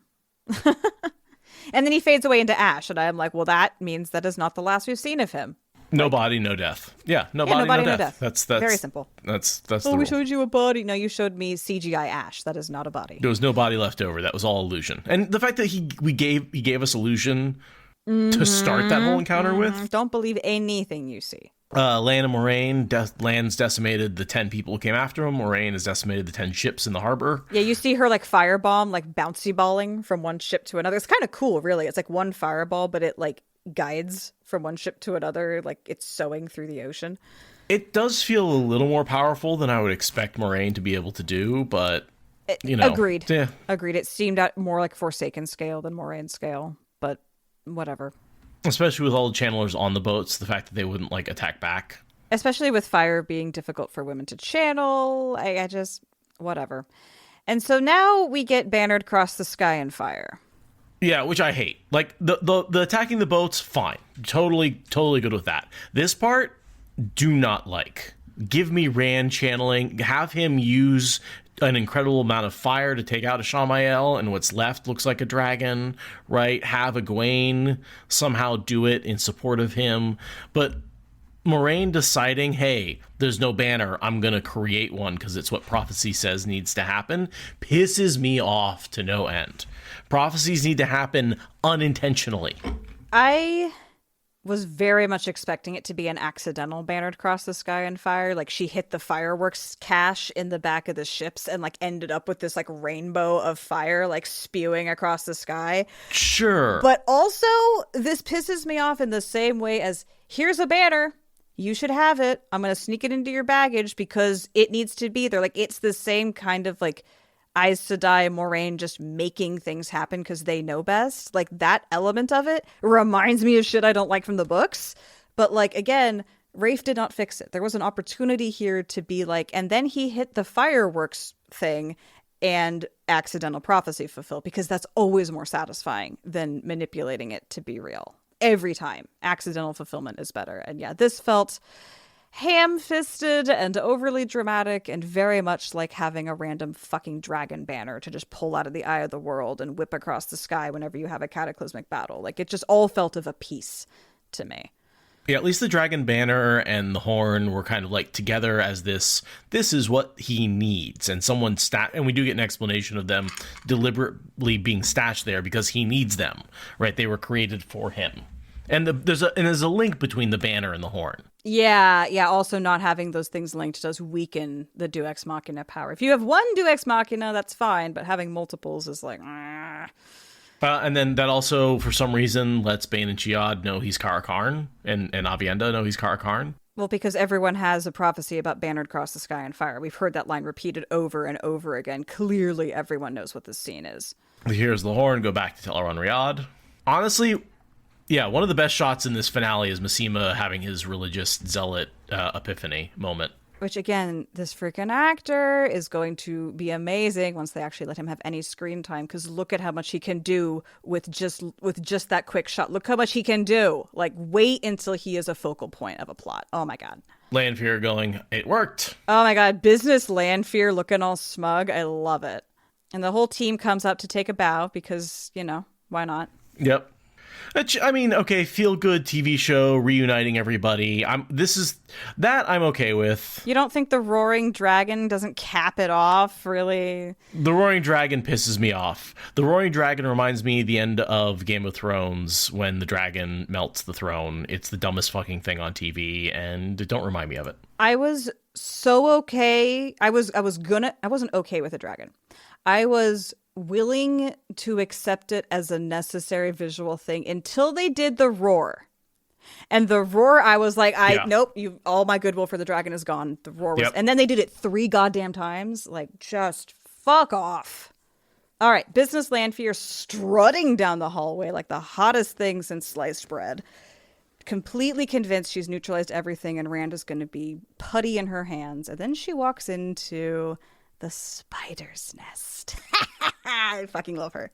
And then he fades away into ash, and I'm like, well, that means that is not the last we've seen of him. No body, no death. Yeah, no body, no death. That's very simple. That's the rule. Showed you a body. No, you showed me CGI ash. That is not a body. There was no body left over. That was all illusion. And the fact that he gave us illusion to start that whole encounter with. Don't believe anything you see. Lan and Moraine, Lan's decimated the 10 people who came after him. Moraine has decimated the 10 ships in the harbor. Yeah, you see her like firebomb, like bouncy balling from one ship to another. It's kind of cool, really. It's like one fireball, but it like guides from one ship to another, like it's sewing through the ocean. It does feel a little more powerful than I would expect Moraine to be able to do, but you know. Agreed. Yeah. Agreed. It seemed more like Forsaken scale than Moraine scale, but whatever. Especially with all the channelers on the boats, the fact that they wouldn't like attack back. Especially with fire being difficult for women to channel. I just, whatever. And so now we get bannered across the sky in fire. Yeah, which I hate. Like the attacking the boats, fine. Totally good with that. This part, do not like. Give me Rand channeling. Have him use an incredible amount of fire to take out Ashamael, and what's left looks like a dragon, right? Have Egwene somehow do it in support of him. But Moraine deciding, hey, there's no banner, I'm going to create one because it's what prophecy says needs to happen, pisses me off to no end. Prophecies need to happen unintentionally. I was very much expecting it to be an accidental bannered across the sky in fire. Like she hit the fireworks cache in the back of the ships and like ended up with this like rainbow of fire like spewing across the sky. Sure. But also this pisses me off in the same way as here's a banner. you should have it. I'm going to sneak it into your baggage because it needs to be there. Like, it's the same kind of like Aes Sedai and Moraine just making things happen because they know best. Like, that element of it reminds me of shit I don't like from the books. But like, again, Rafe did not fix it. There was an opportunity here to be like, and then he hit the fireworks thing and accidental prophecy fulfill, because that's always more satisfying than manipulating it to be real. Every time, accidental fulfillment is better. And yeah, this felt ham-fisted and overly dramatic and very much like having a random fucking dragon banner to just pull out of the eye of the world and whip across the sky whenever you have a cataclysmic battle. Like, it just all felt of a piece to me. Yeah, at least the dragon banner and the horn were kind of like together as this is what he needs. And someone and we do get an explanation of them deliberately being stashed there because he needs them, right? They were created for him. And there's a link between the banner and the horn. Yeah. Also, not having those things linked does weaken the Deus Ex Machina power. If you have one Deus Ex Machina, that's fine, but having multiples is like, and then that also, for some reason, lets Bane and Chiad know he's Kara Karn, and Avienda know he's Kara Karn. Well, because everyone has a prophecy about bannered across the sky and fire. We've heard that line repeated over and over again. Clearly, everyone knows what this scene is. Here's the horn. Go back to Tel Riyadh. Honestly, yeah, one of the best shots in this finale is Masima having his religious zealot epiphany moment. Which, again, this freaking actor is going to be amazing once they actually let him have any screen time, because look at how much he can do with just that quick shot. Look how much he can do. Like, wait until he is a focal point of a plot. Oh, my God. Lanfear going, it worked. Oh, my God. Business Lanfear looking all smug. I love it. And the whole team comes up to take a bow because, why not? Yep. I mean, okay, feel good TV show reuniting everybody. I'm okay with. You don't think the roaring dragon doesn't cap it off, really? The roaring dragon pisses me off. The roaring dragon reminds me of the end of Game of Thrones when the dragon melts the throne. It's the dumbest fucking thing on TV, and don't remind me of it. I was so okay. I wasn't okay with the dragon. I was willing to accept it as a necessary visual thing until they did the roar. And the roar, I was like, nope, all my goodwill for the dragon is gone. The roar was, and then they did it 3 goddamn times. Like, just fuck off. All right, Business Lanfear strutting down the hallway like the hottest thing since sliced bread. Completely convinced she's neutralized everything and Rand is going to be putty in her hands. And then she walks into the spider's nest. I fucking love her.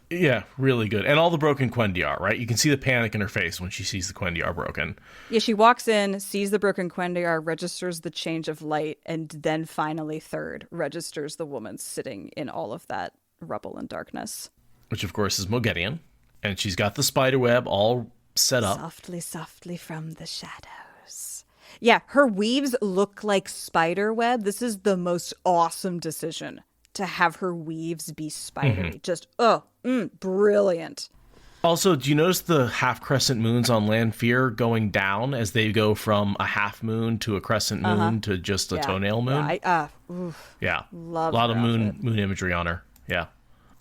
Yeah, really good. And all the broken Quendiar, right? You can see the panic in her face when she sees the Quendiar broken. Yeah, she walks in, sees the broken Quendiar, registers the change of light, and then finally, third, registers the woman sitting in all of that rubble and darkness. Which, of course, is Moghedien. And she's got the spider web all set up. Softly, softly from the shadows. Yeah, her weaves look like spider web. This is the most awesome decision to have her weaves be spidery. Just, brilliant. Also, do you notice the half crescent moons on Lanfear going down as they go from a half moon to a crescent moon to just a toenail moon? Yeah. Love a lot of moon imagery on her. Yeah.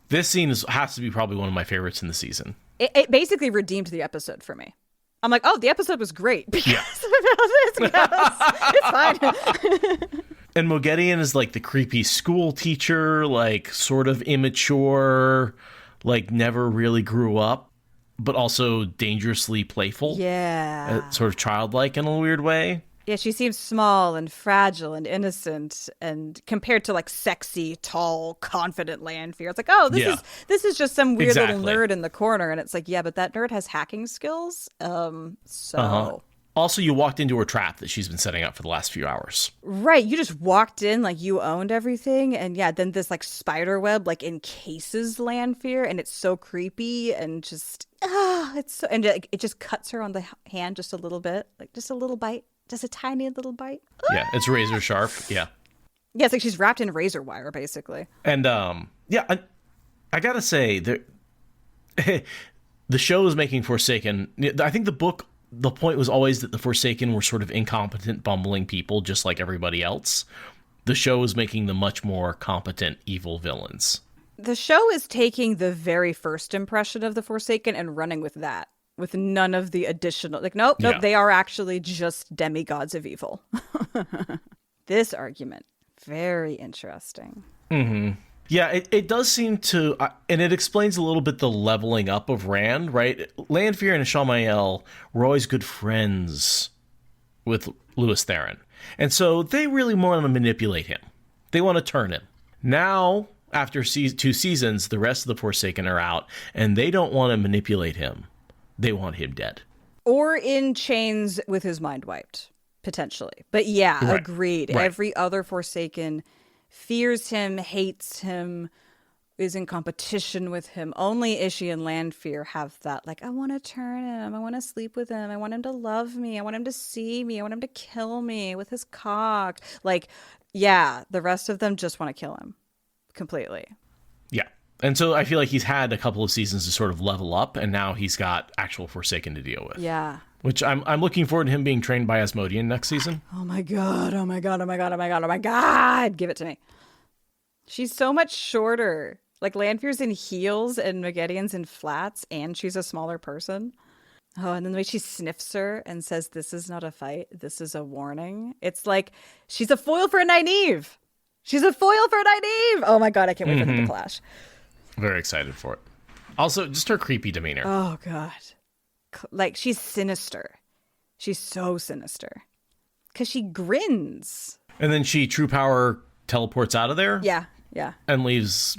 This scene has to be probably one of my favorites in the season. It basically redeemed the episode for me. I'm like, the episode was great because of how this goes. It's fine. And Moghedien is like the creepy school teacher, like sort of immature, like never really grew up, but also dangerously playful. Yeah. Sort of childlike in a weird way. Yeah, she seems small and fragile and innocent, and compared to like sexy, tall, confident Lanfear, it's like, this is just some weird little nerd in the corner, and it's like, yeah, but that nerd has hacking skills. Also, you walked into her trap that she's been setting up for the last few hours. Right, you just walked in like you owned everything, and yeah, then this like spider web like encases Lanfear, and it's so creepy and just it just cuts her on the hand just a little bit, like just a little bite. Just a tiny little bite. Yeah, it's razor sharp. Yeah. Yeah, it's like she's wrapped in razor wire, basically. And, I gotta say, the show is making Forsaken... I think the point was always that the Forsaken were sort of incompetent, bumbling people, just like everybody else. The show is making them much more competent, evil villains. The show is taking the very first impression of the Forsaken and running with that. with none of the additional, like, nope, Yeah. they are actually just demigods of evil. This argument, very interesting. Yeah, it does seem to, and it explains a little bit the leveling up of Rand, right? Lanfear and Ishamael were always good friends with Louis Theron. And so they really want to manipulate him. They want to turn him. Now, after 2 seasons, the rest of the Forsaken are out, and they don't want to manipulate him. They want him dead. Or in chains with his mind wiped, potentially. But yeah, Right. agreed. Right. Every other Forsaken fears him, hates him, is in competition with him. Only Ishii and Lanfear have that, like, I want to turn him. I want to sleep with him. I want him to love me. I want him to see me. I want him to kill me with his cock. Like, yeah, the rest of them just want to kill him completely. Yeah. And so I feel like he's had a couple of seasons to sort of level up, and now he's got actual Forsaken to deal with. Yeah. Which I'm looking forward to him being trained by Asmodean next season. Oh my God. Oh my God. Oh my God. Oh my God. Oh my God. Give it to me. She's so much shorter. Like, Lanfear's in heels and Megiddian's in flats, and she's a smaller person. Oh, and then the way she sniffs her and says, this is not a fight. This is a warning. It's like she's a foil for a Nynaeve. She's a foil for a Nynaeve. Oh my God. I can't wait for them to clash. Very excited for it. Also, just her creepy demeanor. Oh God. Like, she's sinister. She's so sinister. Because she grins. And then she true power teleports out of there. Yeah. Yeah. And leaves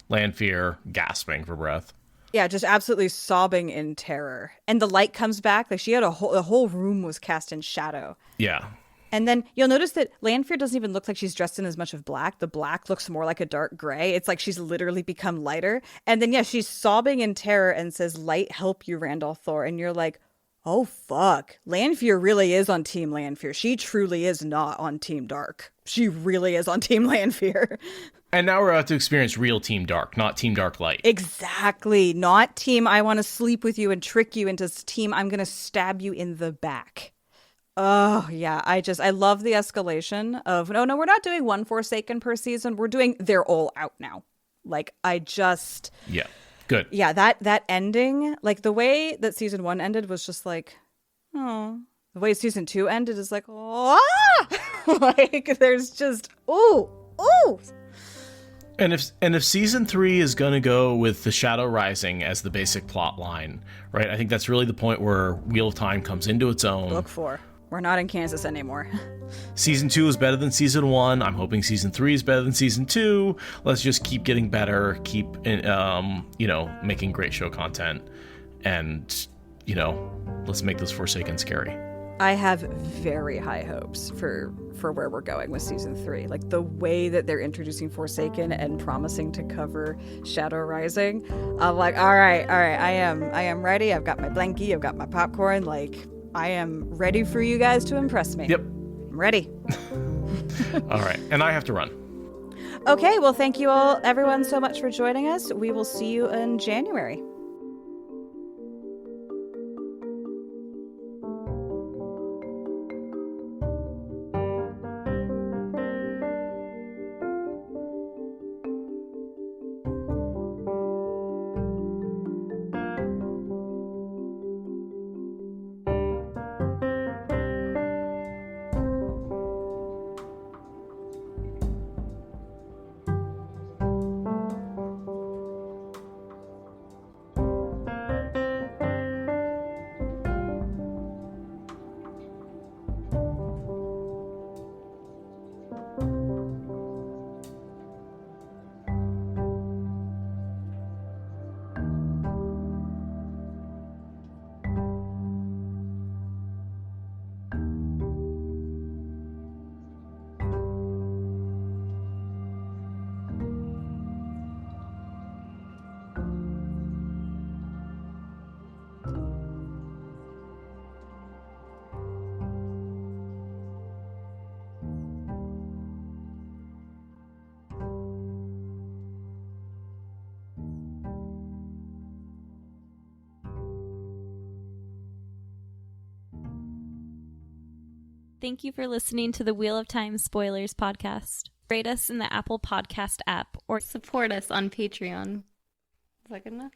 Lanfear gasping for breath. Yeah, just absolutely sobbing in terror. And the light comes back. Like, she had the whole room was cast in shadow. Yeah. And then you'll notice that Lanfear doesn't even look like she's dressed in as much of black. The black looks more like a dark gray. It's like she's literally become lighter. And then, yeah, she's sobbing in terror and says, light help you, Randolph Thor. And you're like, oh, fuck. Lanfear really is on Team Lanfear. She truly is not on Team Dark. She really is on Team Lanfear. And now we're about to experience real Team Dark, not Team Dark Light. Exactly. Not Team I want to sleep with you and trick you, into Team I'm going to stab you in the back. Oh, yeah. I love the escalation of, no, we're not doing one Forsaken per season. We're doing, they're all out now. Like, Yeah. Good. Yeah, that ending, like, the way that season 1 ended was just like, oh. The way season 2 ended is like, oh, like, there's just, ooh. And if season 3 is going to go with the Shadow Rising as the basic plot line, right? I think that's really the point where Wheel of Time comes into its own. Book 4. We're not in Kansas anymore. Season 2 is better than season 1. I'm hoping season 3 is better than season 2. Let's just keep getting better, keep making great show content, and let's make this Forsaken scary. I have very high hopes for where we're going with season 3. Like, the way that they're introducing Forsaken and promising to cover Shadow Rising, I'm like, all right, I am ready. I've got my blankie, I've got my popcorn. Like, I am ready for you guys to impress me. Yep. I'm ready. All right, and I have to run. Okay, well, thank you all, everyone, so much for joining us. We will see you in January. Thank you for listening to the Wheel of Time Spoilers podcast. Rate us in the Apple Podcast app or support us on Patreon. Is that good enough?